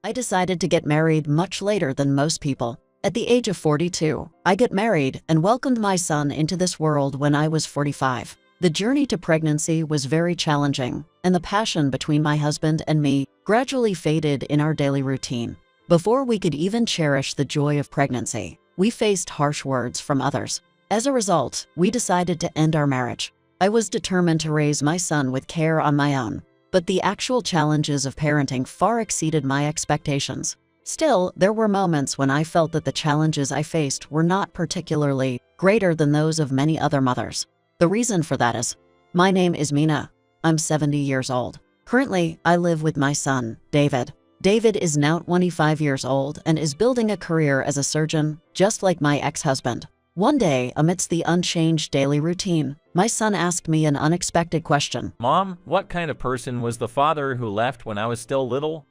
I decided to get married much later than most people. At the age of 42, I got married and welcomed my son into this world when I was 45. The journey to pregnancy was very challenging, and the passion between my husband and me gradually faded in our daily routine. Before we could even cherish the joy of pregnancy, we faced harsh words from others. As a result, we decided to end our marriage. I was determined to raise my son with care on my own, but the actual challenges of parenting far exceeded my expectations. Still, there were moments when I felt that the challenges I faced were not particularly greater than those of many other mothers. The reason for that is, my name is Mina. I'm 70 years old. Currently, I live with my son, David. David is now 25 years old and is building a career as a surgeon, just like my ex-husband. One day, amidst the unchanged daily routine, my son asked me an unexpected question. Mom, what kind of person was the father who left when I was still little?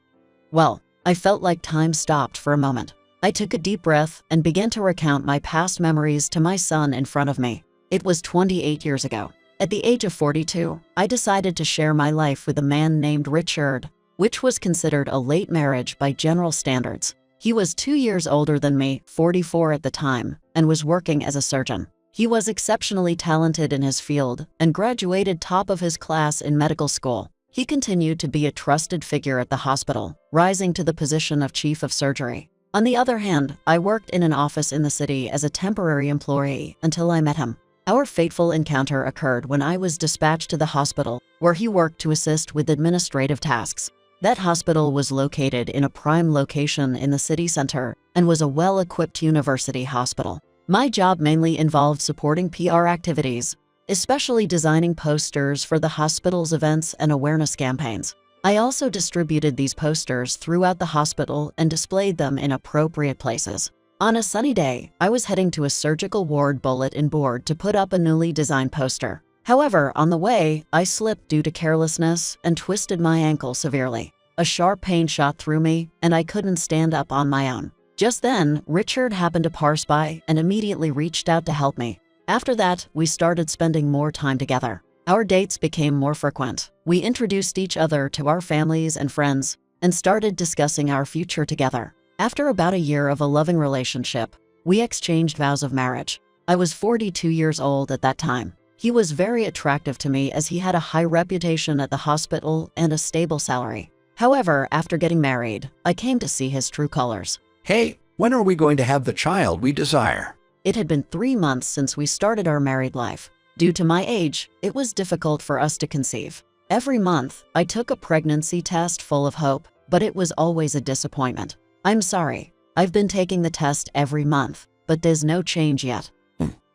Well, I felt like time stopped for a moment. I took a deep breath and began to recount my past memories to my son in front of me. It was 28 years ago. At the age of 42, I decided to share my life with a man named Richard, which was considered a late marriage by general standards. He was 2 years older than me, 44 at the time, and was working as a surgeon. He was exceptionally talented in his field and graduated top of his class in medical school. He continued to be a trusted figure at the hospital, rising to the position of chief of surgery. On the other hand, I worked in an office in the city as a temporary employee until I met him. Our fateful encounter occurred when I was dispatched to the hospital, where he worked to assist with administrative tasks. That hospital was located in a prime location in the city center and was a well-equipped university hospital. My job mainly involved supporting PR activities, especially designing posters for the hospital's events and awareness campaigns. I also distributed these posters throughout the hospital and displayed them in appropriate places. On a sunny day, I was heading to a surgical ward bulletin board to put up a newly designed poster. However, on the way, I slipped due to carelessness and twisted my ankle severely. A sharp pain shot through me, and I couldn't stand up on my own. Just then, Richard happened to pass by and immediately reached out to help me. After that, we started spending more time together. Our dates became more frequent. We introduced each other to our families and friends and started discussing our future together. After about a year of a loving relationship, we exchanged vows of marriage. I was 42 years old at that time. He was very attractive to me as he had a high reputation at the hospital and a stable salary. However, after getting married, I came to see his true colors. Hey, when are we going to have the child we desire? It had been 3 months since we started our married life. Due to my age, it was difficult for us to conceive. Every month, I took a pregnancy test full of hope, but it was always a disappointment. I'm sorry, I've been taking the test every month, but there's no change yet.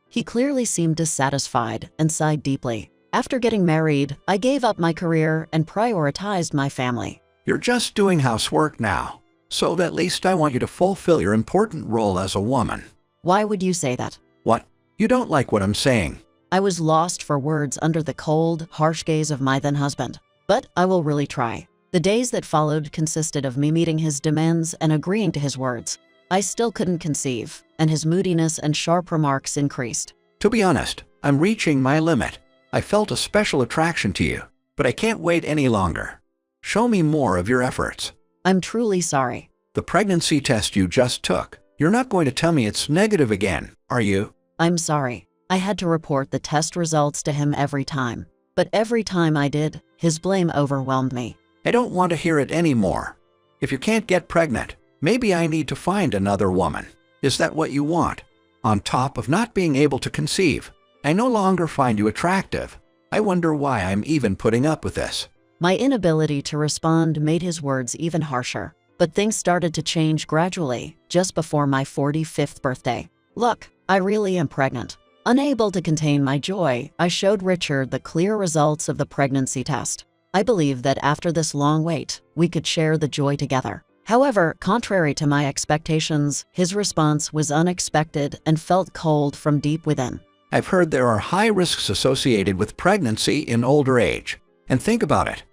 He clearly seemed dissatisfied and sighed deeply. After getting married, I gave up my career and prioritized my family. You're just doing housework now, so at least I want you to fulfill your important role as a woman. Why would you say that? What? You don't like what I'm saying? I was lost for words under the cold, harsh gaze of my then husband. But I will really try. The days that followed consisted of me meeting his demands and agreeing to his words. I still couldn't conceive, and his moodiness and sharp remarks increased. To be honest, I'm reaching my limit. I felt a special attraction to you, but I can't wait any longer. Show me more of your efforts. I'm truly sorry. The pregnancy test you just took, you're not going to tell me it's negative again, are you? I'm sorry. I had to report the test results to him every time. But every time I did, his blame overwhelmed me. I don't want to hear it anymore. If you can't get pregnant, maybe I need to find another woman. Is that what you want? On top of not being able to conceive, I no longer find you attractive. I wonder why I'm even putting up with this. My inability to respond made his words even harsher. But things started to change gradually, just before my 45th birthday. Look, I really am pregnant. Unable to contain my joy, I showed Richard the clear results of the pregnancy test. I believed that after this long wait, we could share the joy together. However, contrary to my expectations, his response was unexpected and felt cold from deep within. I've heard there are high risks associated with pregnancy in older age. And think about it.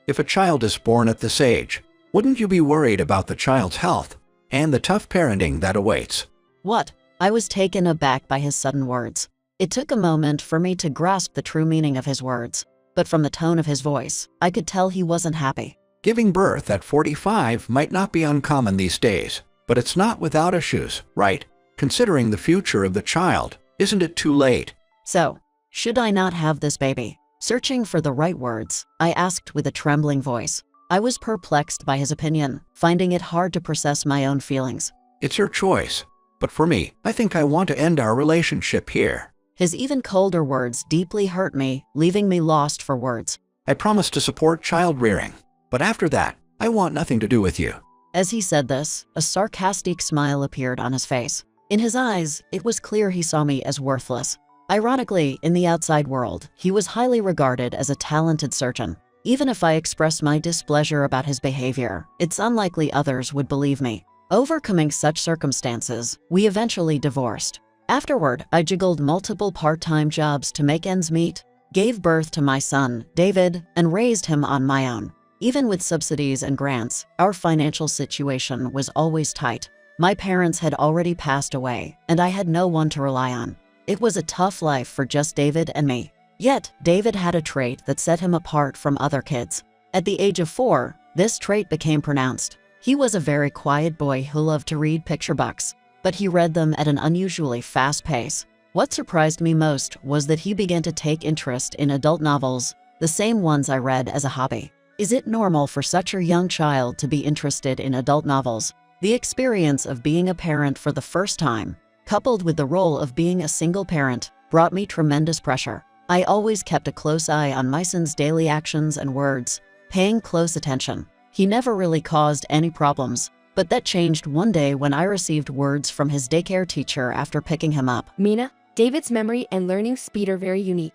If a child is born at this age, wouldn't you be worried about the child's health and the tough parenting that awaits? What? I was taken aback by his sudden words. It took a moment for me to grasp the true meaning of his words. But from the tone of his voice, I could tell he wasn't happy. Giving birth at 45 might not be uncommon these days, but it's not without issues, right? Considering the future of the child, isn't it too late? So, should I not have this baby? Searching for the right words, I asked with a trembling voice. I was perplexed by his opinion, finding it hard to process my own feelings. It's your choice. But for me, I think I want to end our relationship here. His even colder words deeply hurt me, leaving me lost for words. I promise to support child rearing, but after that, I want nothing to do with you. As he said this, a sarcastic smile appeared on his face. In his eyes, it was clear he saw me as worthless. Ironically, in the outside world, he was highly regarded as a talented surgeon. Even if I expressed my displeasure about his behavior, it's unlikely others would believe me. Overcoming such circumstances, we eventually divorced. Afterward, I juggled multiple part-time jobs to make ends meet, gave birth to my son, David, and raised him on my own. Even with subsidies and grants, our financial situation was always tight. My parents had already passed away, and I had no one to rely on. It was a tough life for just David and me. Yet, David had a trait that set him apart from other kids. At the age of 4, this trait became pronounced. He was a very quiet boy who loved to read picture books, but he read them at an unusually fast pace. What surprised me most was that he began to take interest in adult novels, the same ones I read as a hobby. Is it normal for such a young child to be interested in adult novels? The experience of being a parent for the first time, coupled with the role of being a single parent, brought me tremendous pressure. I always kept a close eye on my son's daily actions and words, paying close attention. He never really caused any problems, but that changed one day when I received words from his daycare teacher after picking him up. Mina, David's memory and learning speed are very unique.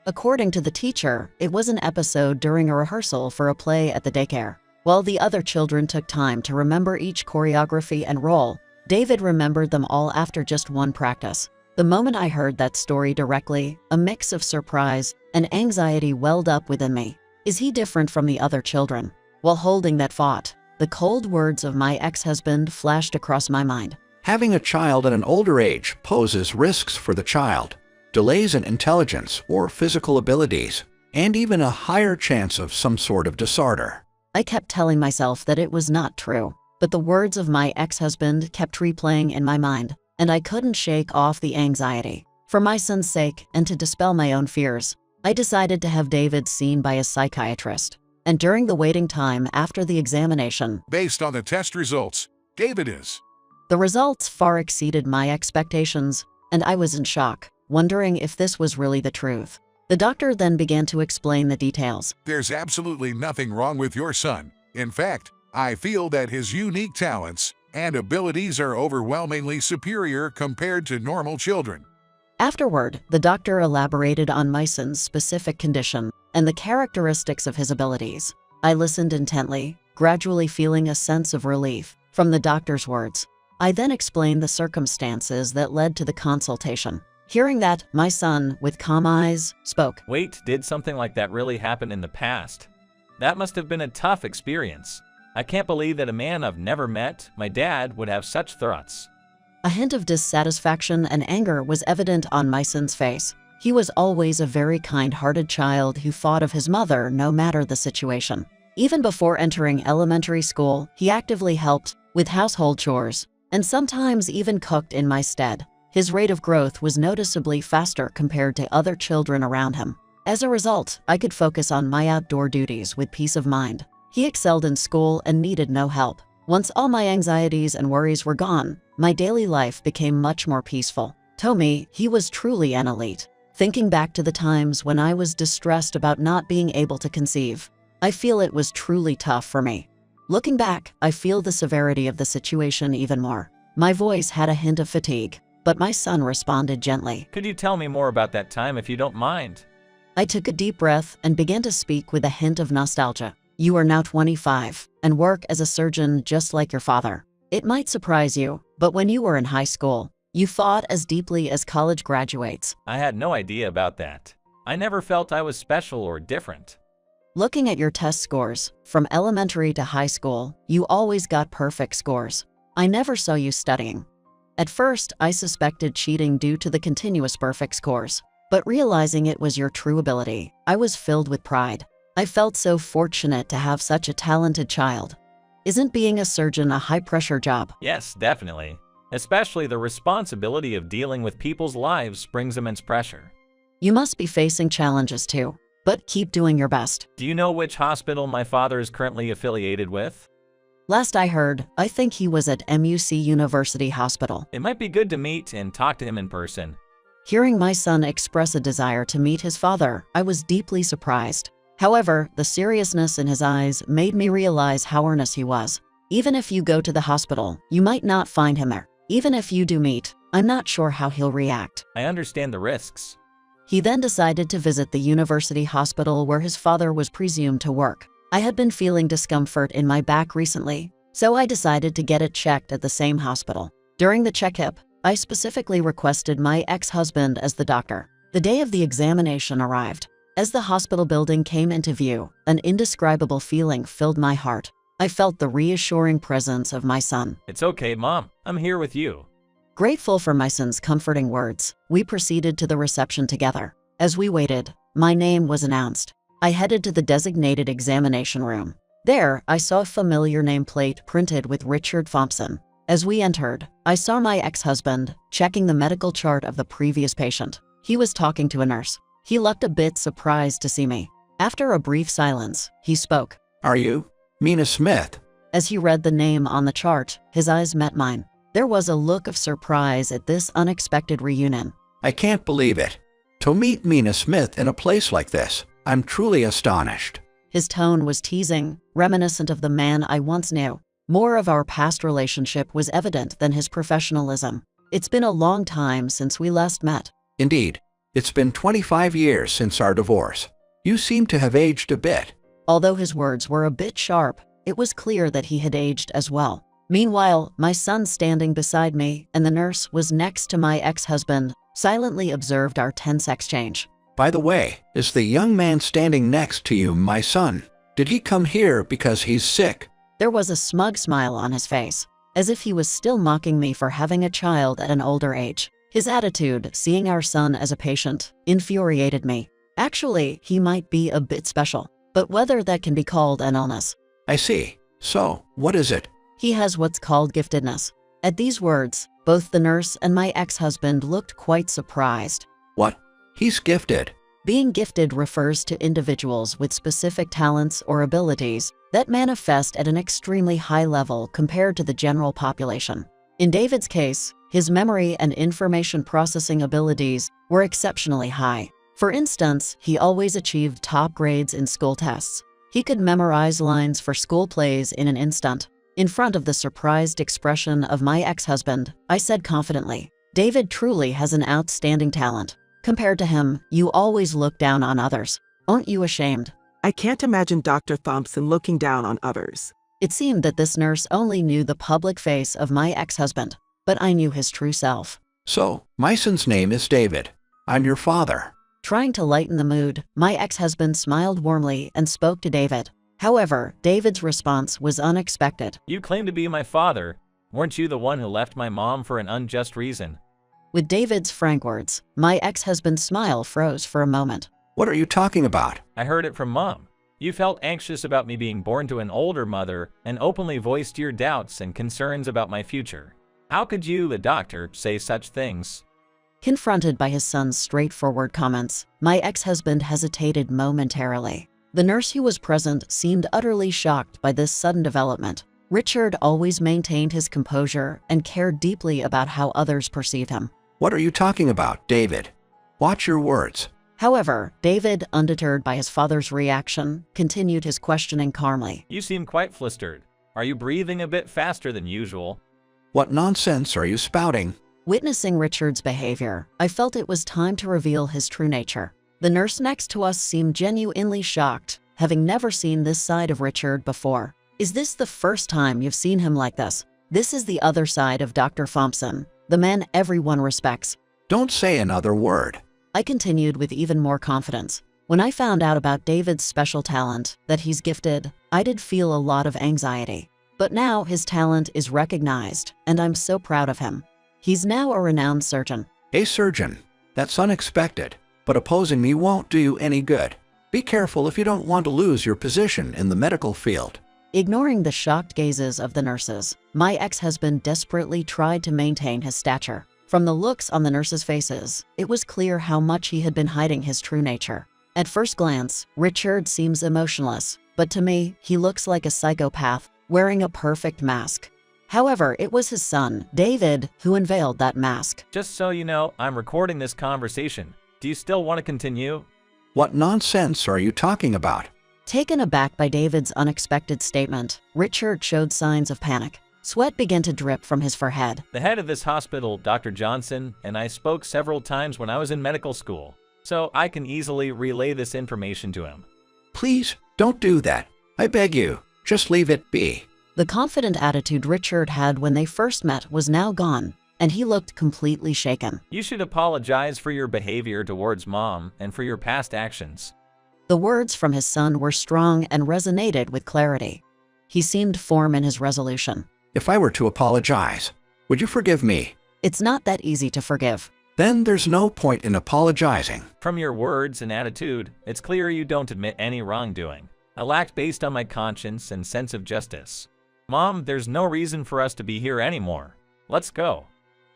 According to the teacher, it was an episode during a rehearsal for a play at the daycare. While the other children took time to remember each choreography and role, David remembered them all after just one practice. The moment I heard that story directly, a mix of surprise and anxiety welled up within me. Is he different from the other children? While holding that thought, the cold words of my ex-husband flashed across my mind. Having a child at an older age poses risks for the child, delays in intelligence or physical abilities, and even a higher chance of some sort of disorder. I kept telling myself that it was not true, but the words of my ex-husband kept replaying in my mind, and I couldn't shake off the anxiety. For my son's sake and to dispel my own fears, I decided to have David seen by a psychiatrist. And during the waiting time after the examination, Based on the test results, David is. the results far exceeded my expectations, and I was in shock, wondering if this was really the truth. The doctor then began to explain the details. There's absolutely nothing wrong with your son. In fact, I feel that his unique talents and abilities are overwhelmingly superior compared to normal children. Afterward, the doctor elaborated on my son's specific condition and the characteristics of his abilities. I listened intently, gradually feeling a sense of relief from the doctor's words. I then explained the circumstances that led to the consultation. Hearing that, my son, with calm eyes, spoke. Wait, did something like that really happen in the past? That must have been a tough experience. I can't believe that a man I've never met, my dad, would have such thoughts. A hint of dissatisfaction and anger was evident on my son's face. He was always a very kind-hearted child who thought of his mother no matter the situation. Even before entering elementary school, he actively helped with household chores, and sometimes even cooked in my stead. His rate of growth was noticeably faster compared to other children around him. As a result, I could focus on my outdoor duties with peace of mind. He excelled in school and needed no help. Once all my anxieties and worries were gone, my daily life became much more peaceful. To me, he was truly an elite. Thinking back to the times when I was distressed about not being able to conceive, I feel it was truly tough for me. Looking back, I feel the severity of the situation even more. My voice had a hint of fatigue, but my son responded gently. Could you tell me more about that time if you don't mind? I took a deep breath and began to speak with a hint of nostalgia. You are now 25 and work as a surgeon just like your father. It might surprise you, but when you were in high school, you fought as deeply as college graduates. I had no idea about that. I never felt I was special or different. Looking at your test scores, from elementary to high school, you always got perfect scores. I never saw you studying. At first, I suspected cheating due to the continuous perfect scores, but realizing it was your true ability, I was filled with pride. I felt so fortunate to have such a talented child. Isn't being a surgeon a high-pressure job? Yes, definitely. Especially the responsibility of dealing with people's lives brings immense pressure. You must be facing challenges too, but keep doing your best. Do you know which hospital my father is currently affiliated with? Last I heard, I think he was at MUC University Hospital. It might be good to meet and talk to him in person. Hearing my son express a desire to meet his father, I was deeply surprised. However, the seriousness in his eyes made me realize how earnest he was. Even if you go to the hospital, you might not find him there. Even if you do meet, I'm not sure how he'll react. I understand the risks. He then decided to visit the university hospital where his father was presumed to work. I had been feeling discomfort in my back recently, so I decided to get it checked at the same hospital. During the checkup, I specifically requested my ex-husband as the doctor. The day of the examination arrived. As the hospital building came into view, an indescribable feeling filled my heart. I felt the reassuring presence of my son. It's okay, Mom. I'm here with you. Grateful for my son's comforting words, we proceeded to the reception together. As we waited, my name was announced. I headed to the designated examination room. There, I saw a familiar nameplate printed with Richard Thompson. As we entered, I saw my ex-husband checking the medical chart of the previous patient. He was talking to a nurse. He looked a bit surprised to see me. After a brief silence, he spoke. Are you Mina Smith? As he read the name on the chart, his eyes met mine. There was a look of surprise at this unexpected reunion. I can't believe it. To meet Mina Smith in a place like this, I'm truly astonished. His tone was teasing, reminiscent of the man I once knew. More of our past relationship was evident than his professionalism. It's been a long time since we last met. Indeed, it's been 25 years since our divorce. You seem to have aged a bit. Although his words were a bit sharp, it was clear that he had aged as well. Meanwhile, my son standing beside me and the nurse was next to my ex-husband, silently observed our tense exchange. By the way, is the young man standing next to you my son? Did he come here because he's sick? There was a smug smile on his face, as if he was still mocking me for having a child at an older age. His attitude, seeing our son as a patient, infuriated me. Actually, he might be a bit special, but whether that can be called an illness. I see. So, what is it? He has what's called giftedness. At these words, both the nurse and my ex-husband looked quite surprised. What? He's gifted. Being gifted refers to individuals with specific talents or abilities that manifest at an extremely high level compared to the general population. In David's case, his memory and information processing abilities were exceptionally high. For instance, he always achieved top grades in school tests. He could memorize lines for school plays in an instant. In front of the surprised expression of my ex-husband, I said confidently, "David truly has an outstanding talent. Compared to him, you always look down on others. Aren't you ashamed?" I can't imagine Dr. Thompson looking down on others. It seemed that this nurse only knew the public face of my ex-husband, but I knew his true self. So, my son's name is David. I'm your father. Trying to lighten the mood, my ex-husband smiled warmly and spoke to David. However, David's response was unexpected. You claim to be my father. Weren't you the one who left my mom for an unjust reason? With David's frank words, my ex-husband's smile froze for a moment. What are you talking about? I heard it from Mom. You felt anxious about me being born to an older mother and openly voiced your doubts and concerns about my future. How could you, the doctor, say such things? Confronted by his son's straightforward comments, my ex-husband hesitated momentarily. The nurse who was present seemed utterly shocked by this sudden development. Richard always maintained his composure and cared deeply about how others perceived him. What are you talking about, David? Watch your words. However, David, undeterred by his father's reaction, continued his questioning calmly. You seem quite flustered. Are you breathing a bit faster than usual? What nonsense are you spouting? Witnessing Richard's behavior, I felt it was time to reveal his true nature. The nurse next to us seemed genuinely shocked, having never seen this side of Richard before. Is this the first time you've seen him like this? This is the other side of Dr. Thompson, the man everyone respects. Don't say another word. I continued with even more confidence. When I found out about David's special talent, that he's gifted, I did feel a lot of anxiety. But now his talent is recognized, and I'm so proud of him. He's now a renowned surgeon. A surgeon? That's unexpected, but opposing me won't do you any good. Be careful if you don't want to lose your position in the medical field. Ignoring the shocked gazes of the nurses, my ex-husband desperately tried to maintain his stature. From the looks on the nurses' faces, it was clear how much he had been hiding his true nature. At first glance, Richard seems emotionless, but to me, he looks like a psychopath wearing a perfect mask. However, it was his son, David, who unveiled that mask. Just so you know, I'm recording this conversation. Do you still want to continue? What nonsense are you talking about? Taken aback by David's unexpected statement, Richard showed signs of panic. Sweat began to drip from his forehead. The head of this hospital, Dr. Johnson, and I spoke several times when I was in medical school, so I can easily relay this information to him. Please, don't do that. I beg you, just leave it be. The confident attitude Richard had when they first met was now gone, and he looked completely shaken. You should apologize for your behavior towards Mom and for your past actions. The words from his son were strong and resonated with clarity. He seemed firm in his resolution. If I were to apologize, would you forgive me? It's not that easy to forgive. Then there's no point in apologizing. From your words and attitude, it's clear you don't admit any wrongdoing. I'll act based on my conscience and sense of justice. Mom, there's no reason for us to be here anymore. Let's go.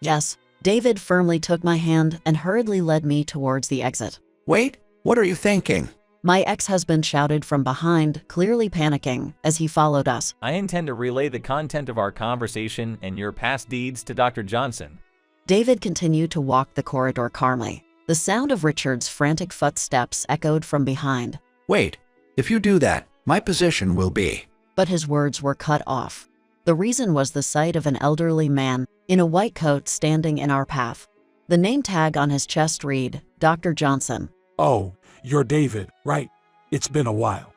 Yes. David firmly took my hand and hurriedly led me towards the exit. Wait, what are you thinking? My ex-husband shouted from behind, clearly panicking, as he followed us. I intend to relay the content of our conversation and your past deeds to Dr. Johnson. David continued to walk the corridor calmly. The sound of Richard's frantic footsteps echoed from behind. Wait, if you do that, my position will be. But his words were cut off. The reason was the sight of an elderly man in a white coat standing in our path. The name tag on his chest read, Dr. Johnson. Oh, you're David, right? It's been a while.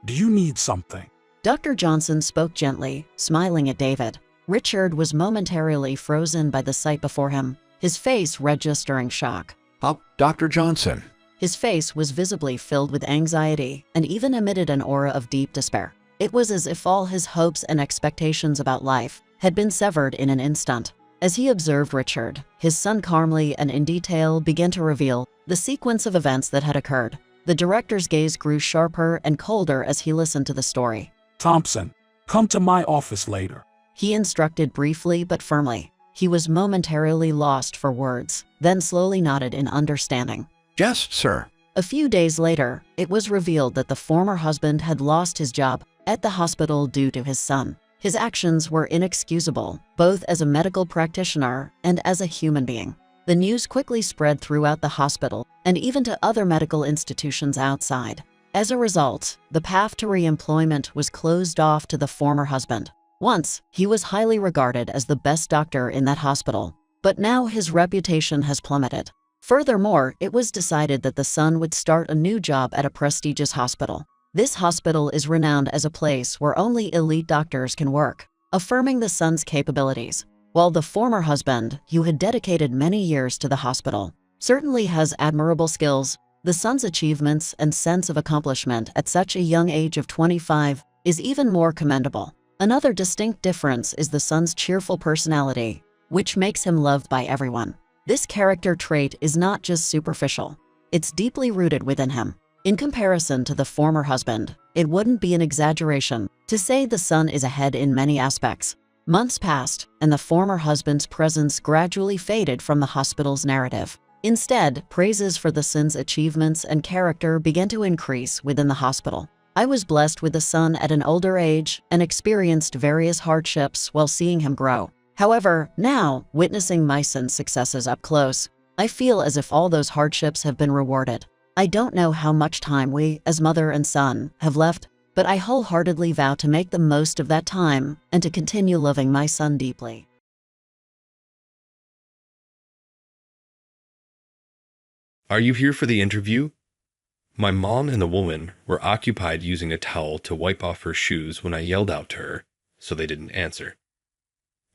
Do you need something? Dr. Johnson spoke gently, smiling at David. Richard was momentarily frozen by the sight before him, his face registering shock. Oh, Dr. Johnson. His face was visibly filled with anxiety and even emitted an aura of deep despair. It was as if all his hopes and expectations about life had been severed in an instant. As he observed Richard, his son calmly and in detail began to reveal the sequence of events that had occurred. The director's gaze grew sharper and colder as he listened to the story. Thompson, come to my office later. He instructed briefly but firmly. He was momentarily lost for words, then slowly nodded in understanding. Yes, sir. A few days later, it was revealed that the former husband had lost his job at the hospital due to his son. His actions were inexcusable, both as a medical practitioner and as a human being. The news quickly spread throughout the hospital and even to other medical institutions outside. As a result, the path to re-employment was closed off to the former husband. Once, he was highly regarded as the best doctor in that hospital, but now his reputation has plummeted. Furthermore, it was decided that the son would start a new job at a prestigious hospital. This hospital is renowned as a place where only elite doctors can work, affirming the son's capabilities. While the former husband, who had dedicated many years to the hospital, certainly has admirable skills, the son's achievements and sense of accomplishment at such a young age of 25 is even more commendable. Another distinct difference is the son's cheerful personality, which makes him loved by everyone. This character trait is not just superficial. It's deeply rooted within him. In comparison to the former husband, it wouldn't be an exaggeration to say the son is ahead in many aspects. Months passed, and the former husband's presence gradually faded from the hospital's narrative. Instead, praises for the son's achievements and character began to increase within the hospital. I was blessed with a son at an older age and experienced various hardships while seeing him grow. However, now, witnessing my son's successes up close, I feel as if all those hardships have been rewarded. I don't know how much time we, as mother and son, have left, but I wholeheartedly vow to make the most of that time and to continue loving my son deeply. Are you here for the interview? My mom and the woman were occupied using a towel to wipe off her shoes when I yelled out to her, so they didn't answer.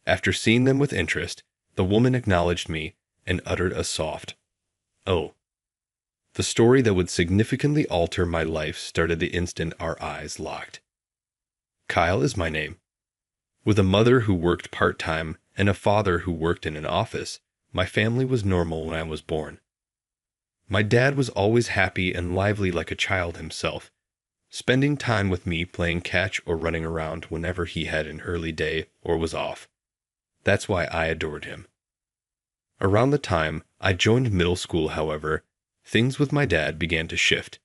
After seeing them with interest, the woman acknowledged me and uttered a soft, "Oh." The story that would significantly alter my life started the instant our eyes locked. Kyle is my name. With a mother who worked part-time and a father who worked in an office, my family was normal when I was born. My dad was always happy and lively like a child himself, spending time with me playing catch or running around whenever he had an early day or was off. That's why I adored him. Around the time I joined middle school, however, things with my dad began to shift.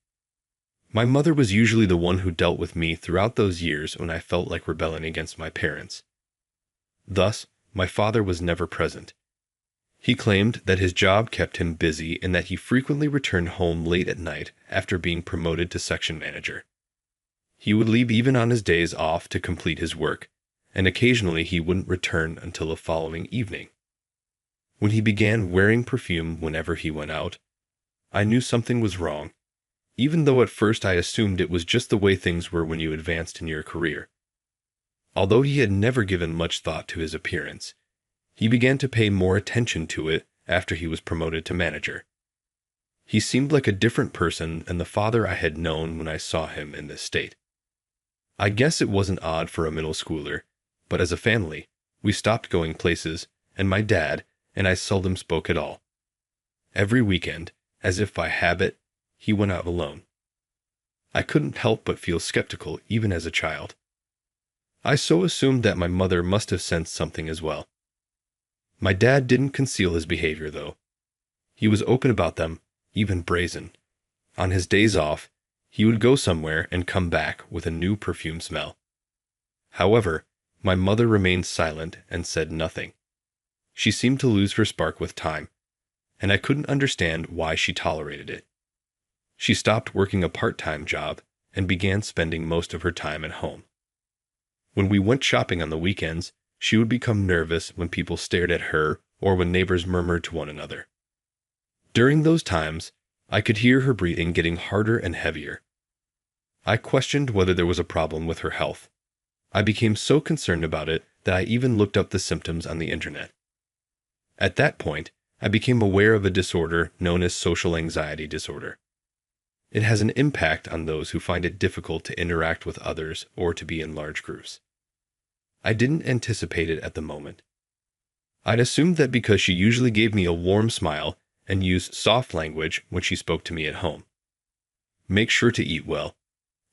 My mother was usually the one who dealt with me throughout those years when I felt like rebelling against my parents. Thus, my father was never present. He claimed that his job kept him busy and that he frequently returned home late at night after being promoted to section manager. He would leave even on his days off to complete his work, and occasionally he wouldn't return until the following evening. When he began wearing perfume whenever he went out, I knew something was wrong, even though at first I assumed it was just the way things were when you advanced in your career. Although he had never given much thought to his appearance, he began to pay more attention to it after he was promoted to manager. He seemed like a different person than the father I had known when I saw him in this state. I guess it wasn't odd for a middle schooler, but as a family, we stopped going places, and my dad and I seldom spoke at all. Every weekend, as if by habit, he went out alone. I couldn't help but feel skeptical even as a child. I so assumed that my mother must have sensed something as well. My dad didn't conceal his behavior, though. He was open about them, even brazen. On his days off, he would go somewhere and come back with a new perfume smell. However, my mother remained silent and said nothing. She seemed to lose her spark with time, and I couldn't understand why she tolerated it. She stopped working a part-time job and began spending most of her time at home. When we went shopping on the weekends, she would become nervous when people stared at her or when neighbors murmured to one another. During those times, I could hear her breathing getting harder and heavier. I questioned whether there was a problem with her health. I became so concerned about it that I even looked up the symptoms on the internet. At that point, I became aware of a disorder known as social anxiety disorder. It has an impact on those who find it difficult to interact with others or to be in large groups. I didn't anticipate it at the moment. I'd assumed that because she usually gave me a warm smile and used soft language when she spoke to me at home. Make sure to eat well,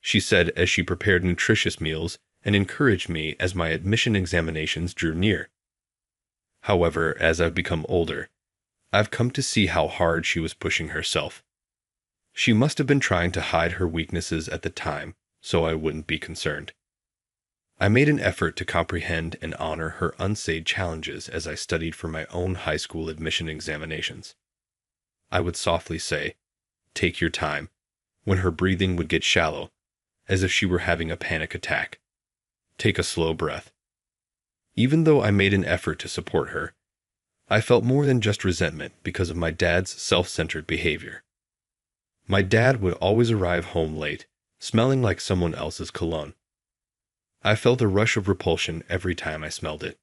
she said as she prepared nutritious meals and encouraged me as my admission examinations drew near. However, as I've become older, I've come to see how hard she was pushing herself. She must have been trying to hide her weaknesses at the time, so I wouldn't be concerned. I made an effort to comprehend and honor her unsaid challenges as I studied for my own high school admission examinations. I would softly say, "Take your time," when her breathing would get shallow, as if she were having a panic attack. Take a slow breath. Even though I made an effort to support her, I felt more than just resentment because of my dad's self-centered behavior. My dad would always arrive home late, smelling like someone else's cologne. I felt a rush of repulsion every time I smelled it.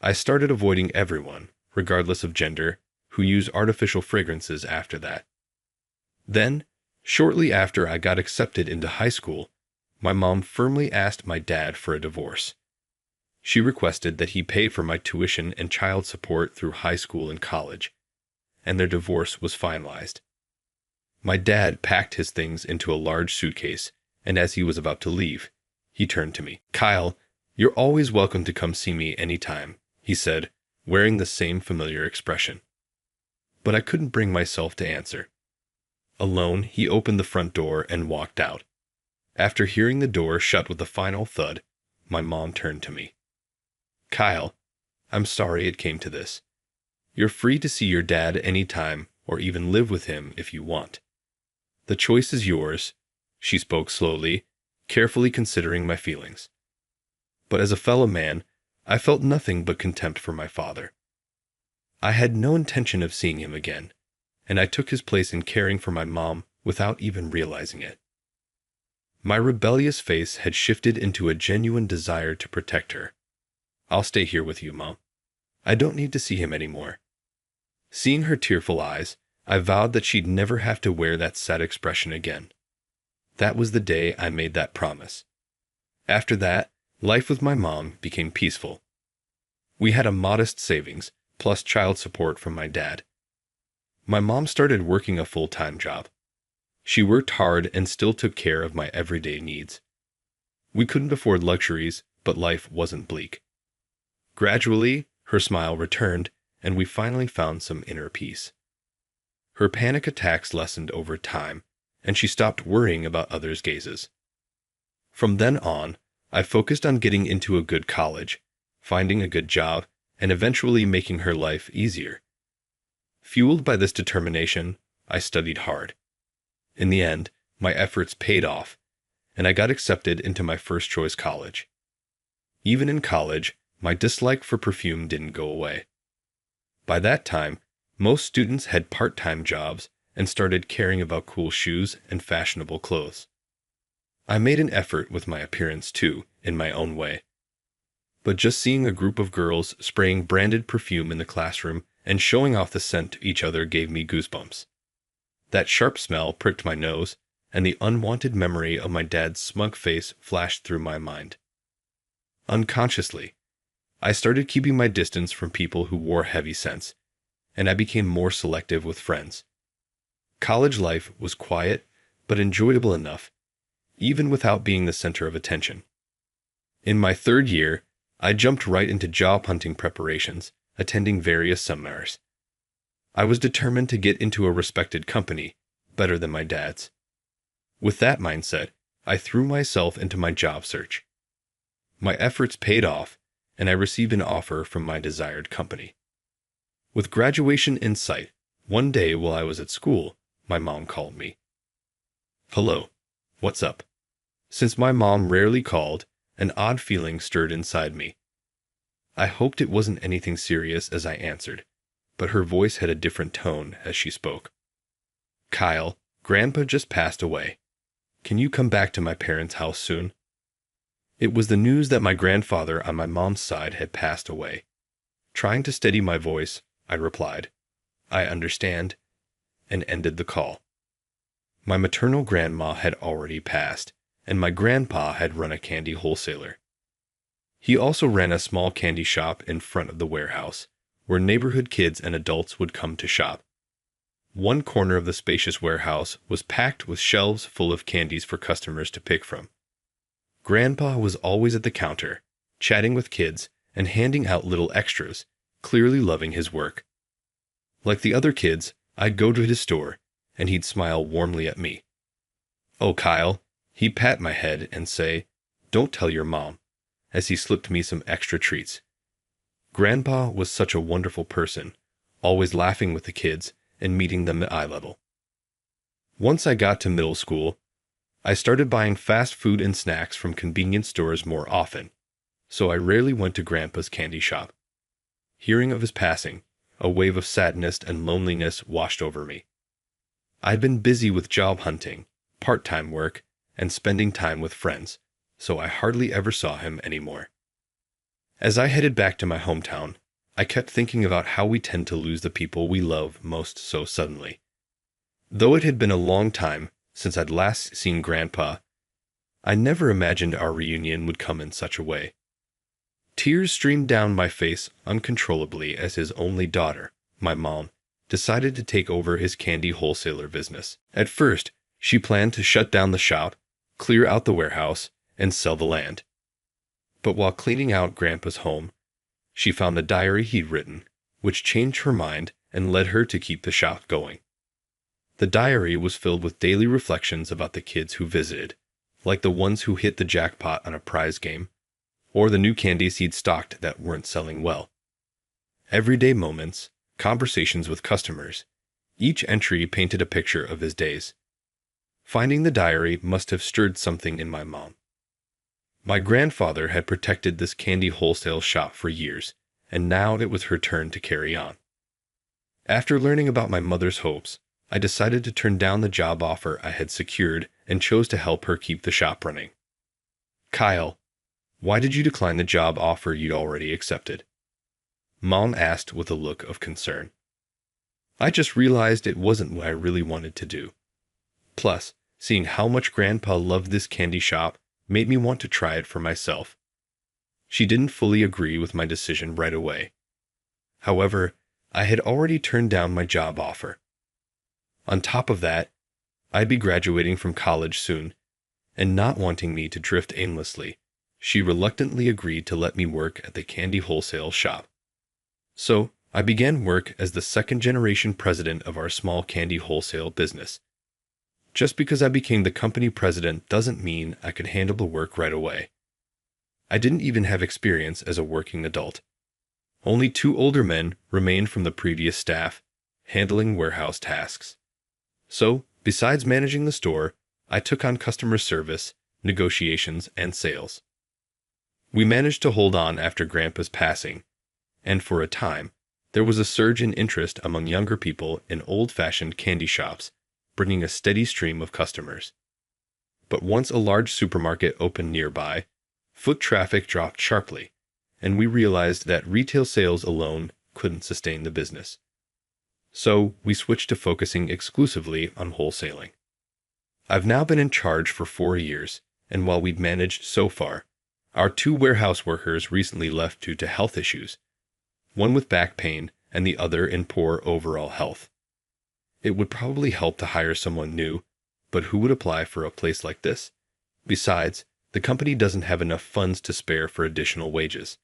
I started avoiding everyone, regardless of gender, who used artificial fragrances after that. Then, shortly after I got accepted into high school, my mom firmly asked my dad for a divorce. She requested that he pay for my tuition and child support through high school and college, and their divorce was finalized. My dad packed his things into a large suitcase, and as he was about to leave, he turned to me. "Kyle, you're always welcome to come see me anytime," he said, wearing the same familiar expression. But I couldn't bring myself to answer. Alone, he opened the front door and walked out. After hearing the door shut with a final thud, my mom turned to me. "Kyle, I'm sorry it came to this. You're free to see your dad anytime or even live with him if you want. The choice is yours," she spoke slowly, carefully considering my feelings. But as a fellow man, I felt nothing but contempt for my father. I had no intention of seeing him again, and I took his place in caring for my mom without even realizing it. My rebellious face had shifted into a genuine desire to protect her. "I'll stay here with you, Mom. I don't need to see him anymore." Seeing her tearful eyes, I vowed that she'd never have to wear that sad expression again. That was the day I made that promise. After that, life with my mom became peaceful. We had a modest savings, plus child support from my dad. My mom started working a full-time job. She worked hard and still took care of my everyday needs. We couldn't afford luxuries, but life wasn't bleak. Gradually, her smile returned, and we finally found some inner peace. Her panic attacks lessened over time, and she stopped worrying about others' gazes. From then on, I focused on getting into a good college, finding a good job, and eventually making her life easier. Fueled by this determination, I studied hard. In the end, my efforts paid off, and I got accepted into my first-choice college. Even in college, my dislike for perfume didn't go away. By that time, most students had part-time jobs and started caring about cool shoes and fashionable clothes. I made an effort with my appearance too, in my own way. But just seeing a group of girls spraying branded perfume in the classroom and showing off the scent to each other gave me goosebumps. That sharp smell pricked my nose, and the unwanted memory of my dad's smug face flashed through my mind. Unconsciously, I started keeping my distance from people who wore heavy scents, and I became more selective with friends. College life was quiet, but enjoyable enough, even without being the center of attention. In my third year, I jumped right into job hunting preparations, attending various seminars. I was determined to get into a respected company, better than my dad's. With that mindset, I threw myself into my job search. My efforts paid off, and I received an offer from my desired company. With graduation in sight, one day while I was at school, my mom called me. "Hello, what's up?" Since my mom rarely called, an odd feeling stirred inside me. I hoped it wasn't anything serious as I answered, but her voice had a different tone as she spoke. "Kyle, Grandpa just passed away. Can you come back to my parents' house soon?" It was the news that my grandfather on my mom's side had passed away. Trying to steady my voice, I replied, "I understand," and ended the call. My maternal grandma had already passed, and my grandpa had run a candy wholesaler. He also ran a small candy shop in front of the warehouse, where neighborhood kids and adults would come to shop. One corner of the spacious warehouse was packed with shelves full of candies for customers to pick from. Grandpa was always at the counter, chatting with kids and handing out little extras, clearly loving his work. Like the other kids, I'd go to his store, and he'd smile warmly at me. "Oh, Kyle," he'd pat my head and say, "Don't tell your mom," as he slipped me some extra treats. Grandpa was such a wonderful person, always laughing with the kids and meeting them at eye level. Once I got to middle school, I started buying fast food and snacks from convenience stores more often, so I rarely went to Grandpa's candy shop. Hearing of his passing, a wave of sadness and loneliness washed over me. I'd been busy with job hunting, part-time work, and spending time with friends, so I hardly ever saw him anymore. As I headed back to my hometown, I kept thinking about how we tend to lose the people we love most so suddenly. Though it had been a long time since I'd last seen Grandpa, I never imagined our reunion would come in such a way. Tears streamed down my face uncontrollably as his only daughter, my mom, decided to take over his candy wholesaler business. At first, she planned to shut down the shop, clear out the warehouse, and sell the land. But while cleaning out Grandpa's home, she found a diary he'd written, which changed her mind and led her to keep the shop going. The diary was filled with daily reflections about the kids who visited, like the ones who hit the jackpot on a prize game, or the new candies he'd stocked that weren't selling well. Everyday moments, conversations with customers, each entry painted a picture of his days. Finding the diary must have stirred something in my mom. My grandfather had protected this candy wholesale shop for years, and now it was her turn to carry on. After learning about my mother's hopes, I decided to turn down the job offer I had secured and chose to help her keep the shop running. "Kyle, why did you decline the job offer you'd already accepted?" Mom asked with a look of concern. "I just realized it wasn't what I really wanted to do. Plus, seeing how much Grandpa loved this candy shop made me want to try it for myself." She didn't fully agree with my decision right away. However, I had already turned down my job offer, On top of that, I'd be graduating from college soon, and not wanting me to drift aimlessly, she reluctantly agreed to let me work at the candy wholesale shop. So, I began work as the second-generation president of our small candy wholesale business. Just because I became the company president doesn't mean I could handle the work right away. I didn't even have experience as a working adult. Only 2 older men remained from the previous staff, handling warehouse tasks. So, besides managing the store, I took on customer service, negotiations, and sales. We managed to hold on after Grandpa's passing, and for a time, there was a surge in interest among younger people in old-fashioned candy shops, bringing a steady stream of customers. But once a large supermarket opened nearby, foot traffic dropped sharply, and we realized that retail sales alone couldn't sustain the business. So we switched to focusing exclusively on wholesaling. I've now been in charge for 4 years, and while we've managed so far, our 2 warehouse workers recently left due to health issues, one with back pain and the other in poor overall health. It would probably help to hire someone new, but who would apply for a place like this? Besides, the company doesn't have enough funds to spare for additional wages.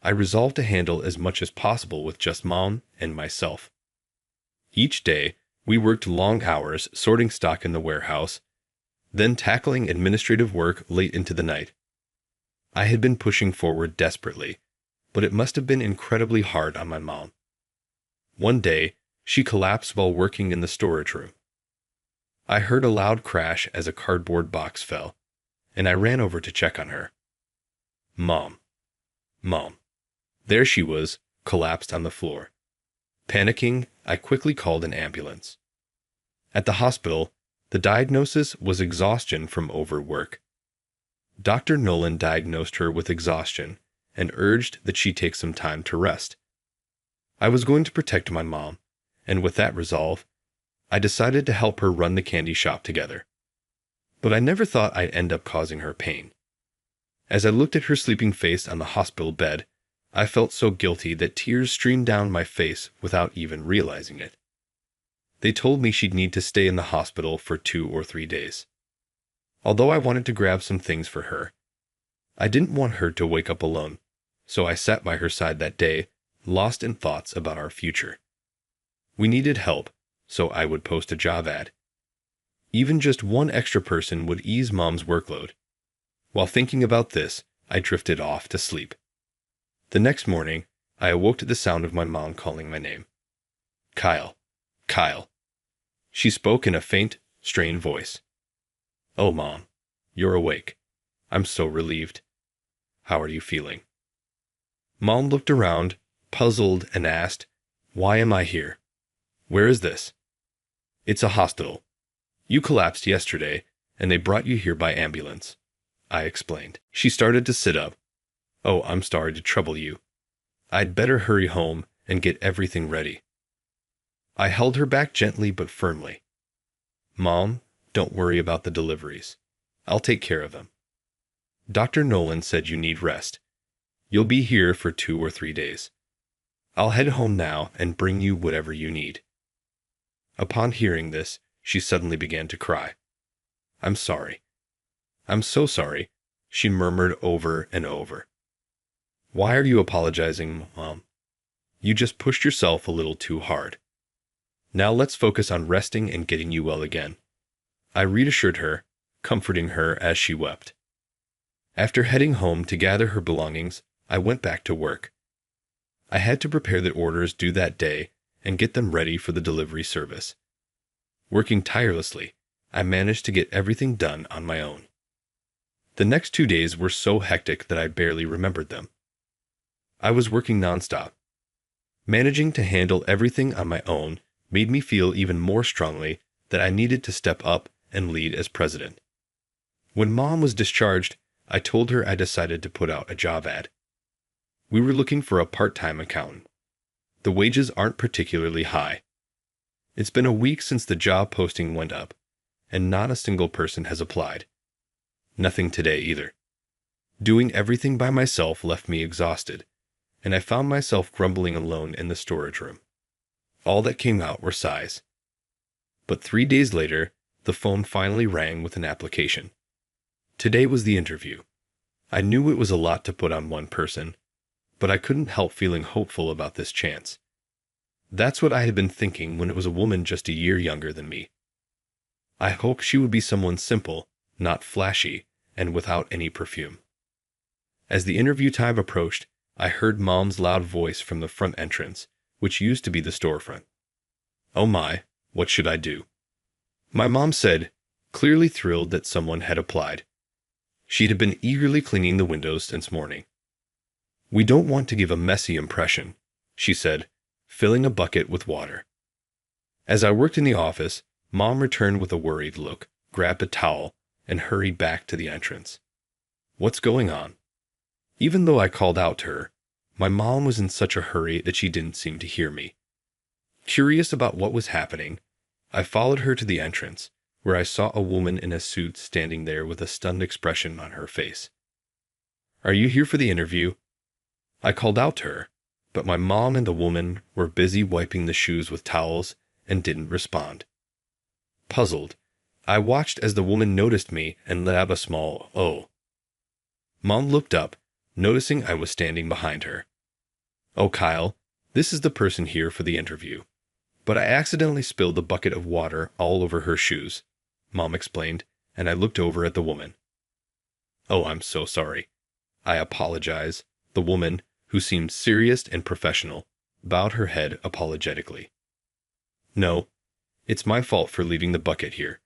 I resolved to handle as much as possible with just Mom and myself. Each day, we worked long hours sorting stock in the warehouse, then tackling administrative work late into the night. I had been pushing forward desperately, but it must have been incredibly hard on my mom. One day, she collapsed while working in the storage room. I heard a loud crash as a cardboard box fell, and I ran over to check on her. Mom. Mom. There she was, collapsed on the floor. Panicking, I quickly called an ambulance. At the hospital, the diagnosis was exhaustion from overwork. Dr. Nolan diagnosed her with exhaustion and urged that she take some time to rest. I was going to protect my mom, and with that resolve, I decided to help her run the candy shop together. But I never thought I'd end up causing her pain. As I looked at her sleeping face on the hospital bed, I felt so guilty that tears streamed down my face without even realizing it. They told me she'd need to stay in the hospital for 2 or 3 days. Although I wanted to grab some things for her, I didn't want her to wake up alone, so I sat by her side that day, lost in thoughts about our future. We needed help, so I would post a job ad. Even just one extra person would ease Mom's workload. While thinking about this, I drifted off to sleep. The next morning, I awoke to the sound of my mom calling my name. Kyle. Kyle. She spoke in a faint, strained voice. Oh, Mom, you're awake. I'm so relieved. How are you feeling? Mom looked around, puzzled, and asked, Why am I here? Where is this? It's a hospital. You collapsed yesterday, and they brought you here by ambulance, I explained. She started to sit up. Oh, I'm sorry to trouble you. I'd better hurry home and get everything ready. I held her back gently but firmly. Mom, don't worry about the deliveries. I'll take care of them. Dr. Nolan said you need rest. You'll be here for 2 or 3 days. I'll head home now and bring you whatever you need. Upon hearing this, she suddenly began to cry. I'm sorry. I'm so sorry, she murmured over and over. Why are you apologizing, Mom? You just pushed yourself a little too hard. Now let's focus on resting and getting you well again. I reassured her, comforting her as she wept. After heading home to gather her belongings, I went back to work. I had to prepare the orders due that day and get them ready for the delivery service. Working tirelessly, I managed to get everything done on my own. The next 2 days were so hectic that I barely remembered them. I was working nonstop. Managing to handle everything on my own made me feel even more strongly that I needed to step up and lead as president. When Mom was discharged, I told her I decided to put out a job ad. We were looking for a part-time accountant. The wages aren't particularly high. It's been a week since the job posting went up, and not a single person has applied. Nothing today either. Doing everything by myself left me exhausted, and I found myself grumbling alone in the storage room. All that came out were sighs. But 3 days later, the phone finally rang with an application. Today was the interview. I knew it was a lot to put on one person, but I couldn't help feeling hopeful about this chance. That's what I had been thinking when it was a woman just a year younger than me. I hoped she would be someone simple, not flashy, and without any perfume. As the interview time approached, I heard Mom's loud voice from the front entrance, which used to be the storefront. "Oh my, what should I do?" My mom said, clearly thrilled that someone had applied. She had been eagerly cleaning the windows since morning. "We don't want to give a messy impression," she said, filling a bucket with water. As I worked in the office, Mom returned with a worried look, grabbed a towel, and hurried back to the entrance. What's going on? Even though I called out to her, my mom was in such a hurry that she didn't seem to hear me. Curious about what was happening, I followed her to the entrance, where I saw a woman in a suit standing there with a stunned expression on her face. "Are you here for the interview?" I called out to her, but my mom and the woman were busy wiping the shoes with towels and didn't respond. Puzzled, I watched as the woman noticed me and let out a small "oh." Mom looked up, noticing I was standing behind her. "Oh, Kyle, this is the person here for the interview. But I accidentally spilled the bucket of water all over her shoes," Mom explained, and I looked over at the woman. "Oh, I'm so sorry. I apologize." The woman, who seemed serious and professional, bowed her head apologetically. "No, it's my fault for leaving the bucket here."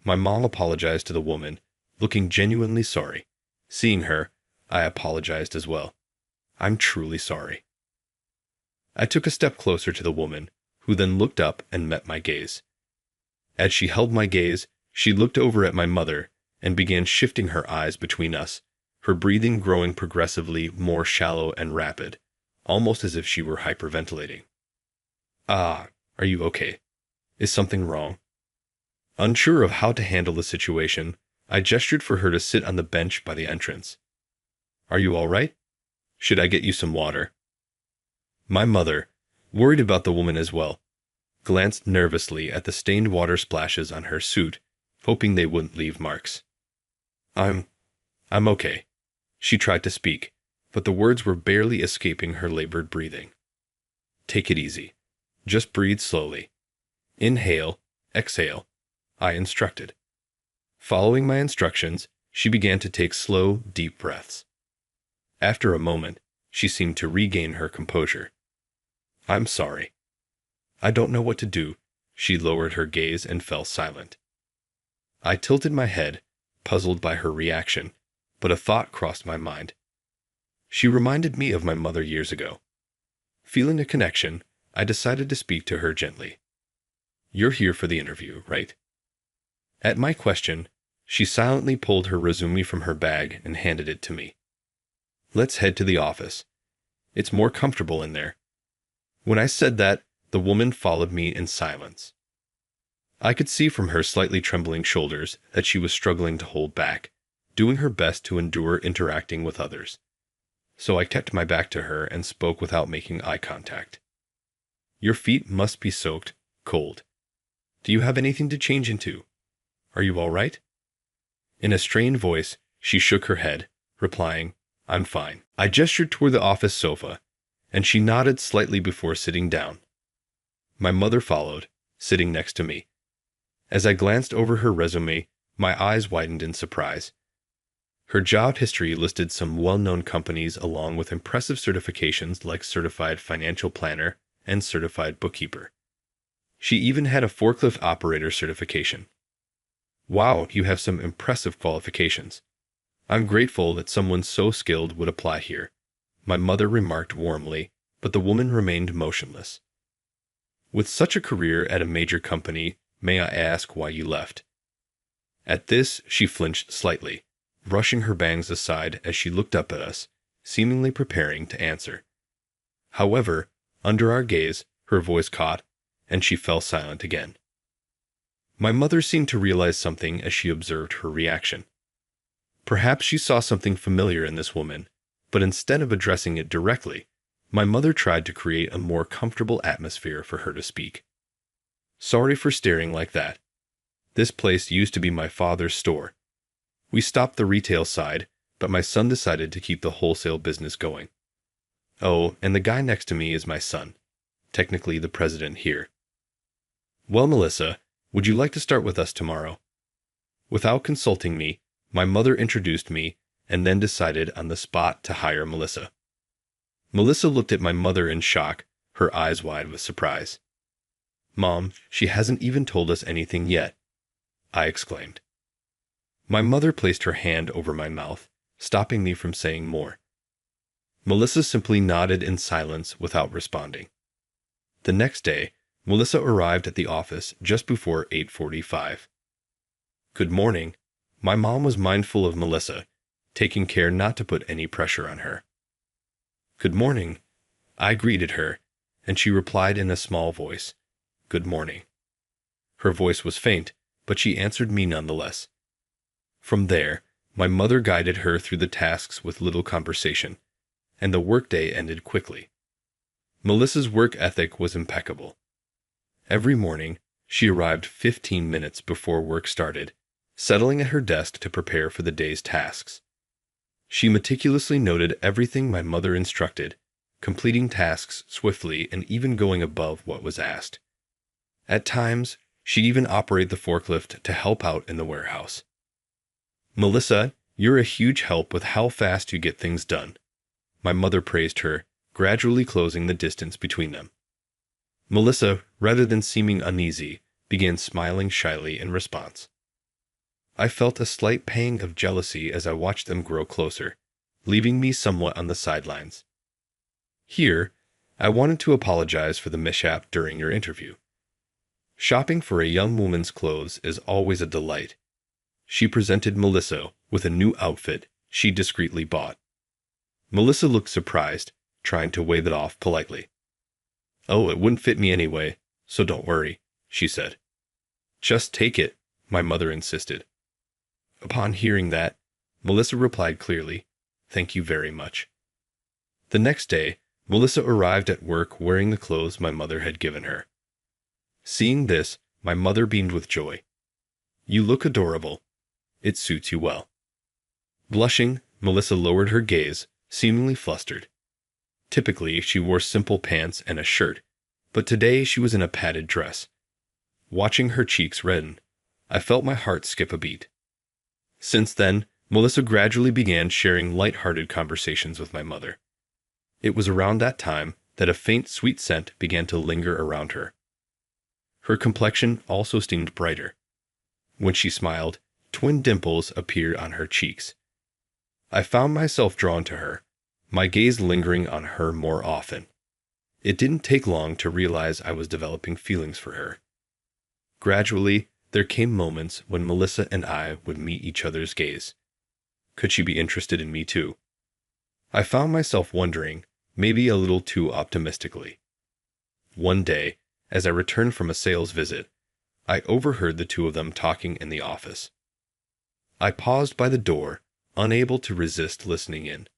My mom apologized to the woman, looking genuinely sorry. Seeing her, I apologized as well. "I'm truly sorry." I took a step closer to the woman, who then looked up and met my gaze. As she held my gaze, she looked over at my mother and began shifting her eyes between us, her breathing growing progressively more shallow and rapid, almost as if she were hyperventilating. "Ah, are you okay? Is something wrong?" Unsure of how to handle the situation, I gestured for her to sit on the bench by the entrance. "Are you all right? Should I get you some water?" My mother, worried about the woman as well, glanced nervously at the stained water splashes on her suit, hoping they wouldn't leave marks. I'm okay." She tried to speak, but the words were barely escaping her labored breathing. "Take it easy. Just breathe slowly. Inhale, exhale," I instructed. Following my instructions, she began to take slow, deep breaths. After a moment, she seemed to regain her composure. "I'm sorry. I don't know what to do." She lowered her gaze and fell silent. I tilted my head, puzzled by her reaction, but a thought crossed my mind. She reminded me of my mother years ago. Feeling a connection, I decided to speak to her gently. "You're here for the interview, right?" At my question, she silently pulled her resume from her bag and handed it to me. "Let's head to the office. It's more comfortable in there." When I said that, the woman followed me in silence. I could see from her slightly trembling shoulders that she was struggling to hold back, doing her best to endure interacting with others. So I kept my back to her and spoke without making eye contact. "Your feet must be soaked, cold. Do you have anything to change into? Are you all right?" In a strained voice, she shook her head, replying, "I'm fine." I gestured toward the office sofa, and she nodded slightly before sitting down. My mother followed, sitting next to me. As I glanced over her resume, my eyes widened in surprise. Her job history listed some well-known companies along with impressive certifications like Certified Financial Planner and Certified Bookkeeper. She even had a forklift operator certification. "Wow, you have some impressive qualifications. I'm grateful that someone so skilled would apply here," my mother remarked warmly, but the woman remained motionless. "With such a career at a major company, may I ask why you left?" At this, she flinched slightly, brushing her bangs aside as she looked up at us, seemingly preparing to answer. However, under our gaze, her voice caught, and she fell silent again. My mother seemed to realize something as she observed her reaction. Perhaps she saw something familiar in this woman, but instead of addressing it directly, my mother tried to create a more comfortable atmosphere for her to speak. Sorry for staring like that. This place used to be my father's store. We stopped the retail side, but my son decided to keep the wholesale business going. Oh, and the guy next to me is my son. Technically the president here. Well, Melissa, would you like to start with us tomorrow? Without consulting me, my mother introduced me and then decided on the spot to hire Melissa. Melissa looked at my mother in shock, her eyes wide with surprise. Mom, she hasn't even told us anything yet, I exclaimed. My mother placed her hand over my mouth, stopping me from saying more. Melissa simply nodded in silence without responding. The next day, Melissa arrived at the office just before 8:45. Good morning. My mom was mindful of Melissa, taking care not to put any pressure on her. Good morning. I greeted her, and she replied in a small voice, Good morning. Her voice was faint, but she answered me nonetheless. From there, my mother guided her through the tasks with little conversation, and the workday ended quickly. Melissa's work ethic was impeccable. Every morning, she arrived 15 minutes before work started, settling at her desk to prepare for the day's tasks. She meticulously noted everything my mother instructed, completing tasks swiftly and even going above what was asked. At times, she'd even operate the forklift to help out in the warehouse. Melissa, you're a huge help with how fast you get things done. My mother praised her, gradually closing the distance between them. Melissa, rather than seeming uneasy, began smiling shyly in response. I felt a slight pang of jealousy as I watched them grow closer, leaving me somewhat on the sidelines. Here, I wanted to apologize for the mishap during your interview. Shopping for a young woman's clothes is always a delight. She presented Melissa with a new outfit she discreetly bought. Melissa looked surprised, trying to wave it off politely. Oh, it wouldn't fit me anyway, so don't worry, she said. Just take it, my mother insisted. Upon hearing that, Melissa replied clearly, Thank you very much. The next day, Melissa arrived at work wearing the clothes my mother had given her. Seeing this, my mother beamed with joy. You look adorable. It suits you well. Blushing, Melissa lowered her gaze, seemingly flustered. Typically, she wore simple pants and a shirt, but today she was in a padded dress. Watching her cheeks redden, I felt my heart skip a beat. Since then, Melissa gradually began sharing light-hearted conversations with my mother. It was around that time that a faint sweet scent began to linger around her. Her complexion also seemed brighter. When she smiled, twin dimples appeared on her cheeks. I found myself drawn to her, my gaze lingering on her more often. It didn't take long to realize I was developing feelings for her. Gradually, there came moments when Melissa and I would meet each other's gaze. Could she be interested in me too? I found myself wondering, maybe a little too optimistically. One day, as I returned from a sales visit, I overheard the two of them talking in the office. I paused by the door, unable to resist listening in.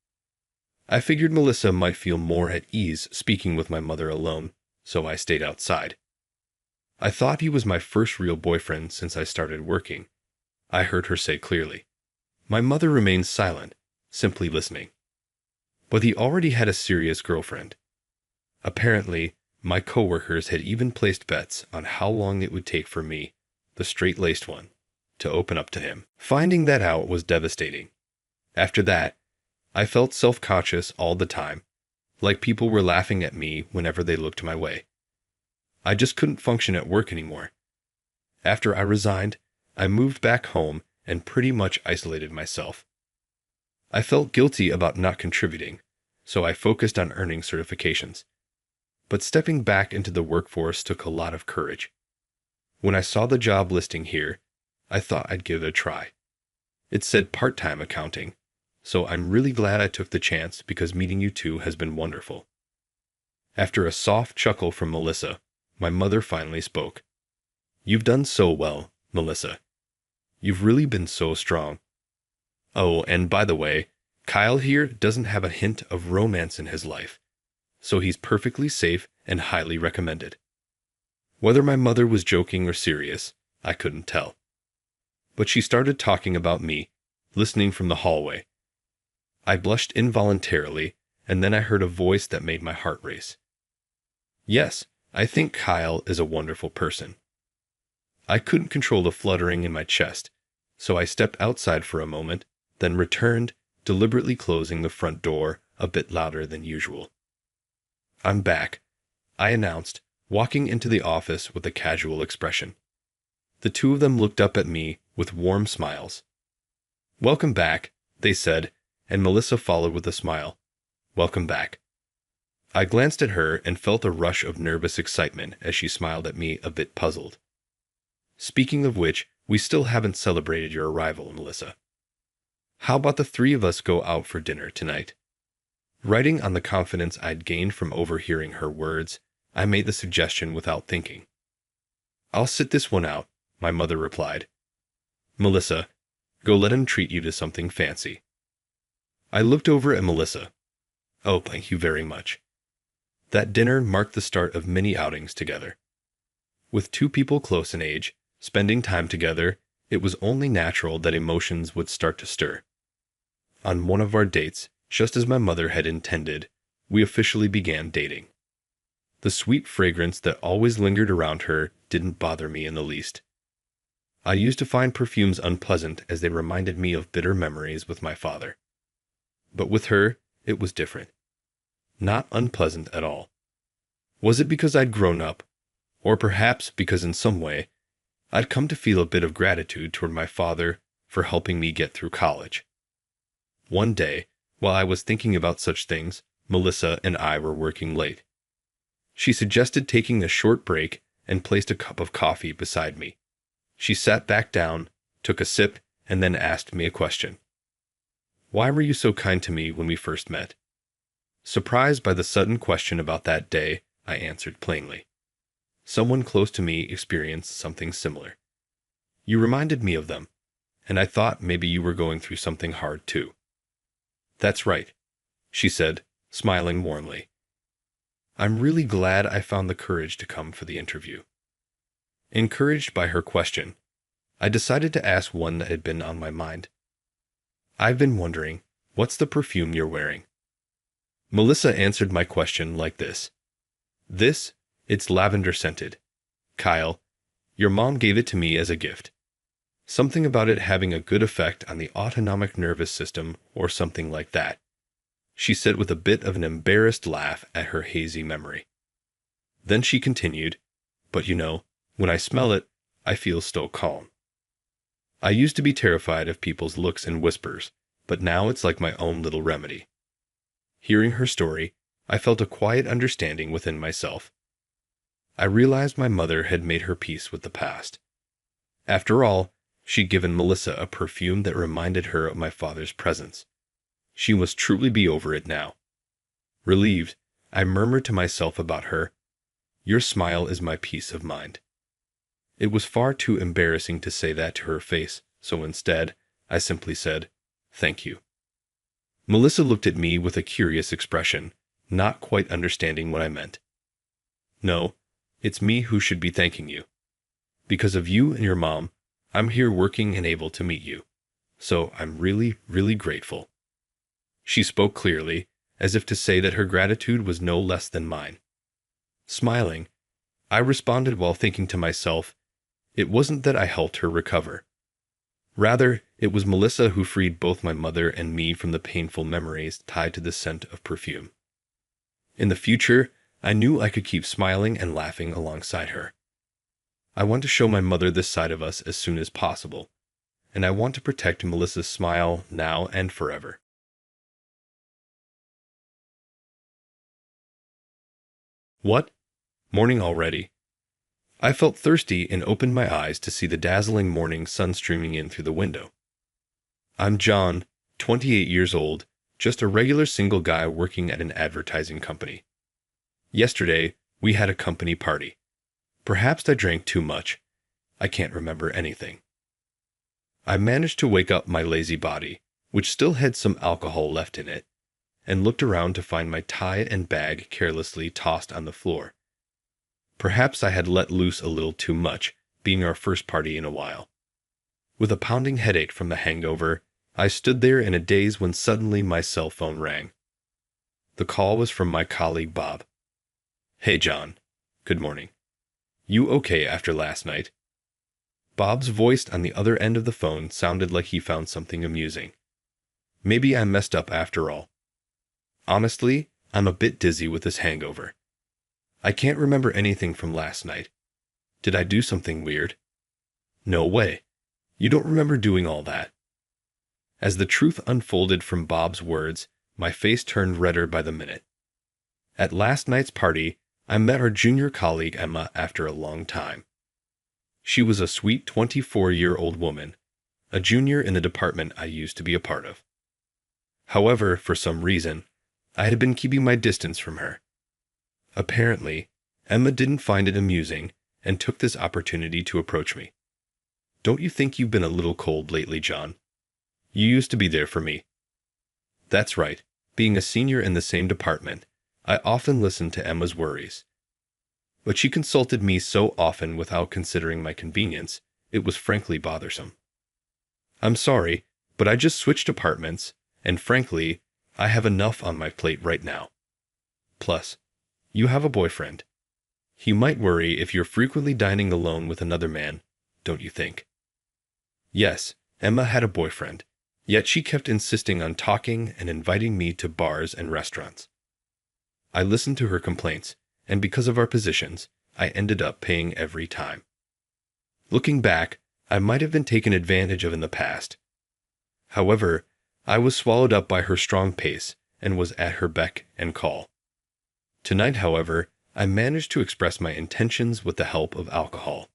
I figured Melissa might feel more at ease speaking with my mother alone, so I stayed outside. I thought he was my first real boyfriend since I started working, I heard her say clearly. My mother remained silent, simply listening. But he already had a serious girlfriend. Apparently, my coworkers had even placed bets on how long it would take for me, the straight-laced one, to open up to him. Finding that out was devastating. After that, I felt self-conscious all the time, like people were laughing at me whenever they looked my way. I just couldn't function at work anymore. After I resigned, I moved back home and pretty much isolated myself. I felt guilty about not contributing, so I focused on earning certifications. But stepping back into the workforce took a lot of courage. When I saw the job listing here, I thought I'd give it a try. It said part-time accounting, so I'm really glad I took the chance because meeting you two has been wonderful. After a soft chuckle from Melissa, my mother finally spoke. You've done so well, Melissa. You've really been so strong. Oh, and by the way, Kyle here doesn't have a hint of romance in his life, so he's perfectly safe and highly recommended. Whether my mother was joking or serious, I couldn't tell. But she started talking about me, listening from the hallway. I blushed involuntarily, and then I heard a voice that made my heart race. Yes, I think Kyle is a wonderful person. I couldn't control the fluttering in my chest, so I stepped outside for a moment, then returned, deliberately closing the front door a bit louder than usual. "I'm back," I announced, walking into the office with a casual expression. The two of them looked up at me with warm smiles. "Welcome back," they said, and Melissa followed with a smile. "Welcome back." I glanced at her and felt a rush of nervous excitement as she smiled at me, a bit puzzled. "Speaking of which, we still haven't celebrated your arrival, Melissa. How about the three of us go out for dinner tonight?" Writing on the confidence I'd gained from overhearing her words, I made the suggestion without thinking. "I'll sit this one out," my mother replied. "Melissa, go let him treat you to something fancy." I looked over at Melissa. "Oh, thank you very much." That dinner marked the start of many outings together. With two people close in age, spending time together, it was only natural that emotions would start to stir. On one of our dates, just as my mother had intended, we officially began dating. The sweet fragrance that always lingered around her didn't bother me in the least. I used to find perfumes unpleasant as they reminded me of bitter memories with my father. But with her, it was different. Not unpleasant at all. Was it because I'd grown up, or perhaps because in some way, I'd come to feel a bit of gratitude toward my father for helping me get through college? One day, while I was thinking about such things, Melissa and I were working late. She suggested taking a short break and placed a cup of coffee beside me. She sat back down, took a sip, and then asked me a question. "Why were you so kind to me when we first met?" Surprised by the sudden question about that day, I answered plainly. Someone close to me experienced something similar. You reminded me of them, and I thought maybe you were going through something hard too. "That's right," she said, smiling warmly. I'm really glad I found the courage to come for the interview. Encouraged by her question, I decided to ask one that had been on my mind. "I've been wondering, what's the perfume you're wearing?" Melissa answered my question like this. It's lavender scented. Kyle, your mom gave it to me as a gift. Something about it having a good effect on the autonomic nervous system or something like that," she said with a bit of an embarrassed laugh at her hazy memory. Then she continued, "But you know, when I smell it, I feel so calm. I used to be terrified of people's looks and whispers, but now it's like my own little remedy." Hearing her story, I felt a quiet understanding within myself. I realized my mother had made her peace with the past. After all, she'd given Melissa a perfume that reminded her of my father's presence. She must truly be over it now. Relieved, I murmured to myself about her, "Your smile is my peace of mind." It was far too embarrassing to say that to her face, so instead, I simply said, "Thank you." Melissa looked at me with a curious expression, not quite understanding what I meant. "No, it's me who should be thanking you. Because of you and your mom, I'm here working and able to meet you. So I'm really, really grateful." She spoke clearly, as if to say that her gratitude was no less than mine. Smiling, I responded while thinking to myself, it wasn't that I helped her recover. Rather, it was Melissa who freed both my mother and me from the painful memories tied to the scent of perfume. In the future, I knew I could keep smiling and laughing alongside her. I want to show my mother this side of us as soon as possible, and I want to protect Melissa's smile now and forever. What? Morning already? I felt thirsty and opened my eyes to see the dazzling morning sun streaming in through the window. I'm John, 28 years old, just a regular single guy working at an advertising company. Yesterday, we had a company party. Perhaps I drank too much. I can't remember anything. I managed to wake up my lazy body, which still had some alcohol left in it, and looked around to find my tie and bag carelessly tossed on the floor. Perhaps I had let loose a little too much, being our first party in a while. With a pounding headache from the hangover, I stood there in a daze when suddenly my cell phone rang. The call was from my colleague Bob. "Hey John, good morning. You okay after last night?" Bob's voice on the other end of the phone sounded like he found something amusing. Maybe I messed up after all. Honestly, I'm a bit dizzy with this hangover. I can't remember anything from last night. Did I do something weird? No way. You don't remember doing all that. As the truth unfolded from Bob's words, my face turned redder by the minute. At last night's party, I met our junior colleague Emma after a long time. She was a sweet 24-year-old woman, a junior in the department I used to be a part of. However, for some reason, I had been keeping my distance from her. Apparently, Emma didn't find it amusing and took this opportunity to approach me. "Don't you think you've been a little cold lately, John? You used to be there for me." That's right. Being a senior in the same department, I often listened to Emma's worries. But she consulted me so often without considering my convenience, it was frankly bothersome. "I'm sorry, but I just switched departments, and frankly, I have enough on my plate right now. Plus, you have a boyfriend. He might worry if you're frequently dining alone with another man, don't you think?" Yes, Emma had a boyfriend, yet she kept insisting on talking and inviting me to bars and restaurants. I listened to her complaints, and because of our positions, I ended up paying every time. Looking back, I might have been taken advantage of in the past. However, I was swallowed up by her strong pace and was at her beck and call. Tonight, however, I managed to express my intentions with the help of alcohol.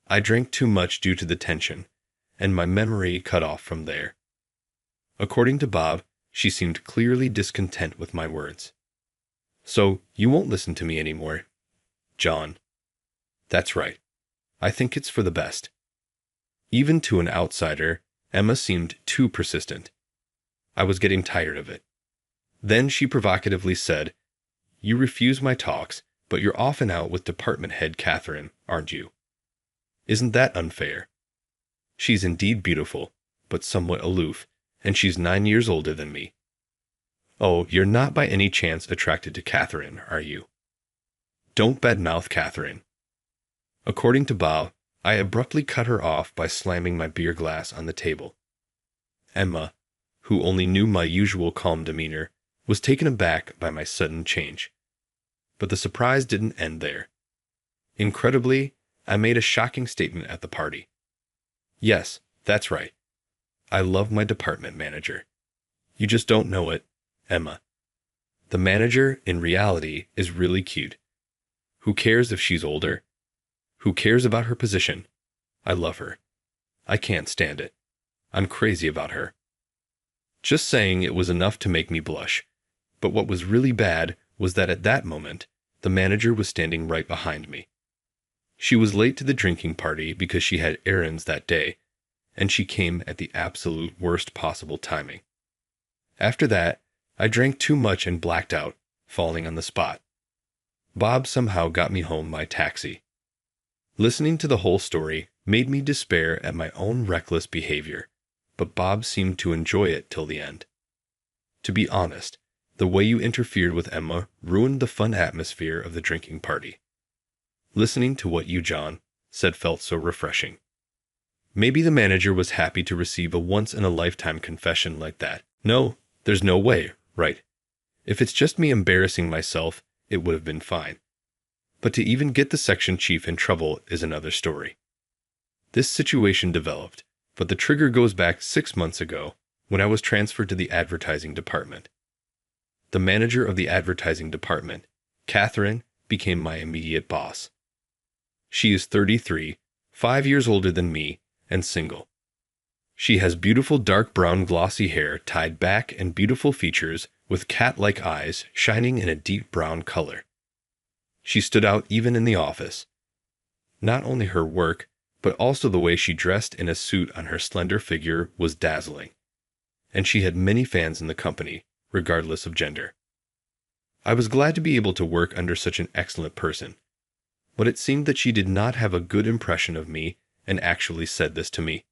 I drank too much due to the tension, and my memory cut off from there. According to Bob, she seemed clearly discontent with my words. "So, you won't listen to me anymore, John?" "That's right. I think it's for the best." Even to an outsider, Emma seemed too persistent. I was getting tired of it. Then she provocatively said, "You refuse my talks, but you're often out with department head Catherine, aren't you? Isn't that unfair? She's indeed beautiful, but somewhat aloof, and she's 9 years older than me. Oh, you're not by any chance attracted to Catherine, are you?" "Don't badmouth Catherine." According to Bob, I abruptly cut her off by slamming my beer glass on the table. Emma, who only knew my usual calm demeanor, was taken aback by my sudden change. But the surprise didn't end there. Incredibly, I made a shocking statement at the party. Yes, that's right. I love my department manager. You just don't know it, Emma. The manager, in reality, is really cute. Who cares if she's older? Who cares about her position? I love her. I can't stand it. I'm crazy about her. Just saying it was enough to make me blush. But what was really bad was that at that moment, the manager was standing right behind me. She was late to the drinking party because she had errands that day, and she came at the absolute worst possible timing. After that, I drank too much and blacked out, falling on the spot. Bob somehow got me home by taxi. Listening to the whole story made me despair at my own reckless behavior, but Bob seemed to enjoy it till the end. To be honest, the way you interfered with Emma ruined the fun atmosphere of the drinking party. Listening to what you, John, said felt so refreshing. Maybe the manager was happy to receive a once-in-a-lifetime confession like that. No, there's no way, right? If it's just me embarrassing myself, it would have been fine. But to even get the section chief in trouble is another story. This situation developed, but the trigger goes back 6 months ago when I was transferred to the advertising department. The manager of the advertising department, Catherine, became my immediate boss. She is 33, 5 years older than me, and single. She has beautiful dark brown glossy hair tied back and beautiful features with cat-like eyes shining in a deep brown color. She stood out even in the office. Not only her work, but also the way she dressed in a suit on her slender figure was dazzling. And she had many fans in the company, regardless of gender. I was glad to be able to work under such an excellent person. but it seemed that she did not have a good impression of me and actually said this to me.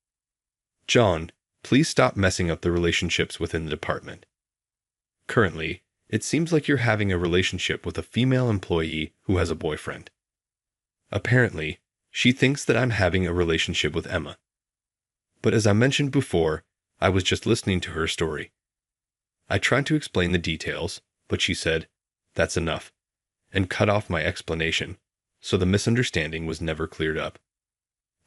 "John, please stop messing up the relationships within the department. Currently, it seems like you're having a relationship with a female employee who has a boyfriend. Apparently, she thinks that I'm having a relationship with Emma. But as I mentioned before, I was just listening to her story. I tried to explain the details, but she said, 'That's enough,' and cut off my explanation, so the misunderstanding was never cleared up.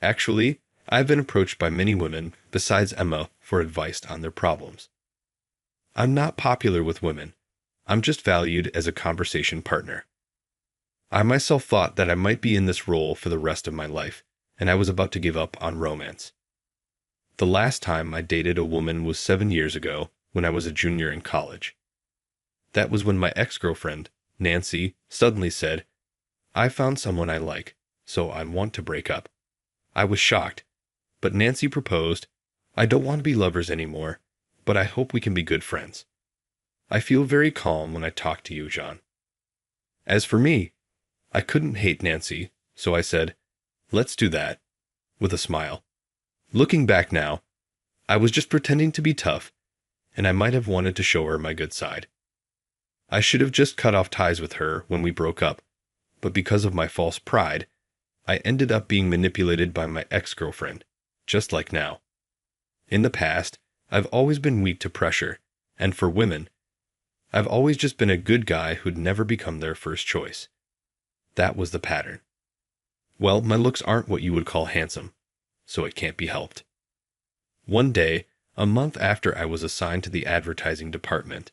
Actually, I've been approached by many women besides Emma for advice on their problems. I'm not popular with women. I'm just valued as a conversation partner. I myself thought that I might be in this role for the rest of my life, and I was about to give up on romance. The last time I dated a woman was 7 years ago when I was a junior in college. That was when my ex-girlfriend, Nancy, suddenly said, 'I found someone I like, so I want to break up.' I was shocked, but Nancy proposed, 'I don't want to be lovers anymore, but I hope we can be good friends. I feel very calm when I talk to you, John.' As for me, I couldn't hate Nancy, so I said, 'Let's do that,' with a smile. Looking back now, I was just pretending to be tough, and I might have wanted to show her my good side. I should have just cut off ties with her when we broke up, but because of my false pride, I ended up being manipulated by my ex-girlfriend, just like now. In the past, I've always been weak to pressure, and for women, I've always just been a good guy who'd never become their first choice. That was the pattern. Well, my looks aren't what you would call handsome, so it can't be helped. One day, a month after I was assigned to the advertising department,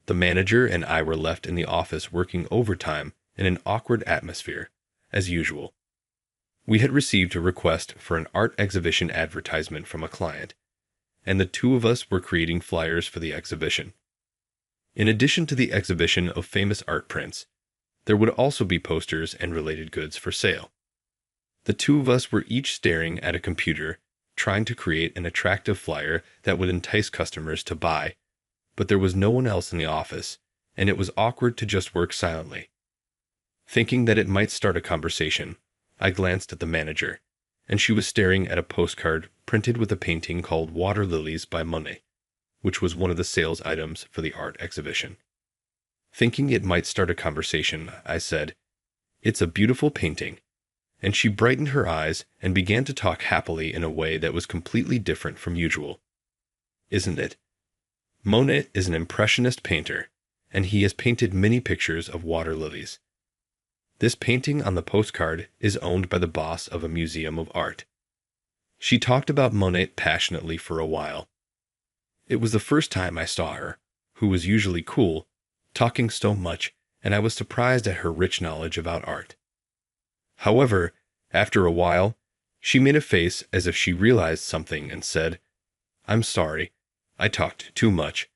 the manager and I were left in the office working overtime in an awkward atmosphere, as usual. We had received a request for an art exhibition advertisement from a client, and the two of us were creating flyers for the exhibition. In addition to the exhibition of famous art prints, there would also be posters and related goods for sale. The two of us were each staring at a computer, trying to create an attractive flyer that would entice customers to buy, but there was no one else in the office, and it was awkward to just work silently. Thinking that it might start a conversation, I glanced at the manager, and she was staring at a postcard printed with a painting called Water Lilies by Monet, which was one of the sales items for the art exhibition. Thinking it might start a conversation, I said, "It's a beautiful painting," and she brightened her eyes and began to talk happily in a way that was completely different from usual. "Isn't it? Monet is an impressionist painter, and he has painted many pictures of water lilies. This painting on the postcard is owned by the boss of a museum of art." She talked about Monet passionately for a while. It was the first time I saw her, who was usually cool, talking so much, and I was surprised at her rich knowledge about art. However, after a while, she made a face as if she realized something and said, "I'm sorry, I talked too much,"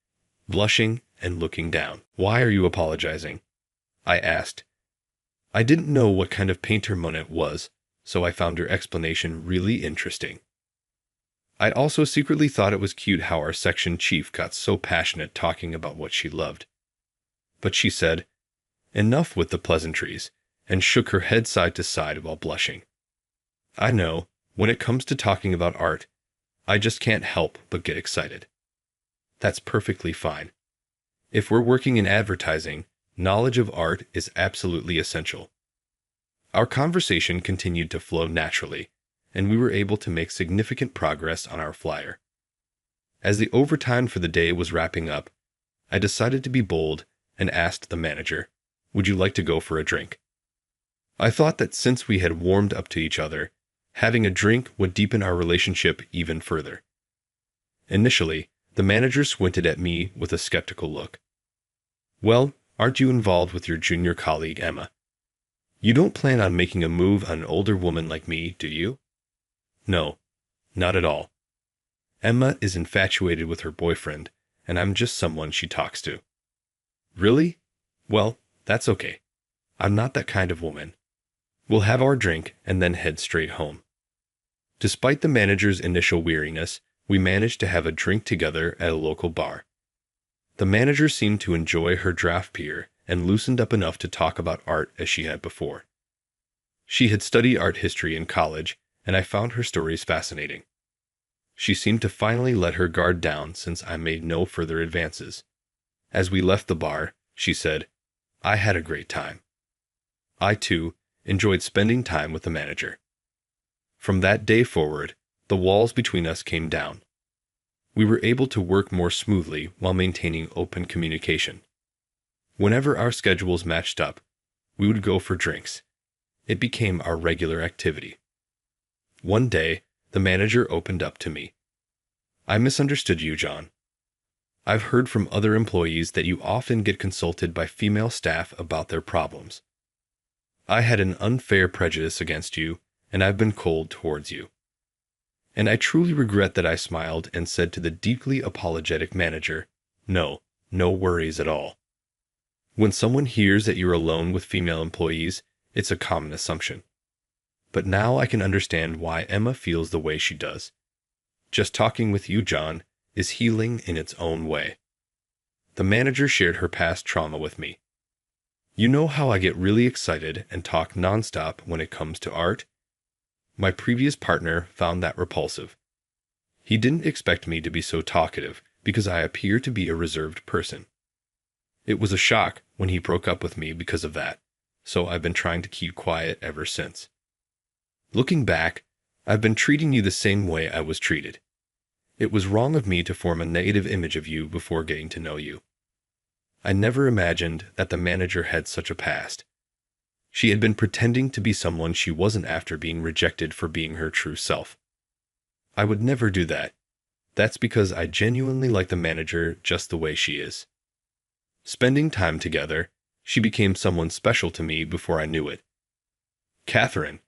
blushing and looking down. "Why are you apologizing?" I asked. I didn't know what kind of painter Monet was, so I found her explanation really interesting. I also secretly thought it was cute how our section chief got so passionate talking about what she loved. But she said, "Enough with the pleasantries," and shook her head side to side while blushing. I know, when it comes to talking about art, I just can't help but get excited. That's perfectly fine. If we're working in advertising, knowledge of art is absolutely essential. Our conversation continued to flow naturally, and we were able to make significant progress on our flyer. As the overtime for the day was wrapping up, I decided to be bold and asked the manager, "Would you like to go for a drink?" I thought that since we had warmed up to each other, having a drink would deepen our relationship even further. Initially, the manager squinted at me with a skeptical look. "Well, aren't you involved with your junior colleague, Emma? You don't plan on making a move on an older woman like me, do you?" "No, not at all. Emma is infatuated with her boyfriend, and I'm just someone she talks to." "Really? Well, that's okay. I'm not that kind of woman. We'll have our drink and then head straight home." Despite the manager's initial weariness, we managed to have a drink together at a local bar. The manager seemed to enjoy her draft beer and loosened up enough to talk about art as she had before. She had studied art history in college, and I found her stories fascinating. She seemed to finally let her guard down since I made no further advances. As we left the bar, she said, "I had a great time." I, too, enjoyed spending time with the manager. From that day forward, the walls between us came down. We were able to work more smoothly while maintaining open communication. Whenever our schedules matched up, we would go for drinks. It became our regular activity. One day, the manager opened up to me. "I misunderstood you, John. I've heard from other employees that you often get consulted by female staff about their problems. I had an unfair prejudice against you, and I've been cold towards you." And I truly regret that I smiled and said to the deeply apologetic manager, "No, no worries at all." When someone hears that you're alone with female employees, it's a common assumption. But now I can understand why Emma feels the way she does. Just talking with you, John, is healing in its own way. The manager shared her past trauma with me. "You know how I get really excited and talk nonstop when it comes to art? My previous partner found that repulsive. He didn't expect me to be so talkative because I appear to be a reserved person. It was a shock when he broke up with me because of that, so I've been trying to keep quiet ever since. Looking back, I've been treating you the same way I was treated. It was wrong of me to form a negative image of you before getting to know you. I never imagined that the manager had such a past. She had been pretending to be someone she wasn't after being rejected for being her true self. I would never do that. That's because I genuinely like the manager just the way she is. Spending time together, she became someone special to me before I knew it. Catherine,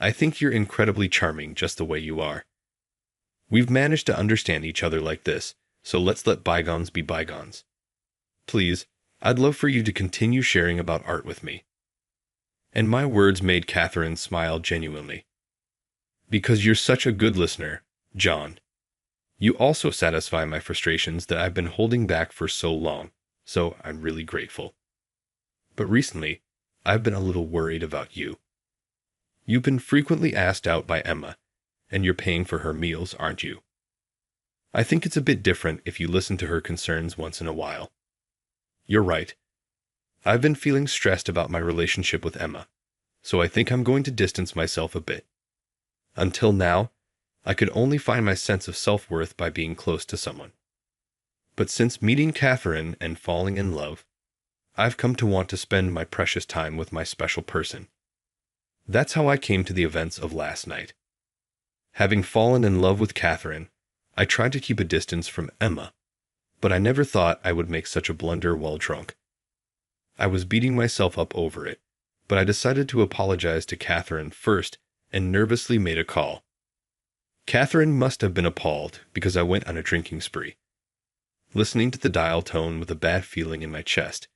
I think you're incredibly charming just the way you are. We've managed to understand each other like this, so let's let bygones be bygones. Please, I'd love for you to continue sharing about art with me." And my words made Catherine smile genuinely. "Because you're such a good listener, John. You also satisfy my frustrations that I've been holding back for so long, so I'm really grateful. But recently, I've been a little worried about you. You've been frequently asked out by Emma, and you're paying for her meals, aren't you? I think it's a bit different if you listen to her concerns once in a while. You're right. I've been feeling stressed about my relationship with Emma, so I think I'm going to distance myself a bit. Until now, I could only find my sense of self-worth by being close to someone. But since meeting Catherine and falling in love, I've come to want to spend my precious time with my special person. That's how I came to the events of last night. Having fallen in love with Catherine, I tried to keep a distance from Emma, but I never thought I would make such a blunder while drunk. I was beating myself up over it, but I decided to apologize to Catherine first and nervously made a call. Catherine must have been appalled because I went on a drinking spree. Listening to the dial tone with a bad feeling in my chest,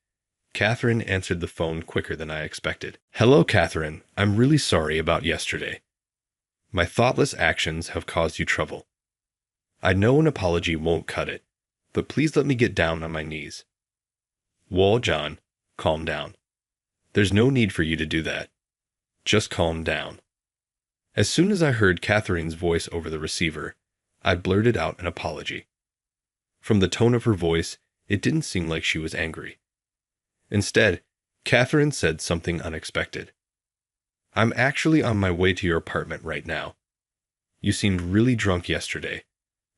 Catherine answered the phone quicker than I expected. "Hello, Catherine. I'm really sorry about yesterday. My thoughtless actions have caused you trouble. I know an apology won't cut it, but please let me get down on my knees." "Whoa, John, calm down. There's no need for you to do that. Just calm down." As soon as I heard Catherine's voice over the receiver, I blurted out an apology. From the tone of her voice, it didn't seem like she was angry. Instead, Catherine said something unexpected. "I'm actually on my way to your apartment right now. You seemed really drunk yesterday,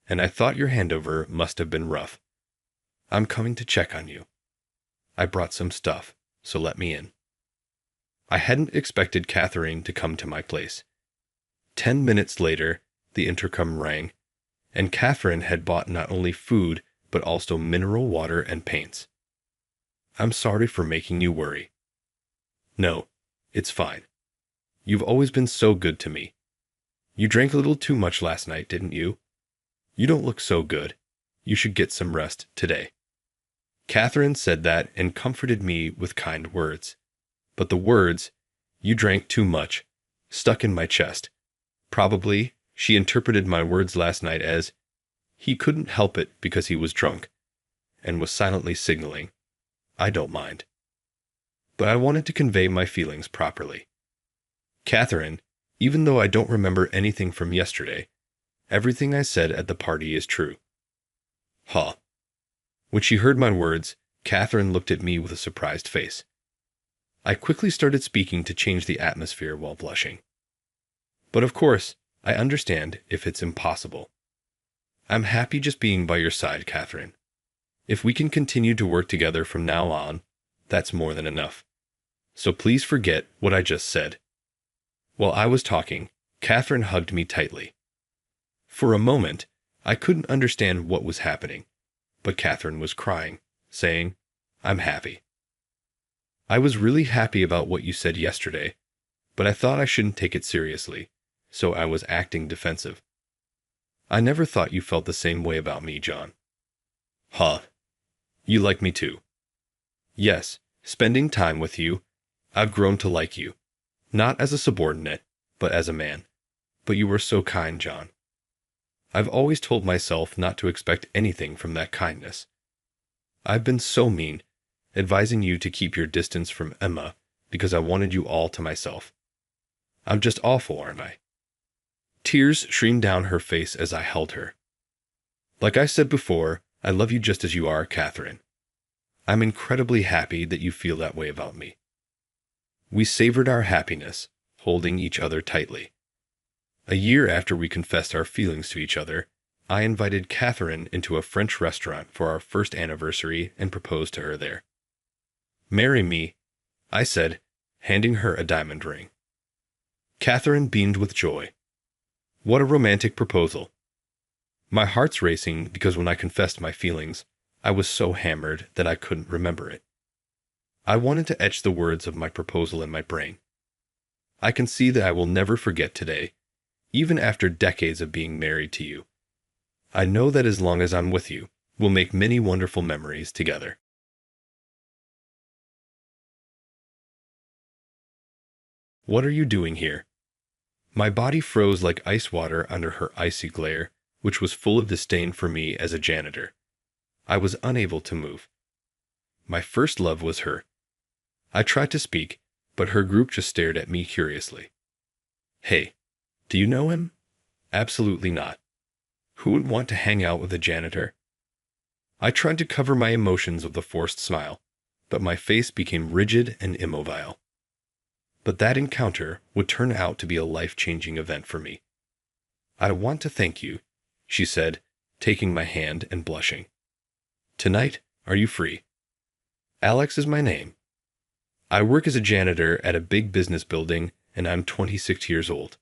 and I thought your handover must have been rough. I'm coming to check on you. I brought some stuff, so let me in." I hadn't expected Catherine to come to my place. 10 minutes later, the intercom rang, and Catherine had bought not only food, but also mineral water and paints. "I'm sorry for making you worry." "No, it's fine. You've always been so good to me. You drank a little too much last night, didn't you? You don't look so good. You should get some rest today." Catherine said that and comforted me with kind words. But the words, "you drank too much," stuck in my chest. Probably, she interpreted my words last night as, he couldn't help it because he was drunk, and was silently signaling, "I don't mind." But I wanted to convey my feelings properly. Catherine, even though I don't remember anything from yesterday, everything I said at the party is true. Huh. When she heard my words, Catherine looked at me with a surprised face. I quickly started speaking to change the atmosphere while blushing. But of course, I understand if it's impossible. I'm happy just being by your side, Catherine. If we can continue to work together from now on, that's more than enough. So please forget what I just said. While I was talking, Catherine hugged me tightly. For a moment, I couldn't understand what was happening, but Catherine was crying, saying, "I'm happy." I was really happy about what you said yesterday, but I thought I shouldn't take it seriously, so I was acting defensive. I never thought you felt the same way about me, John. Huh. You like me too. Yes, spending time with you, I've grown to like you. Not as a subordinate, but as a man. But you were so kind, John. I've always told myself not to expect anything from that kindness. I've been so mean, advising you to keep your distance from Emma because I wanted you all to myself. I'm just awful, aren't I? Tears streamed down her face as I held her. Like I said before, I love you just as you are, Catherine. I'm incredibly happy that you feel that way about me. We savored our happiness, holding each other tightly. A year after we confessed our feelings to each other, I invited Catherine into a French restaurant for our first anniversary and proposed to her there. "Marry me," I said, handing her a diamond ring. Catherine beamed with joy. What a romantic proposal. My heart's racing because when I confessed my feelings, I was so hammered that I couldn't remember it. I wanted to etch the words of my proposal in my brain. I can see that I will never forget today, even after decades of being married to you. I know that as long as I'm with you, we'll make many wonderful memories together. What are you doing here? My body froze like ice water under her icy glare, which was full of disdain for me as a janitor. I was unable to move. My first love was her. I tried to speak, but her group just stared at me curiously. Hey, do you know him? Absolutely not. Who would want to hang out with a janitor? I tried to cover my emotions with a forced smile, but my face became rigid and immobile. But that encounter would turn out to be a life-changing event for me. I want to thank you, she said, taking my hand and blushing. Tonight, are you free? Alex is my name. I work as a janitor at a big business building, and I'm 26 years old.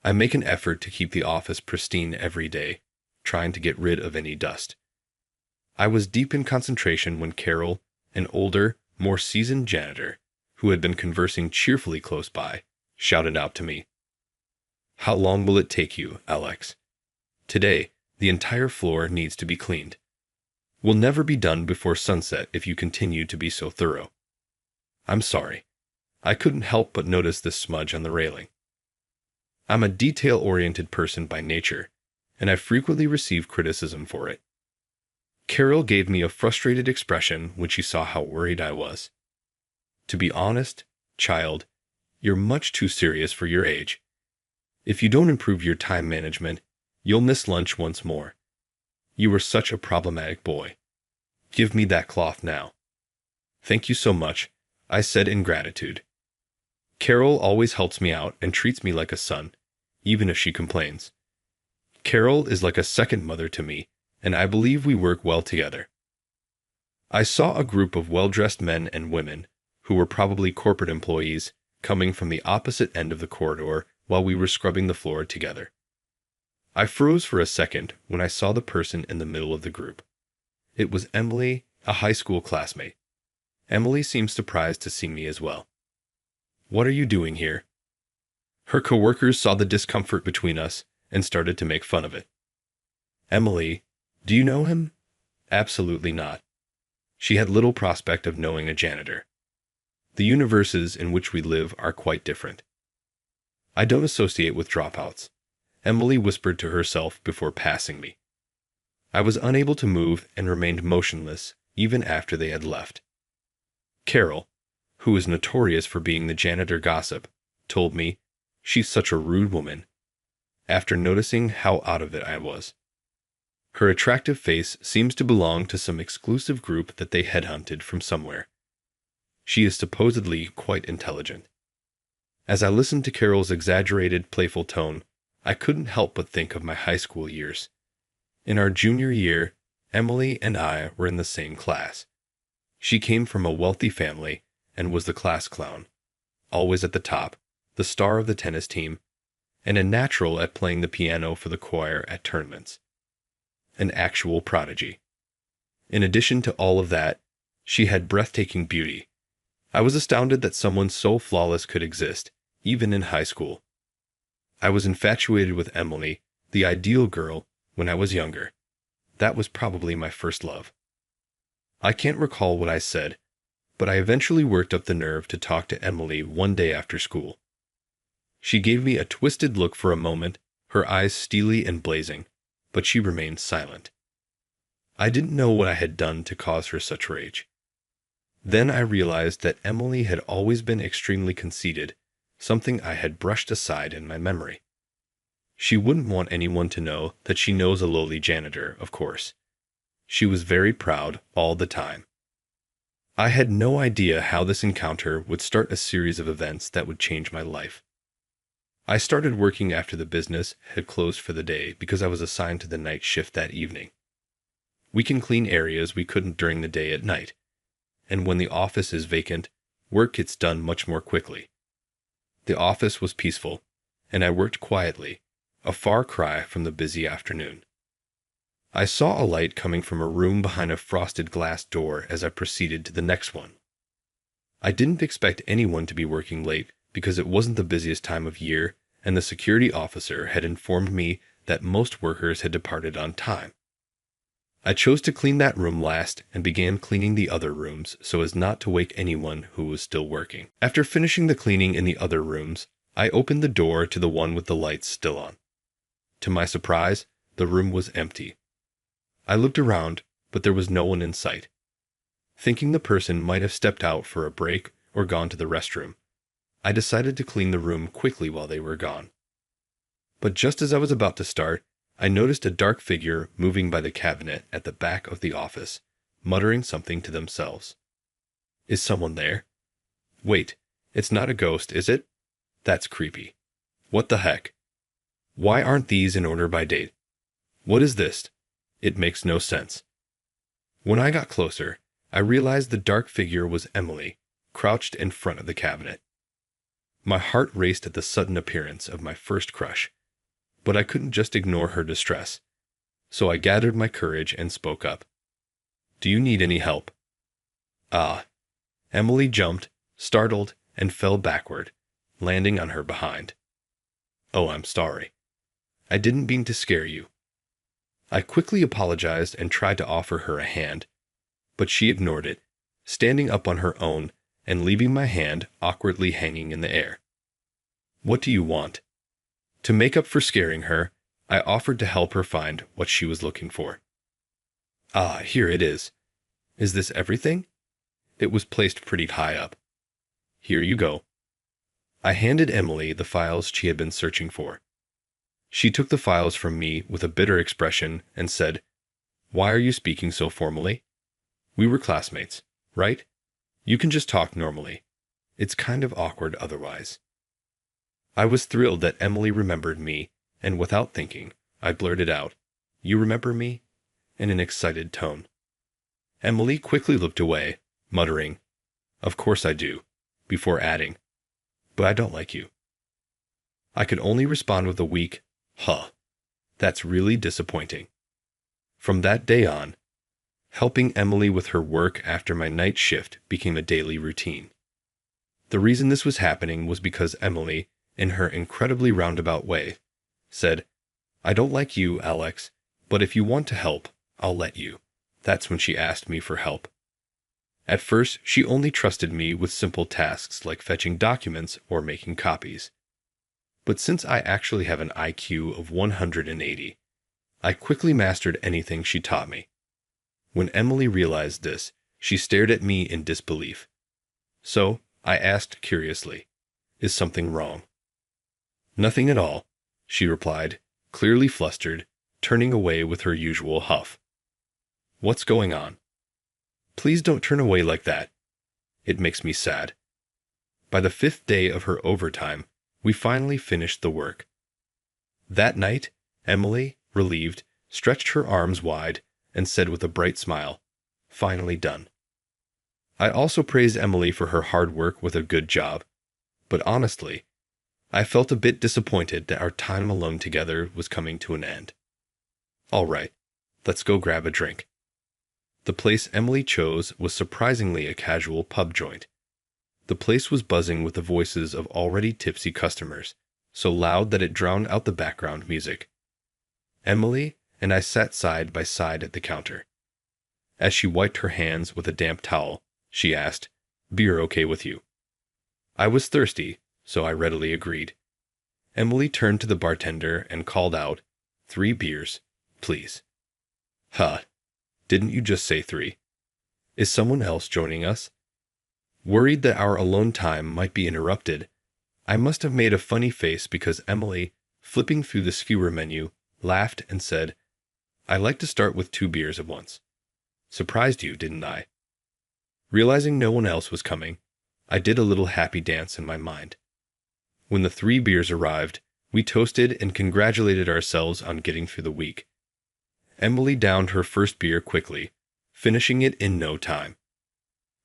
I make an effort to keep the office pristine every day, trying to get rid of any dust. I was deep in concentration when Carol, an older, more seasoned janitor, who had been conversing cheerfully close by, shouted out to me. How long will it take you, Alex? Today, the entire floor needs to be cleaned. We'll never be done before sunset if you continue to be so thorough. I'm sorry. I couldn't help but notice this smudge on the railing. I'm a detail-oriented person by nature, and I frequently receive criticism for it. Carol gave me a frustrated expression when she saw how worried I was. To be honest, child, you're much too serious for your age. If you don't improve your time management, you'll miss lunch once more. You were such a problematic boy. Give me that cloth now. Thank you so much, I said in gratitude. Carol always helps me out and treats me like a son, even if she complains. Carol is like a second mother to me, and I believe we work well together. I saw a group of well-dressed men and women, who were probably corporate employees, coming from the opposite end of the corridor while we were scrubbing the floor together. I froze for a second when I saw the person in the middle of the group. It was Emily, a high school classmate. Emily seemed surprised to see me as well. What are you doing here? Her coworkers saw the discomfort between us and started to make fun of it. Emily, do you know him? Absolutely not. She had little prospect of knowing a janitor. The universes in which we live are quite different. I don't associate with dropouts, Emily whispered to herself before passing me. I was unable to move and remained motionless even after they had left. Carol, who is notorious for being the janitor gossip, told me, "She's such a rude woman," after noticing how out of it I was. Her attractive face seems to belong to some exclusive group that they headhunted from somewhere. She is supposedly quite intelligent. As I listened to Carol's exaggerated, playful tone, I couldn't help but think of my high school years. In our junior year, Emily and I were in the same class. She came from a wealthy family and was the class clown, always at the top, the star of the tennis team, and a natural at playing the piano for the choir at tournaments. An actual prodigy. In addition to all of that, she had breathtaking beauty. I was astounded that someone so flawless could exist, even in high school. I was infatuated with Emily, the ideal girl, when I was younger. That was probably my first love. I can't recall what I said, but I eventually worked up the nerve to talk to Emily one day after school. She gave me a twisted look for a moment, her eyes steely and blazing, but she remained silent. I didn't know what I had done to cause her such rage. Then I realized that Emily had always been extremely conceited, something I had brushed aside in my memory. She wouldn't want anyone to know that she knows a lowly janitor, of course. She was very proud all the time. I had no idea how this encounter would start a series of events that would change my life. I started working after the business had closed for the day because I was assigned to the night shift that evening. We can clean areas we couldn't during the day at night, and when the office is vacant, work gets done much more quickly. The office was peaceful, and I worked quietly, a far cry from the busy afternoon. I saw a light coming from a room behind a frosted glass door as I proceeded to the next one. I didn't expect anyone to be working late because it wasn't the busiest time of year, and the security officer had informed me that most workers had departed on time. I chose to clean that room last and began cleaning the other rooms so as not to wake anyone who was still working. After finishing the cleaning in the other rooms, I opened the door to the one with the lights still on. To my surprise, the room was empty. I looked around, but there was no one in sight. Thinking the person might have stepped out for a break or gone to the restroom, I decided to clean the room quickly while they were gone. But just as I was about to start, I noticed a dark figure moving by the cabinet at the back of the office, muttering something to themselves. Is someone there? Wait, it's not a ghost, is it? That's creepy. What the heck? Why aren't these in order by date? What is this? It makes no sense. When I got closer, I realized the dark figure was Emily, crouched in front of the cabinet. My heart raced at the sudden appearance of my first crush, but I couldn't just ignore her distress, so I gathered my courage and spoke up. Do you need any help? Ah. Emily jumped, startled, and fell backward, landing on her behind. Oh, I'm sorry. I didn't mean to scare you. I quickly apologized and tried to offer her a hand, but she ignored it, standing up on her own and leaving my hand awkwardly hanging in the air. What do you want? To make up for scaring her, I offered to help her find what she was looking for. Ah, here it is. Is this everything? It was placed pretty high up. Here you go. I handed Emily the files she had been searching for. She took the files from me with a bitter expression and said, Why are you speaking so formally? We were classmates, right? You can just talk normally. It's kind of awkward otherwise. I was thrilled that Emily remembered me, and without thinking, I blurted out, You remember me? In an excited tone. Emily quickly looked away, muttering, Of course I do, before adding, But I don't like you. I could only respond with a weak, Huh. That's really disappointing. From that day on, helping Emily with her work after my night shift became a daily routine. The reason this was happening was because Emily, in her incredibly roundabout way, said, I don't like you, Alex, but if you want to help, I'll let you. That's when she asked me for help. At first, she only trusted me with simple tasks like fetching documents or making copies. But since I actually have an IQ of 180, I quickly mastered anything she taught me. When Emily realized this, she stared at me in disbelief. So, I asked curiously, Is something wrong? Nothing at all, she replied, clearly flustered, turning away with her usual huff. What's going on? Please don't turn away like that. It makes me sad. By the 5th day of her overtime, we finally finished the work. That night, Emily, relieved, stretched her arms wide and said with a bright smile, "Finally done." I also praised Emily for her hard work with a good job, but honestly, I felt a bit disappointed that our time alone together was coming to an end. All right, let's go grab a drink. The place Emily chose was surprisingly a casual pub joint. The place was buzzing with the voices of already tipsy customers, so loud that it drowned out the background music. Emily and I sat side by side at the counter. As she wiped her hands with a damp towel, she asked, "Beer okay with you?" I was thirsty, so I readily agreed. Emily turned to the bartender and called out, "3 beers, please." Huh, didn't you just say 3? Is someone else joining us? Worried that our alone time might be interrupted, I must have made a funny face because Emily, flipping through the skewer menu, laughed and said, "I like to start with 2 beers at once." Surprised you, didn't I? Realizing no one else was coming, I did a little happy dance in my mind. When the 3 beers arrived, we toasted and congratulated ourselves on getting through the week. Emily downed her first beer quickly, finishing it in no time.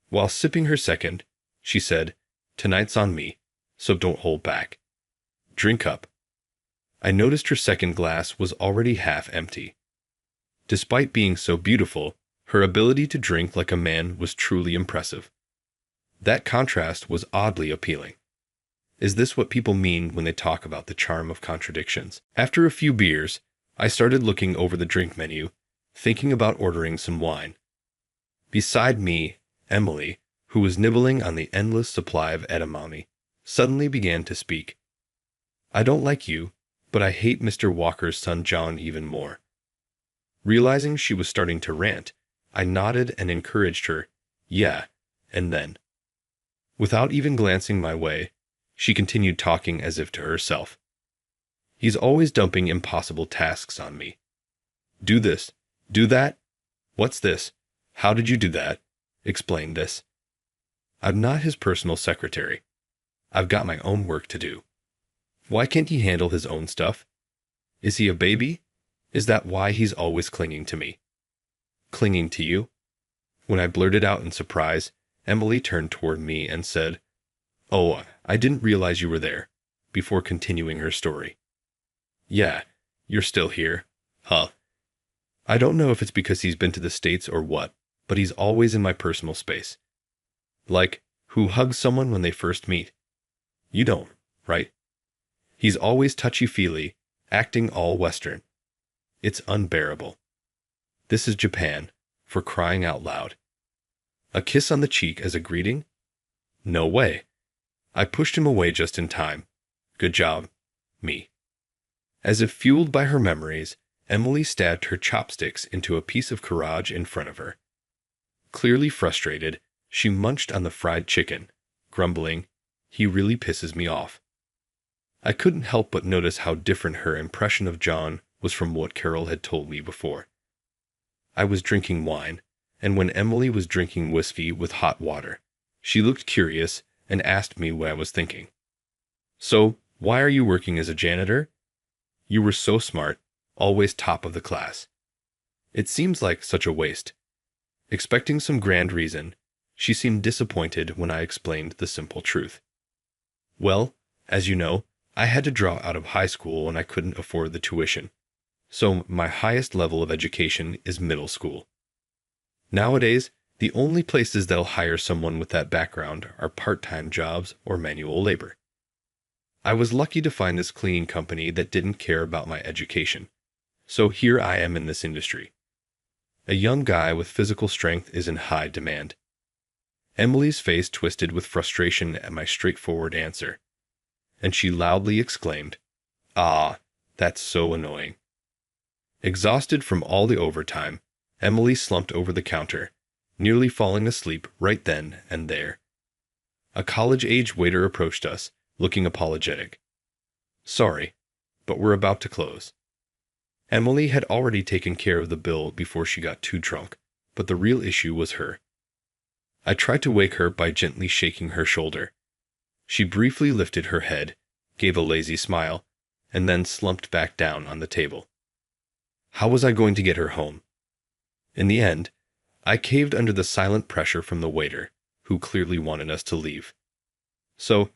While sipping her second, she said, "Tonight's on me, so don't hold back. Drink up." I noticed her second glass was already half empty. Despite being so beautiful, her ability to drink like a man was truly impressive. That contrast was oddly appealing. Is this what people mean when they talk about the charm of contradictions? After a few beers, I started looking over the drink menu, thinking about ordering some wine. Beside me, Emily, who was nibbling on the endless supply of edamame, suddenly began to speak. "I don't like you, but I hate Mr. Walker's son John even more." Realizing she was starting to rant, I nodded and encouraged her, "Yeah, and then." Without even glancing my way, she continued talking as if to herself. "He's always dumping impossible tasks on me. Do this, do that. What's this? How did you do that? Explain this." I'm not his personal secretary. I've got my own work to do. Why can't he handle his own stuff? Is he a baby? Is that why he's always clinging to me? Clinging to you? When I blurted out in surprise, Emily turned toward me and said, "Oh, I didn't realize you were there," before continuing her story. "Yeah, you're still here. Huh. I don't know if it's because he's been to the States or what, but he's always in my personal space. Like, who hugs someone when they first meet? You don't, right? He's always touchy-feely, acting all Western. It's unbearable. This is Japan, for crying out loud. A kiss on the cheek as a greeting? No way. I pushed him away just in time. Good job, me." As if fueled by her memories, Emily stabbed her chopsticks into a piece of courage in front of her. Clearly frustrated, she munched on the fried chicken, grumbling, "He really pisses me off." I couldn't help but notice how different her impression of John was from what Carol had told me before. I was drinking wine, and when Emily was drinking whiskey with hot water, she looked curious and asked me what I was thinking. "So, why are you working as a janitor? You were so smart, always top of the class. It seems like such a waste." Expecting some grand reason, she seemed disappointed when I explained the simple truth. "Well, as you know, I had to drop out of high school when I couldn't afford the tuition. So my highest level of education is middle school. Nowadays, the only places they'll hire someone with that background are part-time jobs or manual labor. I was lucky to find this cleaning company that didn't care about my education. So here I am in this industry. A young guy with physical strength is in high demand." Emily's face twisted with frustration at my straightforward answer, and she loudly exclaimed, "Ah, that's so annoying." Exhausted from all the overtime, Emily slumped over the counter, nearly falling asleep right then and there. A college-age waiter approached us, looking apologetic. Sorry, but we're about to close. Emily had already taken care of the bill before she got too drunk, but the real issue was her. I tried to wake her by gently shaking her shoulder. She briefly lifted her head, gave a lazy smile, and then slumped back down on the table. How was I going to get her home? In the end, I caved under the silent pressure from the waiter, who clearly wanted us to leave. So,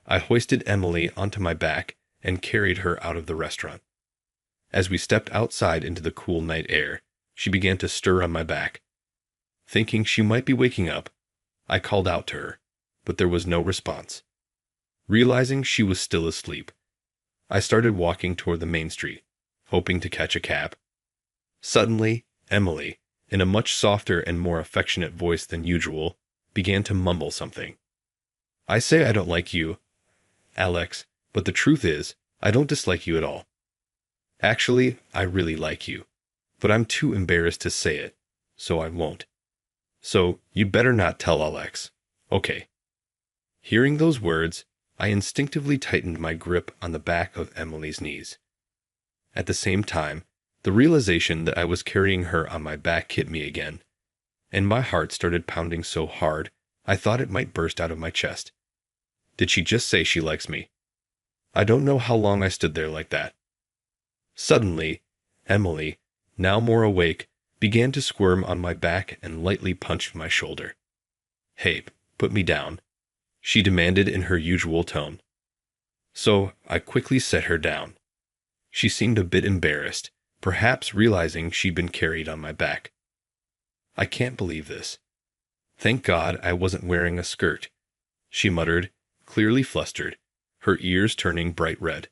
I hoisted Emily onto my back and carried her out of the restaurant. As we stepped outside into the cool night air, she began to stir on my back. Thinking she might be waking up, I called out to her, but there was no response. Realizing she was still asleep, I started walking toward the main street, hoping to catch a cab. Suddenly, Emily, in a much softer and more affectionate voice than usual, began to mumble something. I say I don't like you, Alex, but the truth is, I don't dislike you at all. Actually, I really like you, but I'm too embarrassed to say it, so I won't. So, you better not tell Alex. Okay. Hearing those words, I instinctively tightened my grip on the back of Emily's knees. At the same time, the realization that I was carrying her on my back hit me again, and my heart started pounding so hard I thought it might burst out of my chest. Did she just say she likes me? I don't know how long I stood there like that. Suddenly, Emily, now more awake, began to squirm on my back and lightly punched my shoulder. Hey, put me down, she demanded in her usual tone. So I quickly set her down. She seemed a bit embarrassed, perhaps realizing she'd been carried on my back. I can't believe this. Thank God I wasn't wearing a skirt, she muttered, clearly flustered, her ears turning bright red.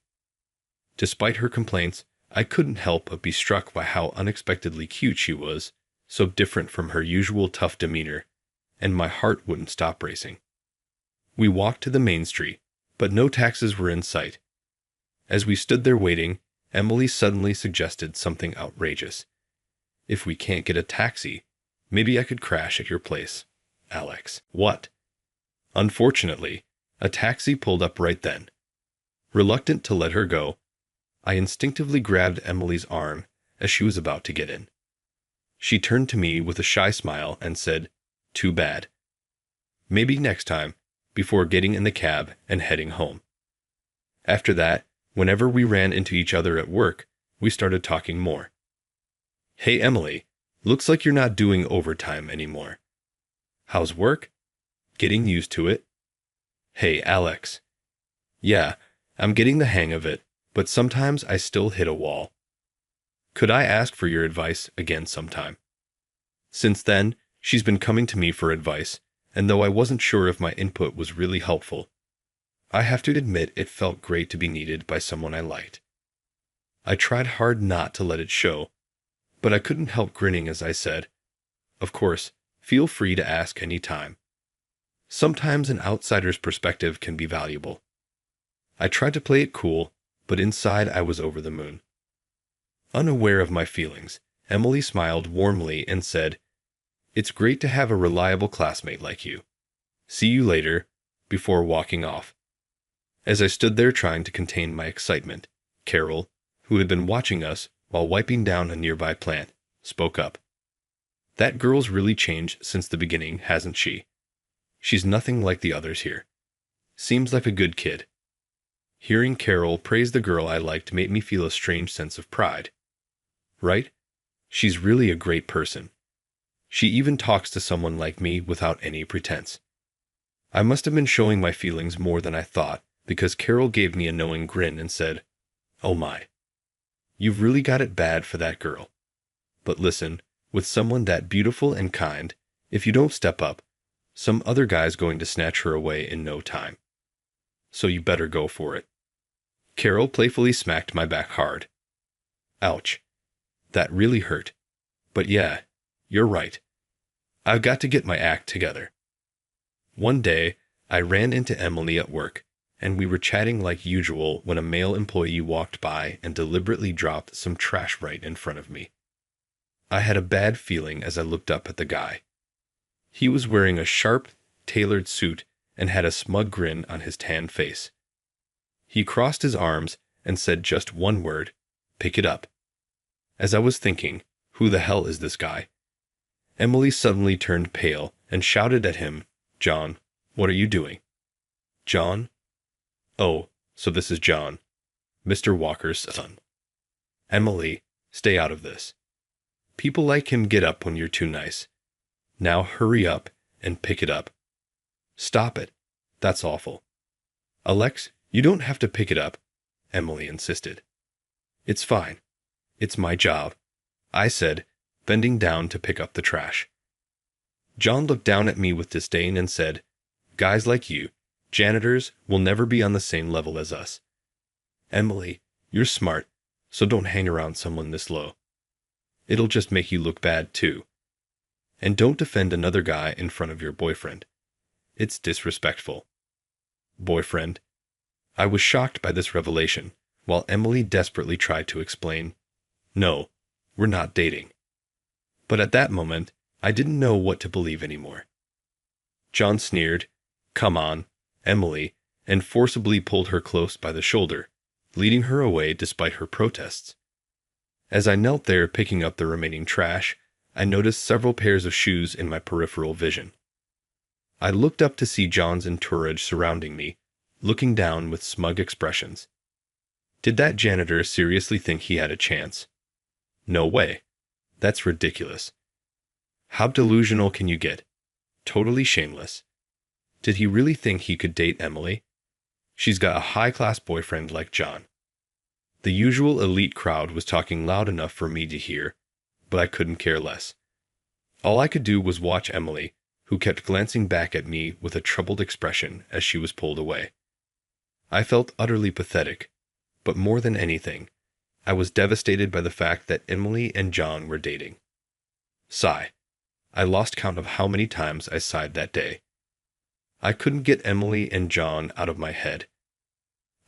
Despite her complaints, I couldn't help but be struck by how unexpectedly cute she was, so different from her usual tough demeanor, and my heart wouldn't stop racing. We walked to the main street, but no taxis were in sight. As we stood there waiting, Emily suddenly suggested something outrageous. If we can't get a taxi, maybe I could crash at your place, Alex. What? Unfortunately, a taxi pulled up right then. Reluctant to let her go, I instinctively grabbed Emily's arm as she was about to get in. She turned to me with a shy smile and said, "Too bad. Maybe next time," before getting in the cab and heading home. After that, whenever we ran into each other at work, we started talking more. Hey Emily, looks like you're not doing overtime anymore. How's work? Getting used to it? Hey Alex. Yeah, I'm getting the hang of it, but sometimes I still hit a wall. Could I ask for your advice again sometime? Since then, she's been coming to me for advice, and though I wasn't sure if my input was really helpful, I have to admit it felt great to be needed by someone I liked. I tried hard not to let it show, but I couldn't help grinning as I said, "Of course, feel free to ask any time. Sometimes an outsider's perspective can be valuable." I tried to play it cool, but inside I was over the moon. Unaware of my feelings, Emily smiled warmly and said, "It's great to have a reliable classmate like you. See you later," before walking off. As I stood there trying to contain my excitement, Carol, who had been watching us while wiping down a nearby plant, spoke up. "That girl's really changed since the beginning, hasn't she? She's nothing like the others here. Seems like a good kid." Hearing Carol praise the girl I liked made me feel a strange sense of pride. Right? She's really a great person. She even talks to someone like me without any pretense. I must have been showing my feelings more than I thought, because Carol gave me a knowing grin and said, "Oh my. You've really got it bad for that girl. But listen, with someone that beautiful and kind, if you don't step up, some other guy's going to snatch her away in no time. So you better go for it." Carol playfully smacked my back hard. Ouch. That really hurt. But yeah, you're right. I've got to get my act together. One day, I ran into Emily at work, and we were chatting like usual when a male employee walked by and deliberately dropped some trash right in front of me. I had a bad feeling as I looked up at the guy. He was wearing a sharp, tailored suit and had a smug grin on his tanned face. He crossed his arms and said just one word, "Pick it up." As I was thinking, who the hell is this guy? Emily suddenly turned pale and shouted at him, "John, what are you doing?" "John? Oh, so this is John, Mr. Walker's son." "Emily, stay out of this. People like him get up when you're too nice. Now hurry up and pick it up." "Stop it. That's awful." "Alex, you don't have to pick it up," Emily insisted. "It's fine. It's my job," I said, bending down to pick up the trash. John looked down at me with disdain and said, "Guys like you, janitors, will never be on the same level as us. Emily, you're smart, so don't hang around someone this low. It'll just make you look bad, too. And don't defend another guy in front of your boyfriend. It's disrespectful." Boyfriend? I was shocked by this revelation, while Emily desperately tried to explain, "No, we're not dating." But at that moment, I didn't know what to believe anymore. John sneered, "Come on, Emily," and forcibly pulled her close by the shoulder, leading her away despite her protests. As I knelt there picking up the remaining trash, I noticed several pairs of shoes in my peripheral vision. I looked up to see John's entourage surrounding me, looking down with smug expressions. Did that janitor seriously think he had a chance? No way. That's ridiculous. How delusional can you get? Totally shameless. Did he really think he could date Emily? She's got a high-class boyfriend like John. The usual elite crowd was talking loud enough for me to hear, but I couldn't care less. All I could do was watch Emily, who kept glancing back at me with a troubled expression as she was pulled away. I felt utterly pathetic, but more than anything, I was devastated by the fact that Emily and John were dating. Sigh. I lost count of how many times I sighed that day. I couldn't get Emily and John out of my head.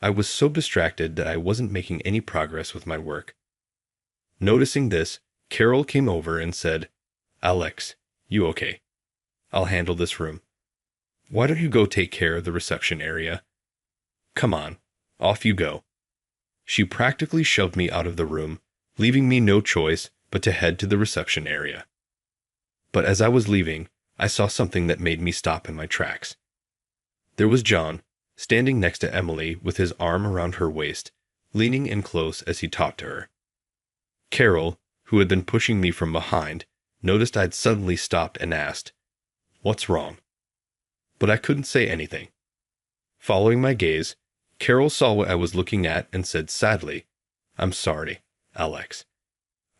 I was so distracted that I wasn't making any progress with my work. Noticing this, Carol came over and said, "Alex, you okay? I'll handle this room. Why don't you go take care of the reception area? Come on, off you go." She practically shoved me out of the room, leaving me no choice but to head to the reception area. But as I was leaving, I saw something that made me stop in my tracks. There was John, standing next to Emily with his arm around her waist, leaning in close as he talked to her. Carol, who had been pushing me from behind, noticed I'd suddenly stopped and asked, "What's wrong?" But I couldn't say anything. Following my gaze, Carol saw what I was looking at and said sadly, "I'm sorry, Alex.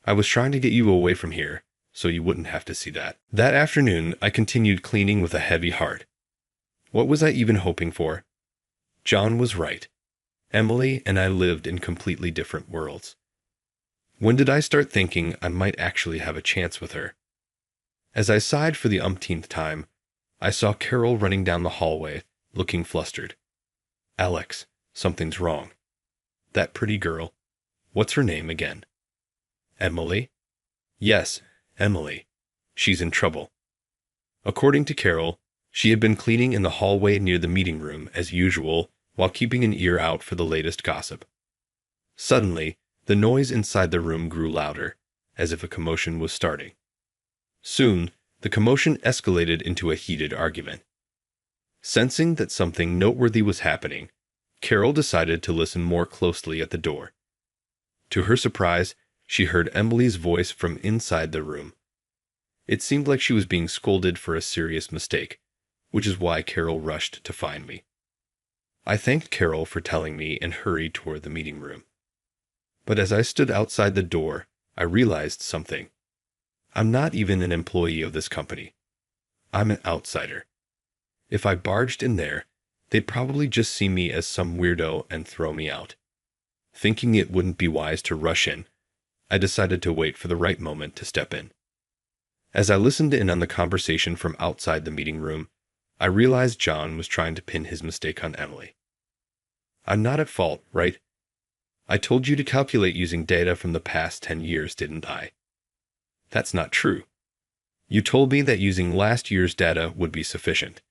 I was trying to get you away from here, so you wouldn't have to see that." That afternoon, I continued cleaning with a heavy heart. What was I even hoping for? John was right. Emily and I lived in completely different worlds. When did I start thinking I might actually have a chance with her? As I sighed for the umpteenth time, I saw Carol running down the hallway, looking flustered. "Alex, something's wrong. That pretty girl. What's her name again?" "Emily?" "Yes, Emily. She's in trouble." According to Carol, she had been cleaning in the hallway near the meeting room as usual while keeping an ear out for the latest gossip. Suddenly, the noise inside the room grew louder, as if a commotion was starting. Soon, the commotion escalated into a heated argument. Sensing that something noteworthy was happening, Carol decided to listen more closely at the door. To her surprise, she heard Emily's voice from inside the room. It seemed like she was being scolded for a serious mistake, which is why Carol rushed to find me. I thanked Carol for telling me and hurried toward the meeting room. But as I stood outside the door, I realized something. I'm not even an employee of this company. I'm an outsider. If I barged in there, they'd probably just see me as some weirdo and throw me out. Thinking it wouldn't be wise to rush in, I decided to wait for the right moment to step in. As I listened in on the conversation from outside the meeting room, I realized John was trying to pin his mistake on Emily. "I'm not at fault, right? I told you to calculate using data from the past 10 years, didn't I?" "That's not true. You told me that using last year's data would be sufficient.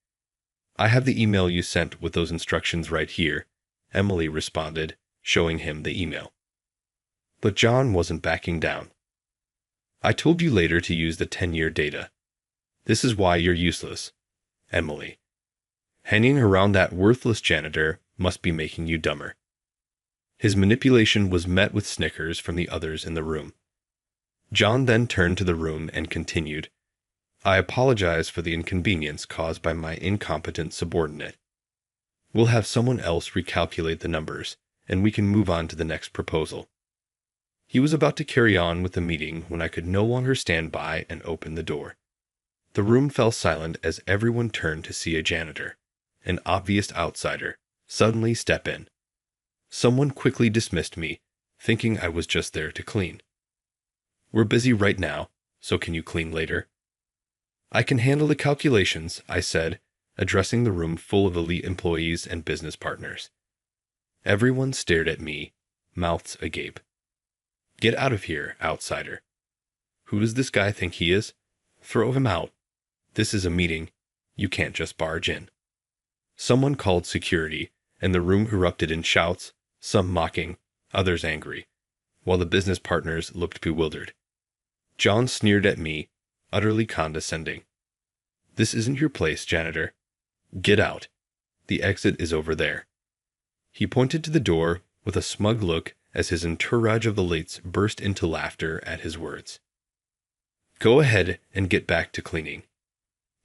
I have the email you sent with those instructions right here, Emily responded, showing him the email. But John wasn't backing down. I told you later to use the 10-year data. This is why you're useless, Emily. Hanging around that worthless janitor must be making you dumber. His manipulation was met with snickers from the others in the room. John then turned to the room and continued, I apologize for the inconvenience caused by my incompetent subordinate. We'll have someone else recalculate the numbers, and we can move on to the next proposal. He was about to carry on with the meeting when I could no longer stand by and open the door. The room fell silent as everyone turned to see a janitor, an obvious outsider, suddenly step in. Someone quickly dismissed me, thinking I was just there to clean. We're busy right now, so can you clean later? I can handle the calculations, I said, addressing the room full of elite employees and business partners. Everyone stared at me, mouths agape. Get out of here, outsider. Who does this guy think he is? Throw him out. This is a meeting. You can't just barge in. Someone called security, and the room erupted in shouts, some mocking, others angry, while the business partners looked bewildered. John sneered at me, utterly condescending. This isn't your place, janitor. Get out. The exit is over there. He pointed to the door with a smug look as his entourage of elites burst into laughter at his words. Go ahead and get back to cleaning.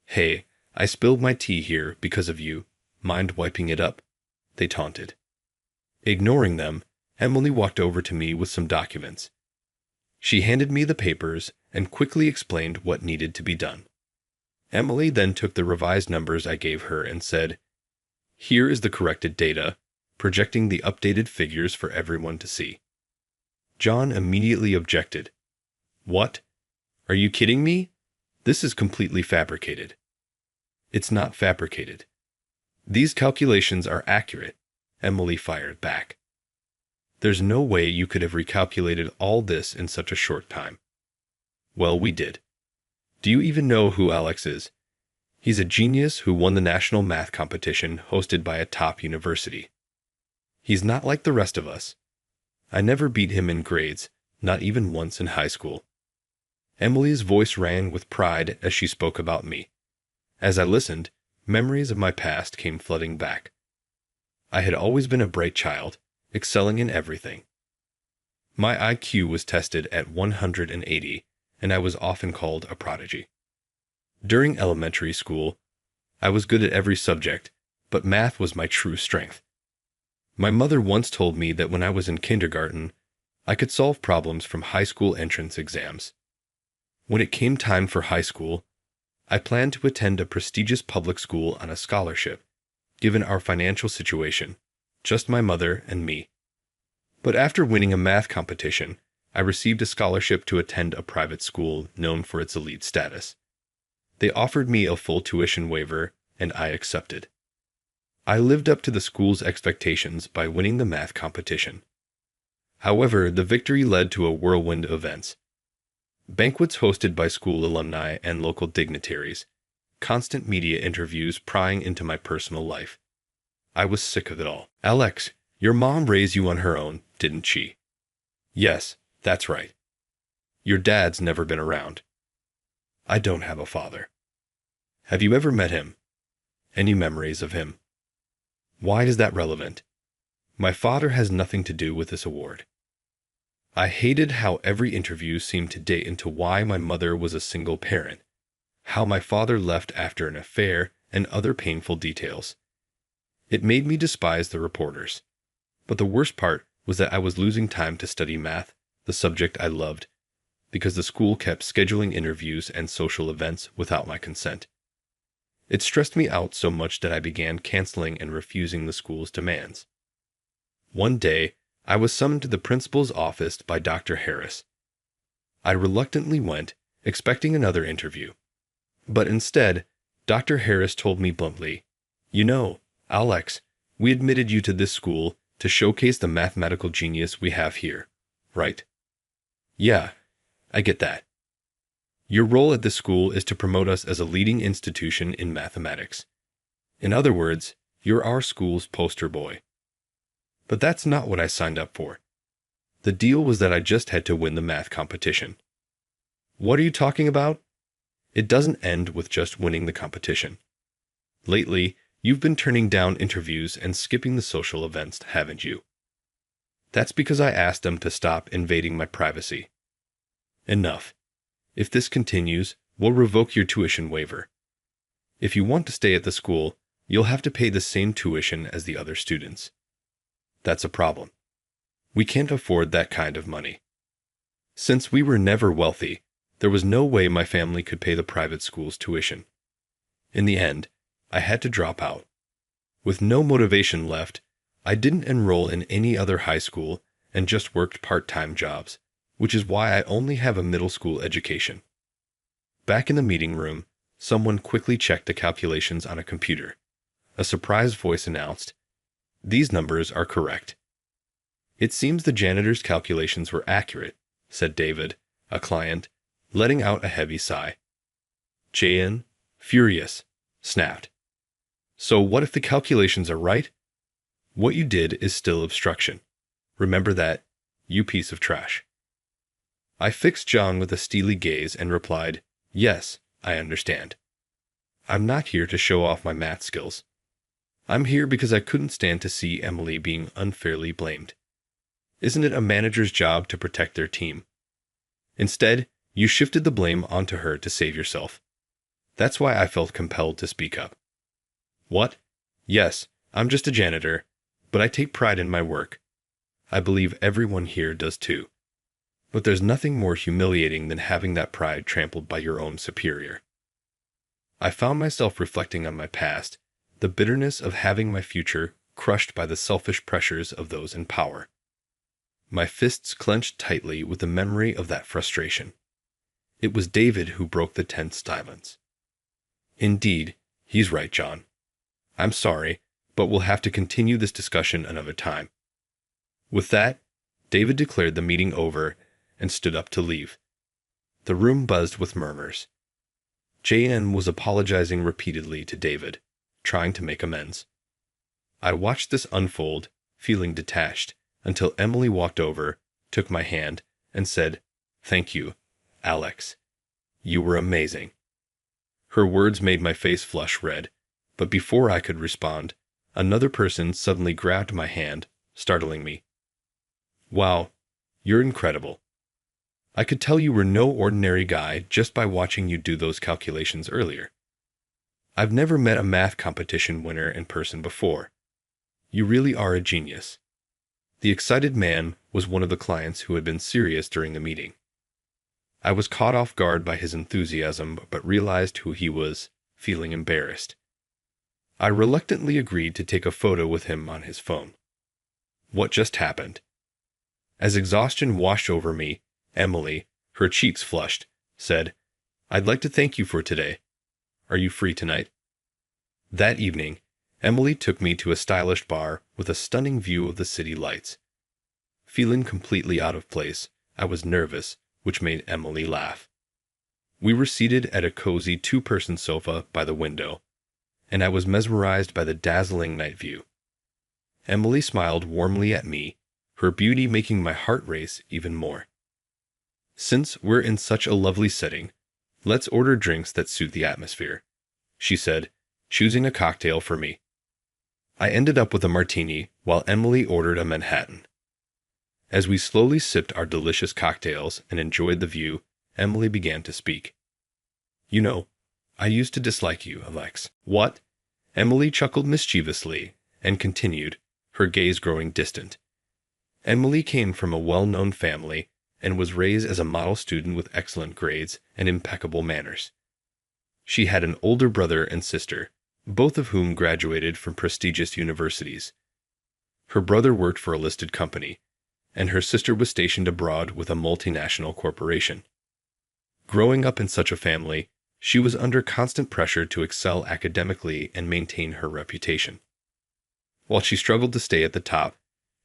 Hey, I spilled my tea here because of you. Mind wiping it up? They taunted. Ignoring them, Emily walked over to me with some documents. She handed me the papers and quickly explained what needed to be done. Emily then took the revised numbers I gave her and said, Here is the corrected data, projecting the updated figures for everyone to see. John immediately objected. What? Are you kidding me? This is completely fabricated. It's not fabricated. These calculations are accurate, Emily fired back. There's no way you could have recalculated all this in such a short time. Well, we did. Do you even know who Alex is? He's a genius who won the national math competition hosted by a top university. He's not like the rest of us. I never beat him in grades, not even once in high school. Emily's voice rang with pride as she spoke about me. As I listened, memories of my past came flooding back. I had always been a bright child, excelling in everything. My IQ was tested at 180, and I was often called a prodigy. During elementary school, I was good at every subject, but math was my true strength. My mother once told me that when I was in kindergarten, I could solve problems from high school entrance exams. When it came time for high school, I planned to attend a prestigious public school on a scholarship, given our financial situation, just my mother and me. But after winning a math competition, I received a scholarship to attend a private school known for its elite status. They offered me a full tuition waiver, and I accepted. I lived up to the school's expectations by winning the math competition. However, the victory led to a whirlwind of events. Banquets hosted by school alumni and local dignitaries, constant media interviews prying into my personal life. I was sick of it all. Alex, your mom raised you on her own, didn't she? Yes, that's right. Your dad's never been around. I don't have a father. Have you ever met him? Any memories of him? Why is that relevant? My father has nothing to do with this award. I hated how every interview seemed to date into why my mother was a single parent, how my father left after an affair, and other painful details. It made me despise the reporters. But the worst part was that I was losing time to study math, the subject I loved, because the school kept scheduling interviews and social events without my consent. It stressed me out so much that I began canceling and refusing the school's demands. One day, I was summoned to the principal's office by Dr. Harris. I reluctantly went, expecting another interview. But instead, Dr. Harris told me bluntly, You know, Alex, we admitted you to this school to showcase the mathematical genius we have here, right? Yeah, I get that. Your role at this school is to promote us as a leading institution in mathematics. In other words, you're our school's poster boy. But that's not what I signed up for. The deal was that I just had to win the math competition. What are you talking about? It doesn't end with just winning the competition. Lately, you've been turning down interviews and skipping the social events, haven't you? That's because I asked them to stop invading my privacy. Enough. If this continues, we'll revoke your tuition waiver. If you want to stay at the school, you'll have to pay the same tuition as the other students. That's a problem. We can't afford that kind of money. Since we were never wealthy, there was no way my family could pay the private school's tuition. In the end, I had to drop out. With no motivation left, I didn't enroll in any other high school and just worked part-time jobs, which is why I only have a middle school education. Back in the meeting room, someone quickly checked the calculations on a computer. A surprised voice announced, "These numbers are correct." "It seems the janitor's calculations were accurate," said David, a client, letting out a heavy sigh. Jan, furious, snapped, "So what if the calculations are right? What you did is still obstruction. Remember that, you piece of trash." I fixed John with a steely gaze and replied, "Yes, I understand. I'm not here to show off my math skills. I'm here because I couldn't stand to see Emily being unfairly blamed. Isn't it a manager's job to protect their team? Instead, you shifted the blame onto her to save yourself. That's why I felt compelled to speak up." "What? Yes, I'm just a janitor, but I take pride in my work. I believe everyone here does too. But there's nothing more humiliating than having that pride trampled by your own superior." I found myself reflecting on my past, the bitterness of having my future crushed by the selfish pressures of those in power. My fists clenched tightly with the memory of that frustration. It was David who broke the tense silence. "Indeed, he's right, John. I'm sorry, but we'll have to continue this discussion another time." With that, David declared the meeting over and stood up to leave. The room buzzed with murmurs. Jan was apologizing repeatedly to David, trying to make amends. I watched this unfold, feeling detached, until Emily walked over, took my hand, and said, "Thank you, Alex. You were amazing." Her words made my face flush red, but before I could respond, another person suddenly grabbed my hand, startling me. "Wow, you're incredible. I could tell you were no ordinary guy just by watching you do those calculations earlier. I've never met a math competition winner in person before. You really are a genius." The excited man was one of the clients who had been serious during the meeting. I was caught off guard by his enthusiasm, but realized who he was, feeling embarrassed. I reluctantly agreed to take a photo with him on his phone. What just happened? As exhaustion washed over me, Emily, her cheeks flushed, said, "I'd like to thank you for today. Are you free tonight?" That evening, Emily took me to a stylish bar with a stunning view of the city lights. Feeling completely out of place, I was nervous, which made Emily laugh. We were seated at a cozy two-person sofa by the window, and I was mesmerized by the dazzling night view. Emily smiled warmly at me, her beauty making my heart race even more. "Since we're in such a lovely setting, let's order drinks that suit the atmosphere," she said, choosing a cocktail for me. I ended up with a martini, while Emily ordered a Manhattan. As we slowly sipped our delicious cocktails and enjoyed the view, Emily began to speak. "You know, I used to dislike you, Alex." "What?" Emily chuckled mischievously and continued, her gaze growing distant. Emily came from a well-known family and was raised as a model student with excellent grades and impeccable manners. She had an older brother and sister, both of whom graduated from prestigious universities. Her brother worked for a listed company, and her sister was stationed abroad with a multinational corporation. Growing up in such a family, she was under constant pressure to excel academically and maintain her reputation. While she struggled to stay at the top,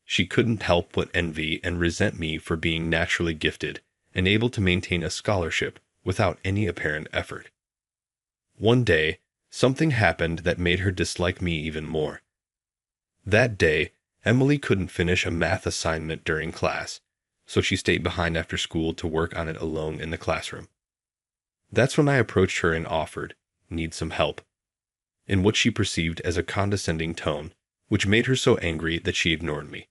she couldn't help but envy and resent me for being naturally gifted and able to maintain a scholarship without any apparent effort. One day, something happened that made her dislike me even more. That day, Emily couldn't finish a math assignment during class, so she stayed behind after school to work on it alone in the classroom. That's when I approached her and offered, "Need some help," in what she perceived as a condescending tone, which made her so angry that she ignored me.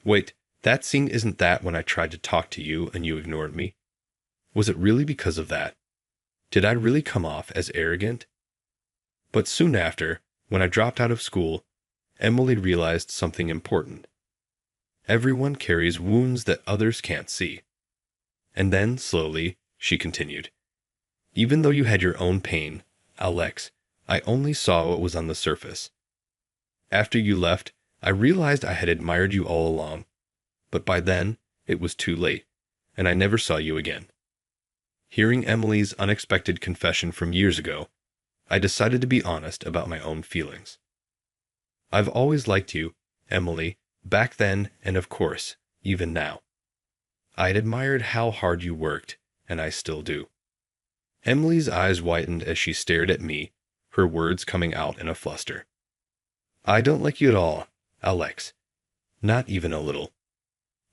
"Wait, that scene isn't that when I tried to talk to you and you ignored me? Was it really because of that? Did I really come off as arrogant?" But soon after, when I dropped out of school, Emily realized something important. Everyone carries wounds that others can't see. And then, slowly, she continued, "Even though you had your own pain, Alex, I only saw what was on the surface. After you left, I realized I had admired you all along, but by then, it was too late, and I never saw you again." Hearing Emily's unexpected confession from years ago, I decided to be honest about my own feelings. I've always liked you, Emily, back then and of course, even now. I'd admired how hard you worked, and I still do. Emily's eyes widened as she stared at me, her words coming out in a fluster. "I don't like you at all, Alex. Not even a little.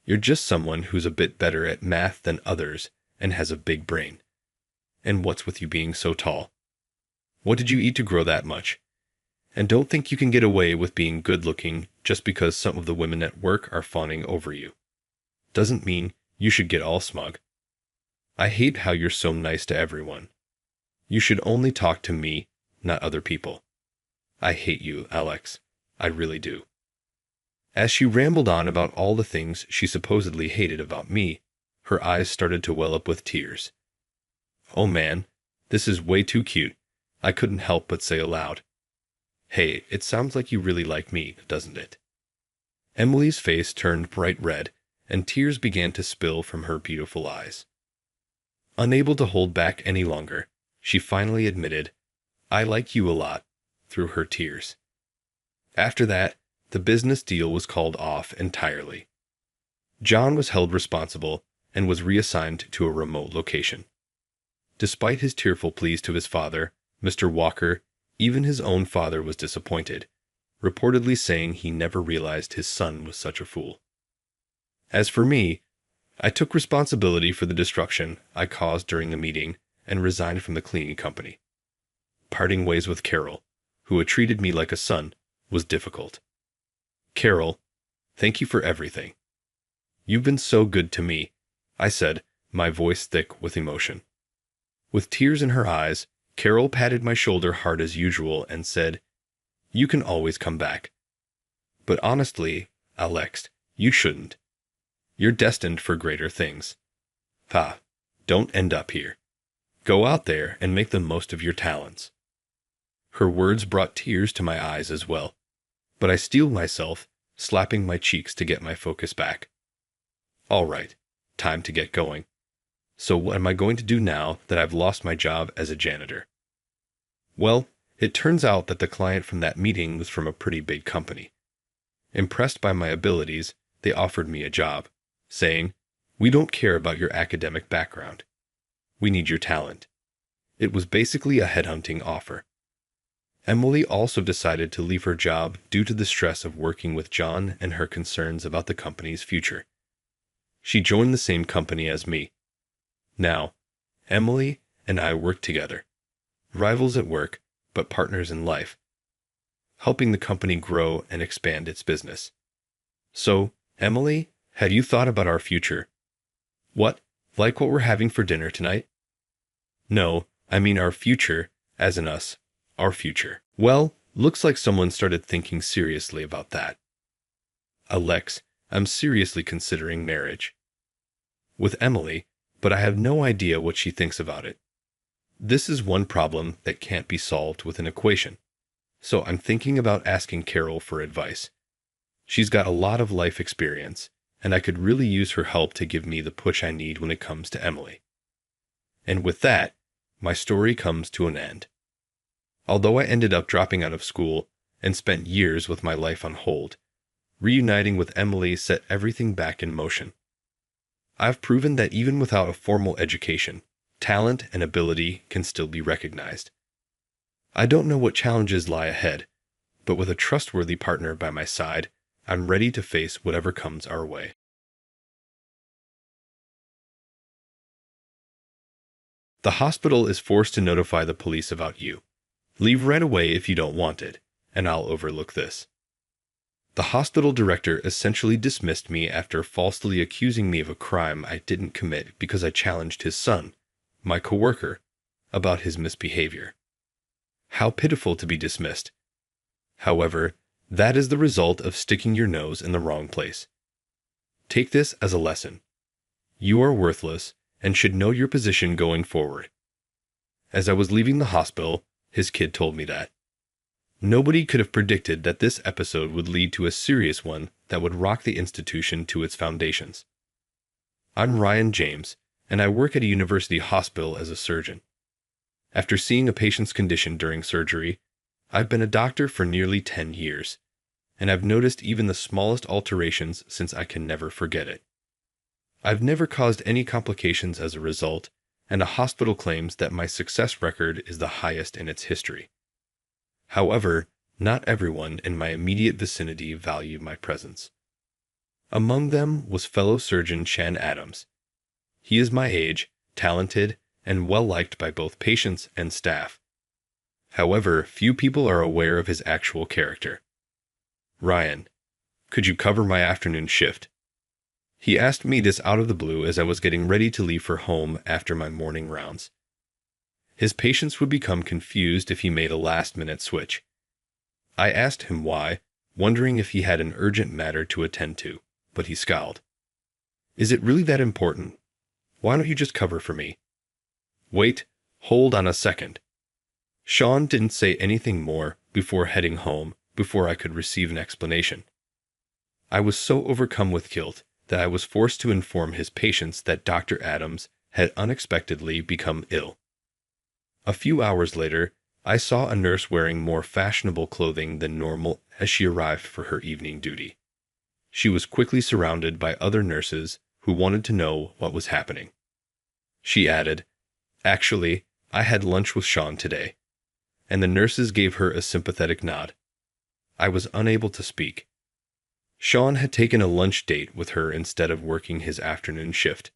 You're just someone who's a bit better at math than others and has a big brain. And what's with you being so tall? What did you eat to grow that much? And don't think you can get away with being good-looking just because some of the women at work are fawning over you. Doesn't mean you should get all smug. I hate how you're so nice to everyone. You should only talk to me, not other people. I hate you, Alex. I really do." As she rambled on about all the things she supposedly hated about me, her eyes started to well up with tears. "Oh man, this is way too cute," I couldn't help but say aloud. "Hey, it sounds like you really like me, doesn't it?" Emily's face turned bright red, and tears began to spill from her beautiful eyes. Unable to hold back any longer, she finally admitted, "I like you a lot," through her tears. After that, the business deal was called off entirely. John was held responsible and was reassigned to a remote location. Despite his tearful pleas to his father, Mr. Walker, even his own father was disappointed, reportedly saying he never realized his son was such a fool. As for me, I took responsibility for the destruction I caused during the meeting and resigned from the cleaning company. Parting ways with Carol, who had treated me like a son, was difficult. "Carol, thank you for everything. You've been so good to me," I said, my voice thick with emotion. With tears in her eyes, Carol patted my shoulder hard as usual and said, "You can always come back. But honestly, Alex, you shouldn't. You're destined for greater things. Don't end up here. Go out there and make the most of your talents." Her words brought tears to my eyes as well, but I steeled myself, slapping my cheeks to get my focus back. "All right, time to get going. So what am I going to do now that I've lost my job as a janitor?" Well, it turns out that the client from that meeting was from a pretty big company. Impressed by my abilities, they offered me a job, saying, "We don't care about your academic background. We need your talent." It was basically a headhunting offer. Emily also decided to leave her job due to the stress of working with John and her concerns about the company's future. She joined the same company as me. Now, Emily and I work together, rivals at work, but partners in life, helping the company grow and expand its business. So, Emily, have you thought about our future? What, like what we're having for dinner tonight? No, I mean our future, as in us, our future. Well, looks like someone started thinking seriously about that. Alex, I'm seriously considering marriage. With Emily, but I have no idea what she thinks about it. This is one problem that can't be solved with an equation, so I'm thinking about asking Carol for advice. She's got a lot of life experience, and I could really use her help to give me the push I need when it comes to Emily. And with that, my story comes to an end. Although I ended up dropping out of school and spent years with my life on hold, reuniting with Emily set everything back in motion. I've proven that even without a formal education, talent and ability can still be recognized. I don't know what challenges lie ahead, but with a trustworthy partner by my side, I'm ready to face whatever comes our way. The hospital is forced to notify the police about you. Leave right away if you don't want it, and I'll overlook this. The hospital director essentially dismissed me after falsely accusing me of a crime I didn't commit because I challenged his son, my coworker, about his misbehavior. How pitiful to be dismissed. However, that is the result of sticking your nose in the wrong place. Take this as a lesson. You are worthless and should know your position going forward. As I was leaving the hospital, his kid told me that. Nobody could have predicted that this episode would lead to a serious one that would rock the institution to its foundations. I'm Ryan James, and I work at a university hospital as a surgeon. After seeing a patient's condition during surgery, I've been a doctor for nearly 10 years, and I've noticed even the smallest alterations since I can never forget it. I've never caused any complications as a result, and a hospital claims that my success record is the highest in its history. However, not everyone in my immediate vicinity valued my presence. Among them was fellow surgeon Shan Adams. He is my age, talented, and well-liked by both patients and staff. However, few people are aware of his actual character. Ryan, could you cover my afternoon shift? He asked me this out of the blue as I was getting ready to leave for home after my morning rounds. His patients would become confused if he made a last-minute switch. I asked him why, wondering if he had an urgent matter to attend to, but he scowled. Is it really that important? Why don't you just cover for me? Wait, hold on a second. Sean didn't say anything more before heading home before I could receive an explanation. I was so overcome with guilt that I was forced to inform his patients that Dr. Adams had unexpectedly become ill. A few hours later, I saw a nurse wearing more fashionable clothing than normal as she arrived for her evening duty. She was quickly surrounded by other nurses who wanted to know what was happening. She added, "Actually, I had lunch with Sean today," and the nurses gave her a sympathetic nod. I was unable to speak. Sean had taken a lunch date with her instead of working his afternoon shift.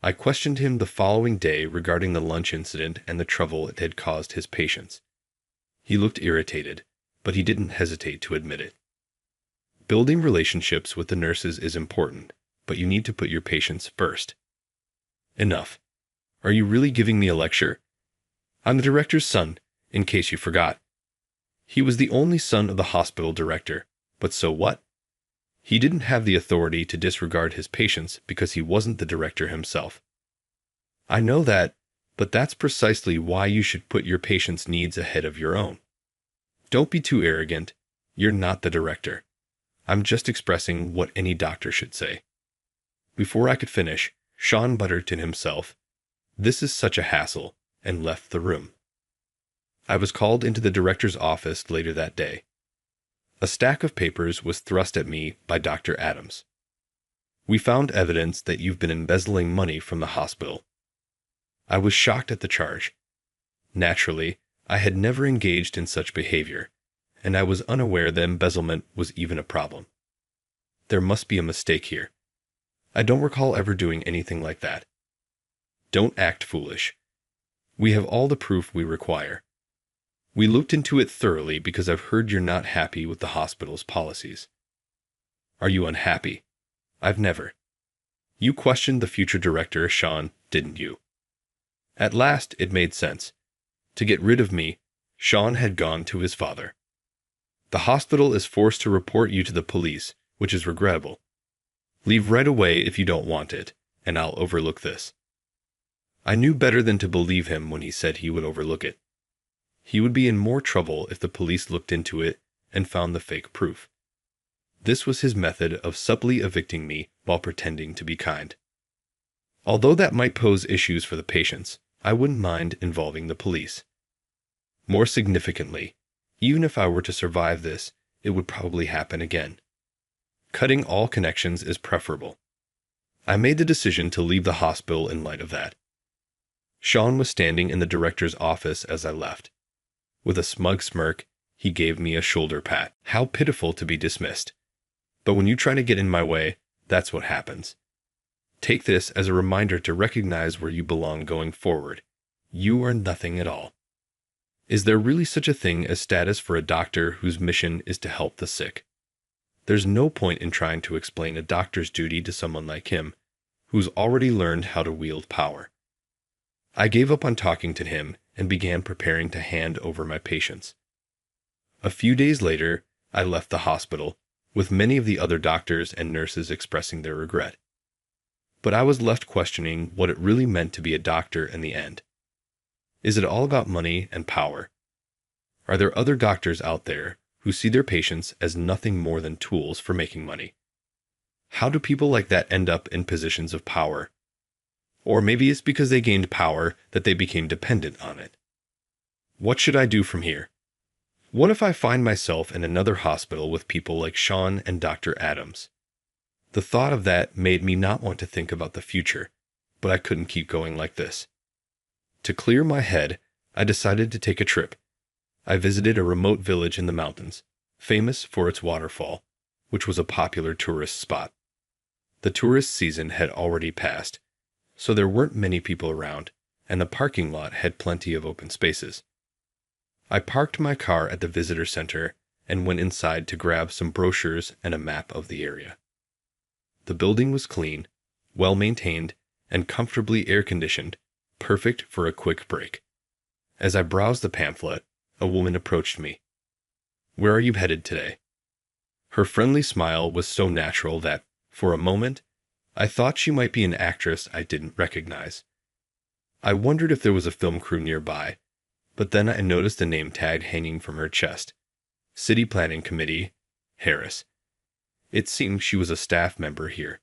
I questioned him the following day regarding the lunch incident and the trouble it had caused his patients. He looked irritated, but he didn't hesitate to admit it. Building relationships with the nurses is important, but you need to put your patients first. Enough. Are you really giving me a lecture? I'm the director's son, in case you forgot. He was the only son of the hospital director, but so what? He didn't have the authority to disregard his patients because he wasn't the director himself. I know that, but that's precisely why you should put your patients' needs ahead of your own. Don't be too arrogant. You're not the director. I'm just expressing what any doctor should say. Before I could finish, Sean muttered to himself, "This is such a hassle," and left the room. I was called into the director's office later that day. A stack of papers was thrust at me by Dr. Adams. "We found evidence that you've been embezzling money from the hospital." I was shocked at the charge. Naturally, I had never engaged in such behavior, and I was unaware that embezzlement was even a problem. There must be a mistake here. I don't recall ever doing anything like that. Don't act foolish. We have all the proof we require. We looked into it thoroughly because I've heard you're not happy with the hospital's policies. Are you unhappy? I've never. You questioned the future director, Sean, didn't you? At last, it made sense. To get rid of me, Sean had gone to his father. The hospital is forced to report you to the police, which is regrettable. Leave right away if you don't want it, and I'll overlook this. I knew better than to believe him when he said he would overlook it. He would be in more trouble if the police looked into it and found the fake proof. This was his method of subtly evicting me while pretending to be kind. Although that might pose issues for the patients, I wouldn't mind involving the police. More significantly, even if I were to survive this, it would probably happen again. Cutting all connections is preferable. I made the decision to leave the hospital in light of that. Sean was standing in the director's office as I left. With a smug smirk, he gave me a shoulder pat. How pitiful to be dismissed. But when you try to get in my way, that's what happens. Take this as a reminder to recognize where you belong going forward. You are nothing at all. Is there really such a thing as status for a doctor whose mission is to help the sick? There's no point in trying to explain a doctor's duty to someone like him, who's already learned how to wield power. I gave up on talking to him and began preparing to hand over my patients. A few days later, I left the hospital, with many of the other doctors and nurses expressing their regret. But I was left questioning what it really meant to be a doctor in the end. Is it all about money and power? Are there other doctors out there who see their patients as nothing more than tools for making money? How do people like that end up in positions of power? Or maybe it's because they gained power that they became dependent on it. What should I do from here? What if I find myself in another hospital with people like Sean and Dr. Adams? The thought of that made me not want to think about the future, but I couldn't keep going like this. To clear my head, I decided to take a trip. I visited a remote village in the mountains, famous for its waterfall, which was a popular tourist spot. The tourist season had already passed, so there weren't many people around, and the parking lot had plenty of open spaces. I parked my car at the visitor center and went inside to grab some brochures and a map of the area. The building was clean, well-maintained, and comfortably air-conditioned, perfect for a quick break. As I browsed the pamphlet, a woman approached me. "Where are you headed today?" Her friendly smile was so natural that, for a moment, I thought she might be an actress I didn't recognize. I wondered if there was a film crew nearby, but then I noticed a name tag hanging from her chest. City Planning Committee, Harris. It seemed she was a staff member here.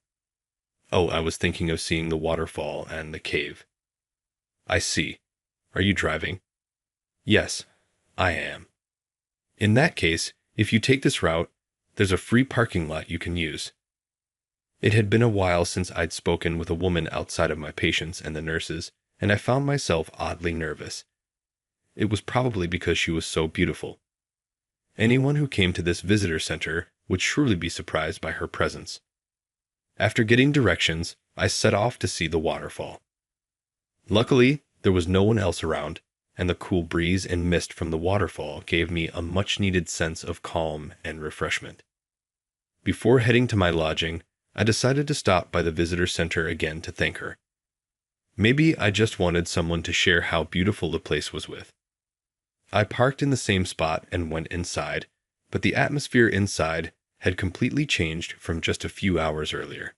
Oh, I was thinking of seeing the waterfall and the cave. I see. Are you driving? Yes, I am. In that case, if you take this route, there's a free parking lot you can use. It had been a while since I'd spoken with a woman outside of my patients and the nurses, and I found myself oddly nervous. It was probably because she was so beautiful. Anyone who came to this visitor center would surely be surprised by her presence. After getting directions, I set off to see the waterfall. Luckily, there was no one else around, and the cool breeze and mist from the waterfall gave me a much-needed sense of calm and refreshment. Before heading to my lodging, I decided to stop by the visitor center again to thank her. Maybe I just wanted someone to share how beautiful the place was with. I parked in the same spot and went inside, but the atmosphere inside had completely changed from just a few hours earlier.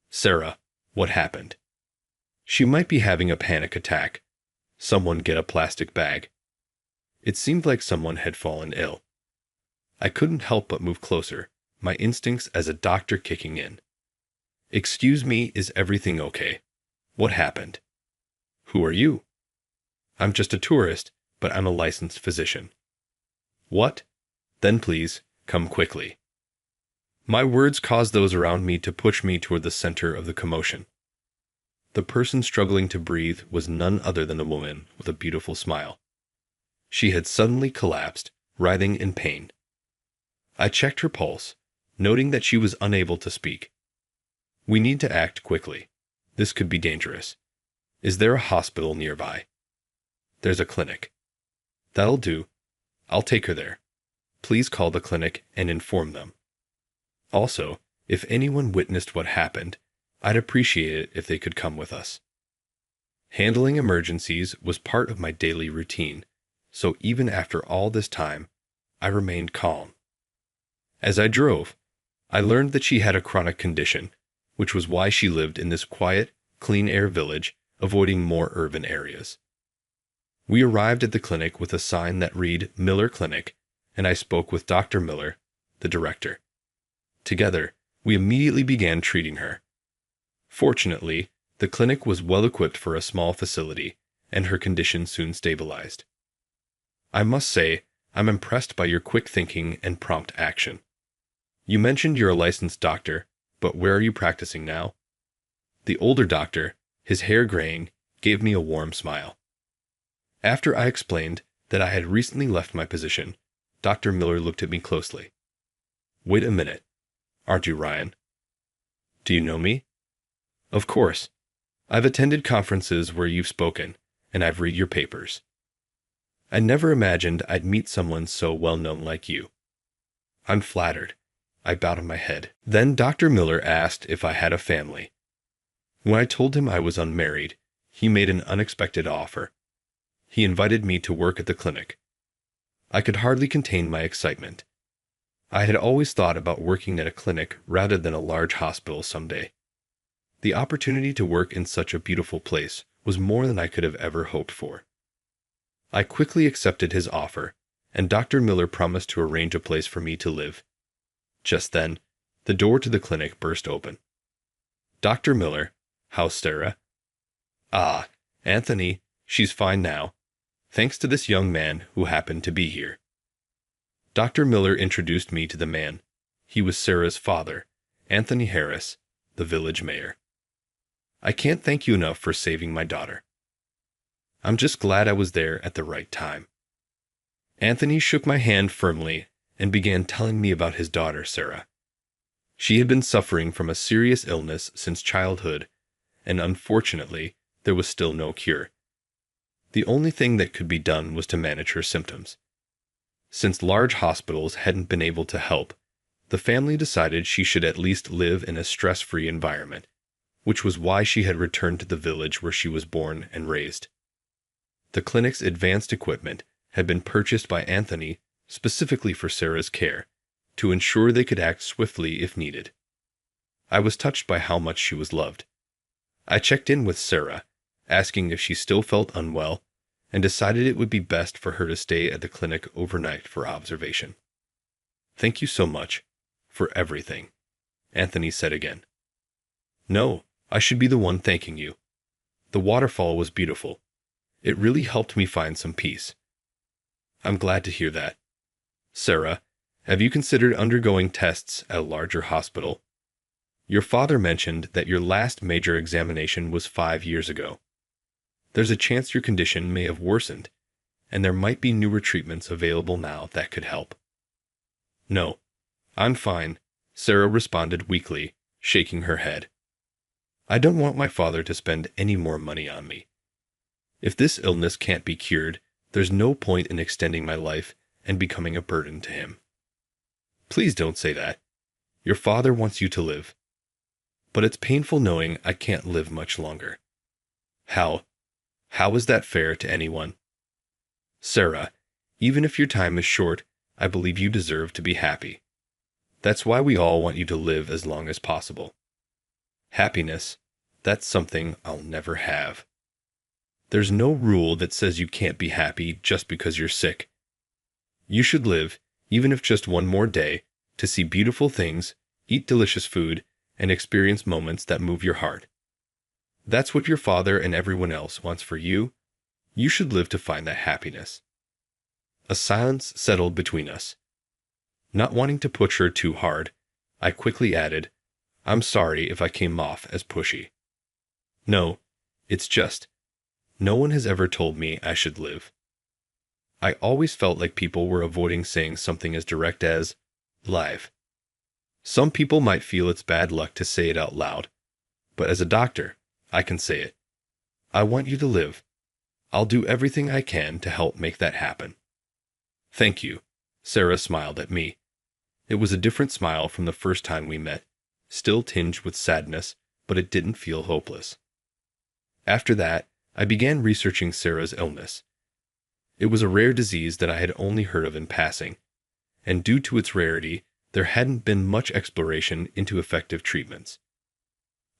"Sarah, what happened?" "She might be having a panic attack. Someone get a plastic bag." It seemed like someone had fallen ill. I couldn't help but move closer, my instincts as a doctor kicking in. "Excuse me, is everything okay? What happened?" "Who are you?" "I'm just a tourist, but I'm a licensed physician." "What? Then please, come quickly." My words caused those around me to push me toward the center of the commotion. The person struggling to breathe was none other than a woman with a beautiful smile. She had suddenly collapsed, writhing in pain. I checked her pulse, noting that she was unable to speak. "We need to act quickly. This could be dangerous. Is there a hospital nearby?" "There's a clinic." "That'll do. I'll take her there. Please call the clinic and inform them. Also, if anyone witnessed what happened, I'd appreciate it if they could come with us." Handling emergencies was part of my daily routine, so even after all this time, I remained calm. As I drove, I learned that she had a chronic condition, which was why she lived in this quiet, clean-air village, avoiding more urban areas. We arrived at the clinic with a sign that read Miller Clinic, and I spoke with Dr. Miller, the director. Together, we immediately began treating her. Fortunately, the clinic was well equipped for a small facility, and her condition soon stabilized. I must say, I'm impressed by your quick thinking and prompt action. You mentioned you're a licensed doctor, but where are you practicing now? The older doctor, his hair graying, gave me a warm smile. After I explained that I had recently left my position, Dr. Miller looked at me closely. "Wait a minute. Aren't you, Ryan? Do you know me? Of course. I've attended conferences where you've spoken, and I've read your papers. I never imagined I'd meet someone so well-known like you. I'm flattered. I bowed my head. Then Dr. Miller asked if I had a family. When I told him I was unmarried, he made an unexpected offer. He invited me to work at the clinic. I could hardly contain my excitement. I had always thought about working at a clinic rather than a large hospital someday. The opportunity to work in such a beautiful place was more than I could have ever hoped for. I quickly accepted his offer, and Dr. Miller promised to arrange a place for me to live. Just then, the door to the clinic burst open. Dr. Miller, how's Sarah? Ah, Anthony, she's fine now, thanks to this young man who happened to be here. Dr. Miller introduced me to the man. He was Sarah's father, Anthony Harris, the village mayor. I can't thank you enough for saving my daughter. I'm just glad I was there at the right time. Anthony shook my hand firmly and began telling me about his daughter, Sarah. She had been suffering from a serious illness since childhood, and unfortunately, there was still no cure. The only thing that could be done was to manage her symptoms. Since large hospitals hadn't been able to help, the family decided she should at least live in a stress-free environment, which was why she had returned to the village where she was born and raised. The clinic's advanced equipment had been purchased by Anthony specifically for Sarah's care, to ensure they could act swiftly if needed. I was touched by how much she was loved. I checked in with Sarah, asking if she still felt unwell, and decided it would be best for her to stay at the clinic overnight for observation. Thank you so much for everything, Anthony said again. No, I should be the one thanking you. The waterfall was beautiful. It really helped me find some peace. I'm glad to hear that. Sarah, have you considered undergoing tests at a larger hospital? Your father mentioned that your last major examination was 5 years ago. There's a chance your condition may have worsened, and there might be newer treatments available now that could help. No, I'm fine, Sarah responded weakly, shaking her head. I don't want my father to spend any more money on me. If this illness can't be cured, there's no point in extending my life and becoming a burden to him. Please don't say that. Your father wants you to live. But it's painful knowing I can't live much longer. How is that fair to anyone? Sarah, even if your time is short, I believe you deserve to be happy. That's why we all want you to live as long as possible. Happiness, that's something I'll never have. There's no rule that says you can't be happy just because you're sick. You should live, even if just one more day, to see beautiful things, eat delicious food, and experience moments that move your heart. That's what your father and everyone else wants for you. You should live to find that happiness. A silence settled between us. Not wanting to push her too hard, I quickly added, I'm sorry if I came off as pushy. No, it's just, no one has ever told me I should live. I always felt like people were avoiding saying something as direct as, live. Some people might feel it's bad luck to say it out loud, but as a doctor, I can say it. I want you to live. I'll do everything I can to help make that happen. Thank you, Sarah smiled at me. It was a different smile from the first time we met, still tinged with sadness, but it didn't feel hopeless. After that, I began researching Sarah's illness. It was a rare disease that I had only heard of in passing, and due to its rarity, there hadn't been much exploration into effective treatments.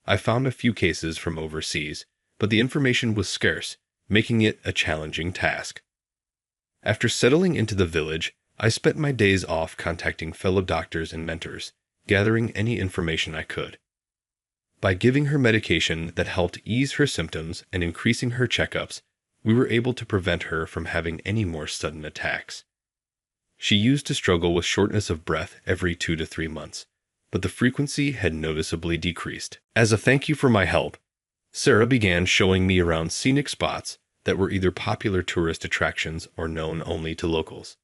I found a few cases from overseas, but the information was scarce, making it a challenging task. After settling into the village, I spent my days off contacting fellow doctors and mentors, gathering any information I could. By giving her medication that helped ease her symptoms and increasing her checkups, we were able to prevent her from having any more sudden attacks. She used to struggle with shortness of breath every 2 to 3 months, but the frequency had noticeably decreased. As a thank you for my help, Sarah began showing me around scenic spots that were either popular tourist attractions or known only to locals.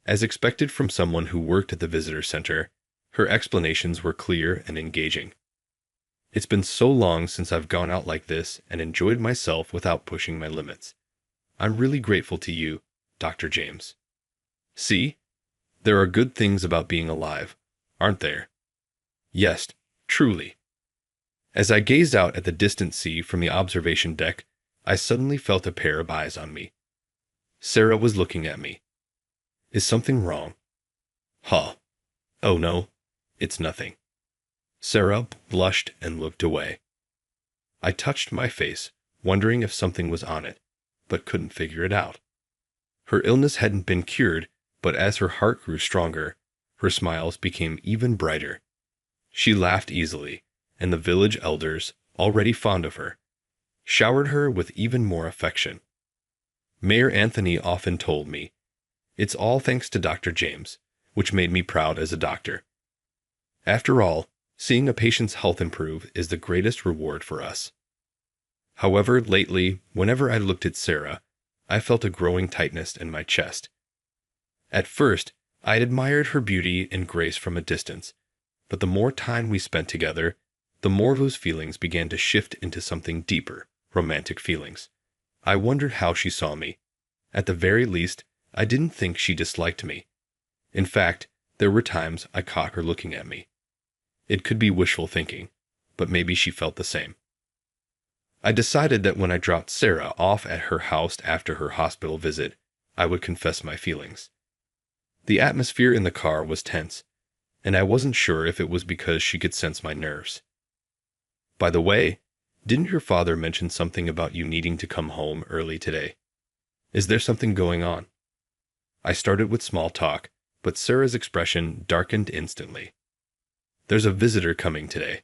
As expected from someone who worked at the visitor center, Her explanations were clear and engaging. It's been so long since I've gone out like this and enjoyed myself without pushing my limits. I'm really grateful to you, Dr. James. See? There are good things about being alive, aren't there? Yes, truly. As I gazed out at the distant sea from the observation deck, I suddenly felt a pair of eyes on me. Sarah was looking at me. Is something wrong? Huh. Oh no, it's nothing. Sarah blushed and looked away. I touched my face, wondering if something was on it, but couldn't figure it out. Her illness hadn't been cured, but as her heart grew stronger, her smiles became even brighter. She laughed easily, and the village elders, already fond of her, showered her with even more affection. Mayor Anthony often told me, "It's all thanks to Dr. James," which made me proud as a doctor. After all, seeing a patient's health improve is the greatest reward for us. However, lately, whenever I looked at Sarah, I felt a growing tightness in my chest. At first, I had admired her beauty and grace from a distance, but the more time we spent together, the more those feelings began to shift into something deeper, romantic feelings. I wondered how she saw me. At the very least, I didn't think she disliked me. In fact, there were times I caught her looking at me. It could be wishful thinking, but maybe she felt the same. I decided that when I dropped Sarah off at her house after her hospital visit, I would confess my feelings. The atmosphere in the car was tense, and I wasn't sure if it was because she could sense my nerves. By the way, didn't your father mention something about you needing to come home early today? Is there something going on? I started with small talk, but Sarah's expression darkened instantly. There's a visitor coming today.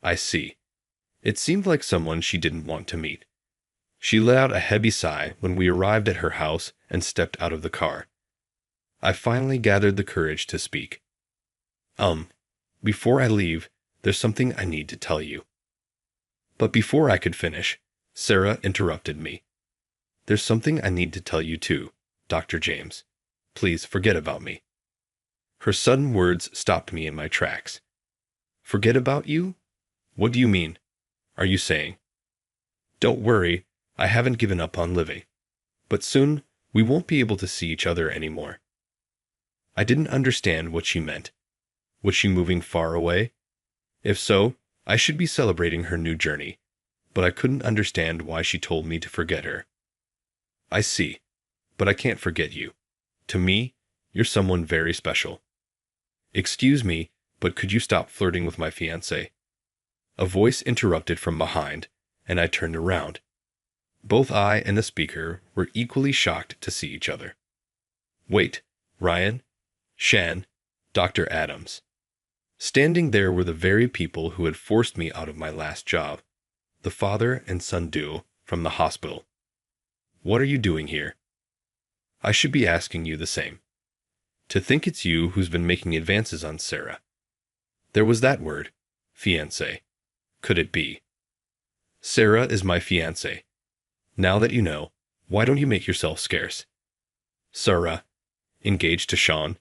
I see. It seemed like someone she didn't want to meet. She let out a heavy sigh when we arrived at her house and stepped out of the car. I finally gathered the courage to speak. Before I leave, there's something I need to tell you. But before I could finish, Sarah interrupted me. There's something I need to tell you too, Dr. James. Please forget about me. Her sudden words stopped me in my tracks. Forget about you? What do you mean? Are you saying? Don't worry, I haven't given up on living. But soon, we won't be able to see each other anymore. I didn't understand what she meant. Was she moving far away? If so, I should be celebrating her new journey, but I couldn't understand why she told me to forget her. I see, but I can't forget you. To me, you're someone very special. Excuse me, but could you stop flirting with my fiancé? A voice interrupted from behind, and I turned around. Both I and the speaker were equally shocked to see each other. Wait, Ryan? Shan? Dr. Adams. Standing there were the very people who had forced me out of my last job, the father and son duo from the hospital. What are you doing here? I should be asking you the same. To think it's you who's been making advances on Sarah. There was that word, fiancé. Could it be? Sarah is my fiancé. Now that you know, why don't you make yourself scarce? Sarah, engaged to Sean.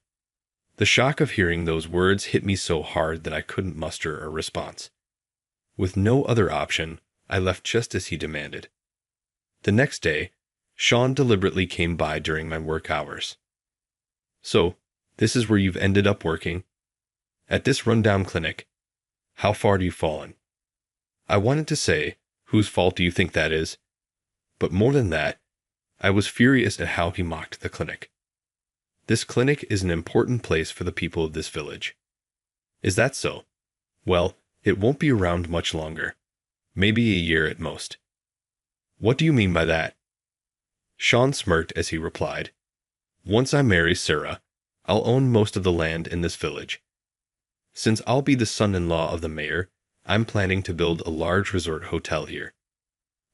The shock of hearing those words hit me so hard that I couldn't muster a response. With no other option, I left just as he demanded. The next day, Sean deliberately came by during my work hours. So, this is where you've ended up working? At this rundown clinic? How far do you fallen? I wanted to say, whose fault do you think that is? But more than that, I was furious at how he mocked the clinic. This clinic is an important place for the people of this village. Is that so? Well, it won't be around much longer. Maybe a year at most. What do you mean by that? Sean smirked as he replied, Once I marry Sarah, I'll own most of the land in this village. Since I'll be the son-in-law of the mayor, I'm planning to build a large resort hotel here.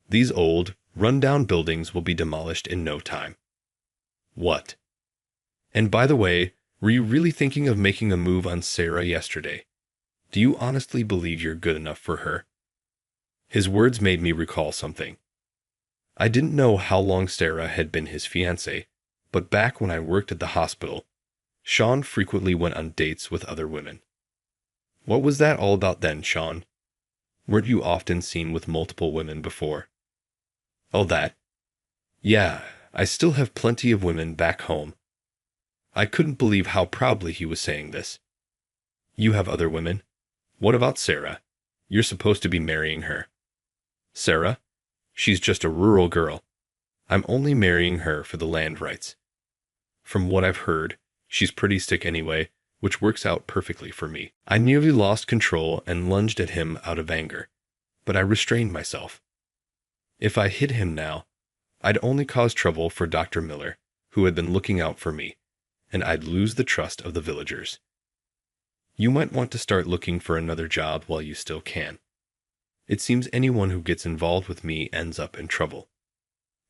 These old, run-down buildings will be demolished in no time. What? And by the way, were you really thinking of making a move on Sarah yesterday? Do you honestly believe you're good enough for her? His words made me recall something. I didn't know how long Sarah had been his fiancée, but back when I worked at the hospital, Sean frequently went on dates with other women. What was that all about then, Sean? Weren't you often seen with multiple women before? Oh, that? Yeah, I still have plenty of women back home. I couldn't believe how proudly he was saying this. You have other women? What about Sarah? You're supposed to be marrying her. Sarah? She's just a rural girl. I'm only marrying her for the land rights. From what I've heard, she's pretty sick anyway, which works out perfectly for me. I nearly lost control and lunged at him out of anger, but I restrained myself. If I hit him now, I'd only cause trouble for Dr. Miller, who had been looking out for me, and I'd lose the trust of the villagers. You might want to start looking for another job while you still can. It seems anyone who gets involved with me ends up in trouble.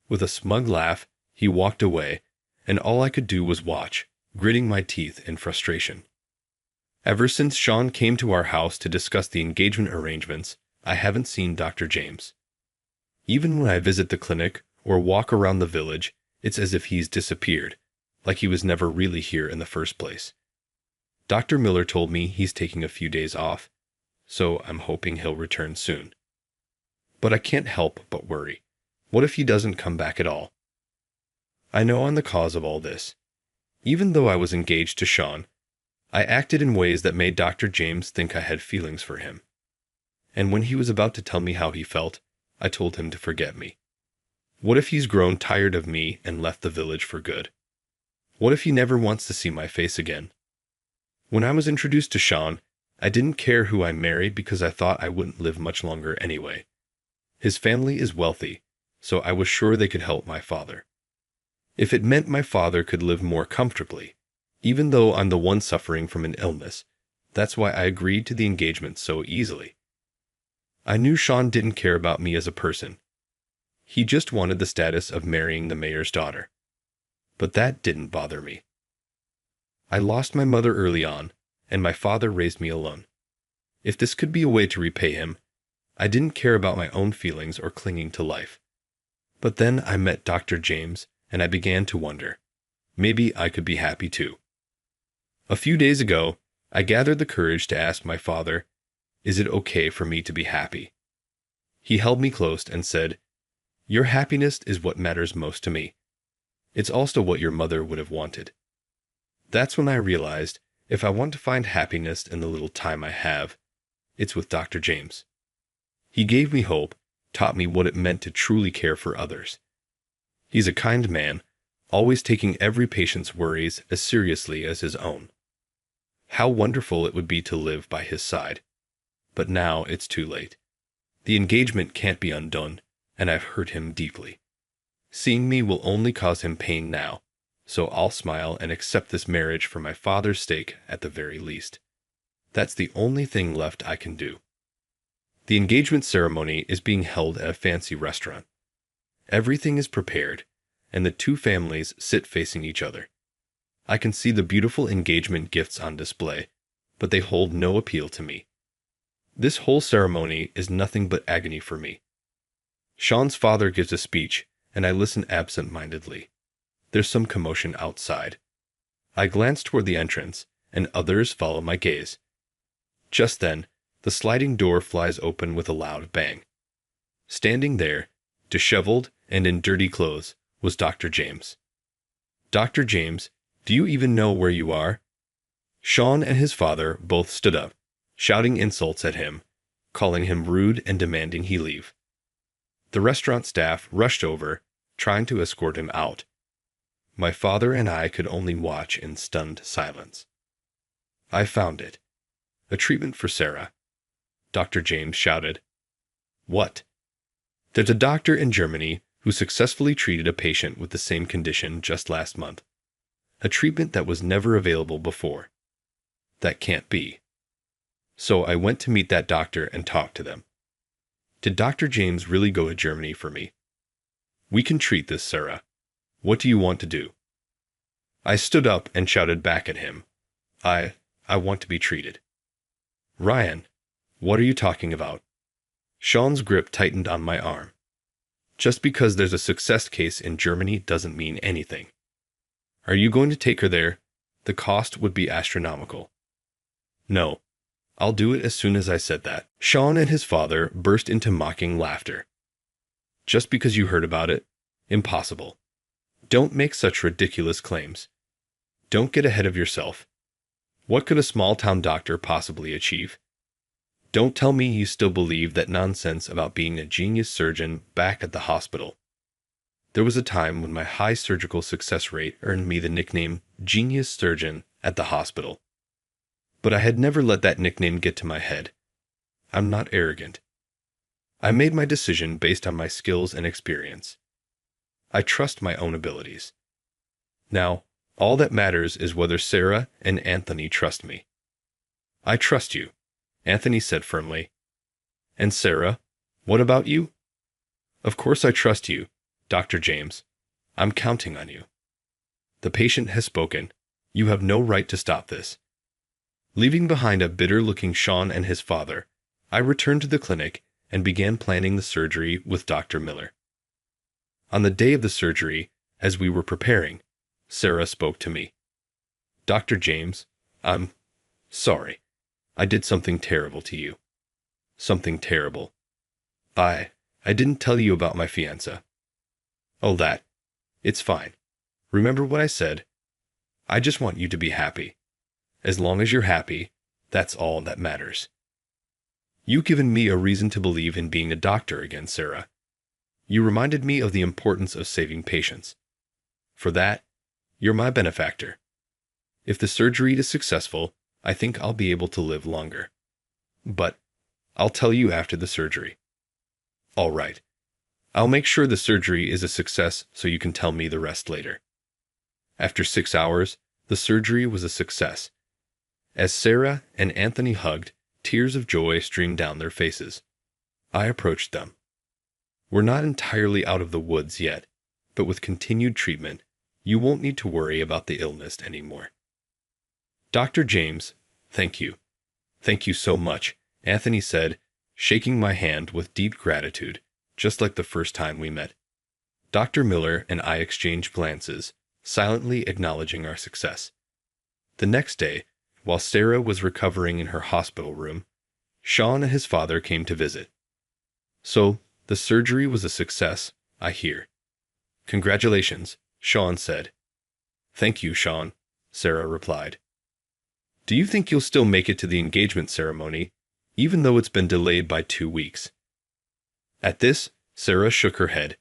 With a smug laugh, he walked away, and all I could do was watch, gritting my teeth in frustration. Ever since Sean came to our house to discuss the engagement arrangements, I haven't seen Dr. James. Even when I visit the clinic or walk around the village, it's as if he's disappeared, like he was never really here in the first place. Dr. Miller told me he's taking a few days off, so I'm hoping he'll return soon. But I can't help but worry. What if he doesn't come back at all? I know I'm the cause of all this. Even though I was engaged to Sean, I acted in ways that made Dr. James think I had feelings for him. And when he was about to tell me how he felt, I told him to forget me. What if he's grown tired of me and left the village for good? What if he never wants to see my face again? When I was introduced to Sean, I didn't care who I married because I thought I wouldn't live much longer anyway. His family is wealthy, so I was sure they could help my father. If it meant my father could live more comfortably, even though I'm the one suffering from an illness, that's why I agreed to the engagement so easily. I knew Sean didn't care about me as a person. He just wanted the status of marrying the mayor's daughter. But that didn't bother me. I lost my mother early on, and my father raised me alone. If this could be a way to repay him, I didn't care about my own feelings or clinging to life. But then I met Dr. James, and I began to wonder. Maybe I could be happy too. A few days ago, I gathered the courage to ask my father, "Is it okay for me to be happy?" He held me close and said, "Your happiness is what matters most to me. It's also what your mother would have wanted." That's when I realized, if I want to find happiness in the little time I have, it's with Dr. James. He gave me hope, taught me what it meant to truly care for others. He's a kind man, always taking every patient's worries as seriously as his own. How wonderful it would be to live by his side. But now it's too late. The engagement can't be undone, and I've hurt him deeply. Seeing me will only cause him pain now, so I'll smile and accept this marriage for my father's sake at the very least. That's the only thing left I can do. The engagement ceremony is being held at a fancy restaurant. Everything is prepared, and the two families sit facing each other. I can see the beautiful engagement gifts on display, but they hold no appeal to me. This whole ceremony is nothing but agony for me. Sean's father gives a speech, and I listen absent-mindedly. There's some commotion outside. I glance toward the entrance, and others follow my gaze. Just then, the sliding door flies open with a loud bang. Standing there, disheveled and in dirty clothes, was Dr. James. "Dr. James, do you even know where you are?" Sean and his father both stood up, shouting insults at him, calling him rude and demanding he leave. The restaurant staff rushed over, trying to escort him out. My father and I could only watch in stunned silence. "I found it. A treatment for Sarah," Dr. James shouted. "What?" "There's a doctor in Germany who successfully treated a patient with the same condition just last month. A treatment that was never available before." "That can't be." So I went to meet that doctor and talk to them. Did Dr. James really go to Germany for me? "We can treat this, Sarah. What do you want to do?" I stood up and shouted back at him. I want to be treated." "Ryan, what are you talking about?" Sean's grip tightened on my arm. "Just because there's a success case in Germany doesn't mean anything. Are you going to take her there? the cost would be astronomical. No, I'll do it as soon as I said that. Sean and his father burst into mocking laughter. Just because you heard about it? Impossible. Don't make such ridiculous claims. Don't get ahead of yourself. What could a small-town doctor possibly achieve? Don't tell me you still believe that nonsense about being a genius surgeon back at the hospital. There was a time when my high surgical success rate earned me the nickname Genius Surgeon at the hospital. But I had never let that nickname get to my head. I'm not arrogant. I made my decision based on my skills and experience. I trust my own abilities. Now, all that matters is whether Sarah and Anthony trust me. I trust you, Anthony said firmly. And Sarah, what about you? Of course I trust you, Dr. James. I'm counting on you. The patient has spoken. You have no right to stop this. Leaving behind a bitter-looking Sean and his father, I returned to the clinic and began planning the surgery with Dr. Miller. On the day of the surgery, as we were preparing, Sarah spoke to me. Dr. James, I'm sorry. I did something terrible to you. Something terrible. I didn't tell you about my fiancé. Oh, that. It's fine. Remember what I said? I just want you to be happy. As long as you're happy, that's all that matters. You've given me a reason to believe in being a doctor again, Sarah. You reminded me of the importance of saving patients. For that, you're my benefactor. If the surgery is successful, I think I'll be able to live longer. But I'll tell you after the surgery. All right. I'll make sure the surgery is a success so you can tell me the rest later. After 6 hours, the surgery was a success. As Sarah and Anthony hugged, tears of joy streamed down their faces. I approached them. We're not entirely out of the woods yet, but with continued treatment, you won't need to worry about the illness anymore. Dr. James, thank you. Thank you so much, Anthony said, shaking my hand with deep gratitude, just like the first time we met. Dr. Miller and I exchanged glances, silently acknowledging our success. The next day, while Sarah was recovering in her hospital room, Sean and his father came to visit. So, the surgery was a success, I hear. Congratulations, Sean said. Thank you, Sean, Sarah replied. Do you think you'll still make it to the engagement ceremony, even though it's been delayed by 2 weeks? At this, Sarah shook her head.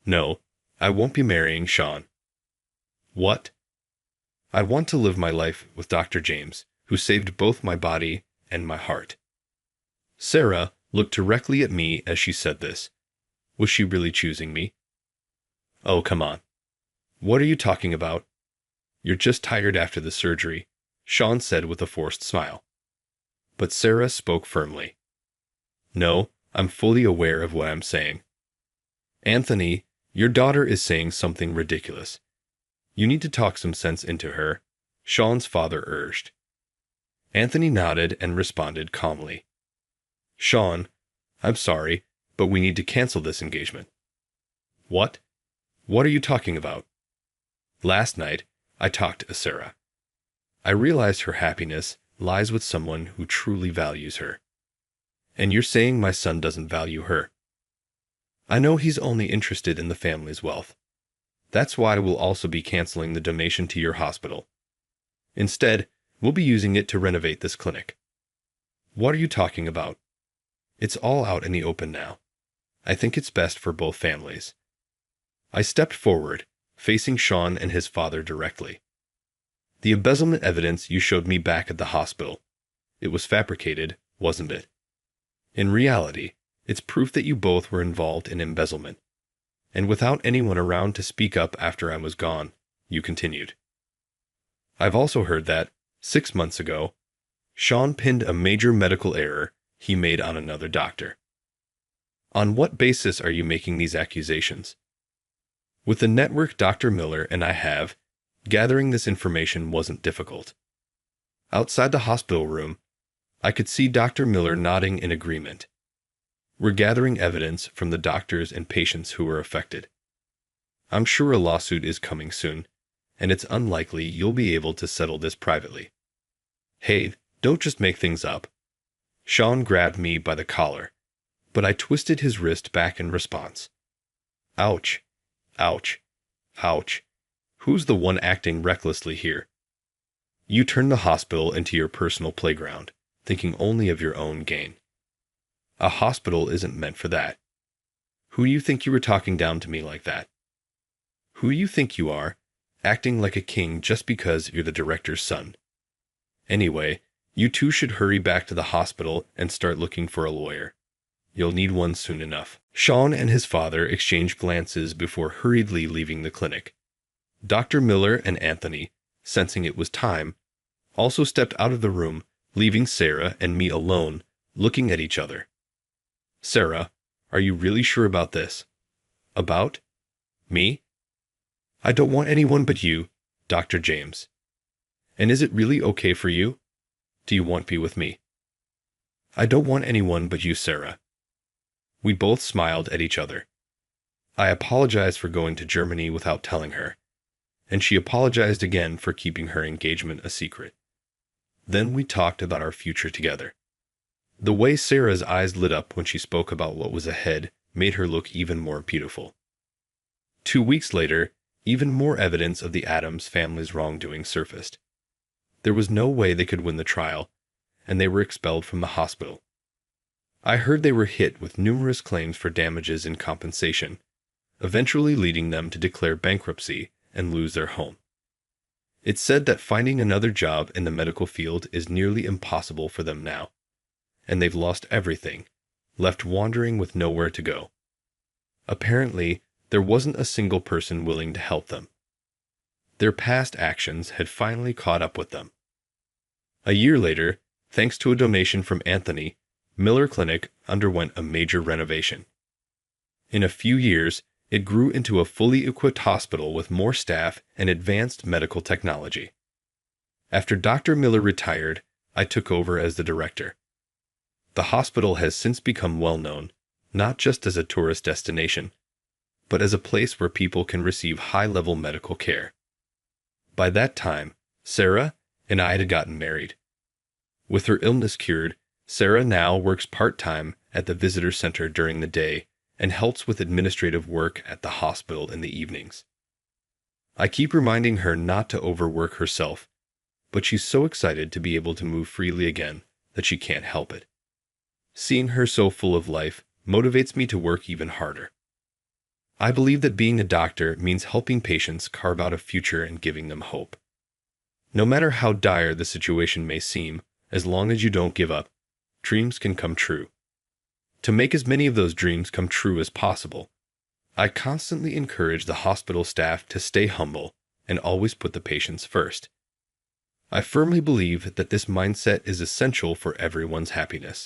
No, I won't be marrying Sean. What? I want to live my life with Dr. James, who saved both my body and my heart. Sarah looked directly at me as she said this. Was she really choosing me? Oh, come on. What are you talking about? You're just tired after the surgery, Sean said with a forced smile. But Sarah spoke firmly. No, I'm fully aware of what I'm saying. Anthony, your daughter is saying something ridiculous. You need to talk some sense into her, Sean's father urged. Anthony nodded and responded calmly. Sean, I'm sorry, but we need to cancel this engagement. What? What are you talking about? Last night, I talked to Sarah. I realized her happiness lies with someone who truly values her. And you're saying my son doesn't value her. I know he's only interested in the family's wealth. That's why we'll also be canceling the donation to your hospital. Instead, we'll be using it to renovate this clinic. What are you talking about? It's all out in the open now. I think it's best for both families. I stepped forward, facing Sean and his father directly. The embezzlement evidence you showed me back at the hospital. It was fabricated, wasn't it? In reality, it's proof that you both were involved in embezzlement. And without anyone around to speak up after I was gone, you continued. I've also heard that, 6 months ago, Sean pinned a major medical error he made on another doctor. On what basis are you making these accusations? With the network Dr. Miller and I have, gathering this information wasn't difficult. Outside the hospital room, I could see Dr. Miller nodding in agreement. We're gathering evidence from the doctors and patients who were affected. I'm sure a lawsuit is coming soon, and it's unlikely you'll be able to settle this privately. Hey, don't just make things up. Sean grabbed me by the collar, but I twisted his wrist back in response. Ouch, ouch, ouch. Who's the one acting recklessly here? You turned the hospital into your personal playground, thinking only of your own gain. A hospital isn't meant for that. Who do you think you were talking down to me like that? Who do you think you are, acting like a king just because you're the director's son? Anyway, you two should hurry back to the hospital and start looking for a lawyer. You'll need one soon enough. Sean and his father exchanged glances before hurriedly leaving the clinic. Dr. Miller and Anthony, sensing it was time, also stepped out of the room, leaving Sarah and me alone, looking at each other. Sarah, are you really sure about this? About? Me? I don't want anyone but you, Dr. James. And is it really okay for you? Do you want to be with me? I don't want anyone but you, Sarah. We both smiled at each other. I apologized for going to Germany without telling her, and she apologized again for keeping her engagement a secret. Then we talked about our future together. The way Sarah's eyes lit up when she spoke about what was ahead made her look even more beautiful. 2 weeks later, even more evidence of the Adams family's wrongdoing surfaced. There was no way they could win the trial, and they were expelled from the hospital. I heard they were hit with numerous claims for damages and compensation, eventually leading them to declare bankruptcy and lose their home. It's said that finding another job in the medical field is nearly impossible for them now, and they've lost everything, left wandering with nowhere to go. Apparently, there wasn't a single person willing to help them. Their past actions had finally caught up with them. A year later, thanks to a donation from Anthony, Miller Clinic underwent a major renovation. In a few years, it grew into a fully equipped hospital with more staff and advanced medical technology. After Dr. Miller retired, I took over as the director. The hospital has since become well known, not just as a tourist destination, but as a place where people can receive high-level medical care. By that time, Sarah and I had gotten married. With her illness cured, Sarah now works part-time at the visitor center during the day and helps with administrative work at the hospital in the evenings. I keep reminding her not to overwork herself, but she's so excited to be able to move freely again that she can't help it. Seeing her so full of life motivates me to work even harder. I believe that being a doctor means helping patients carve out a future and giving them hope. No matter how dire the situation may seem, as long as you don't give up, dreams can come true. To make as many of those dreams come true as possible, I constantly encourage the hospital staff to stay humble and always put the patients first. I firmly believe that this mindset is essential for everyone's happiness.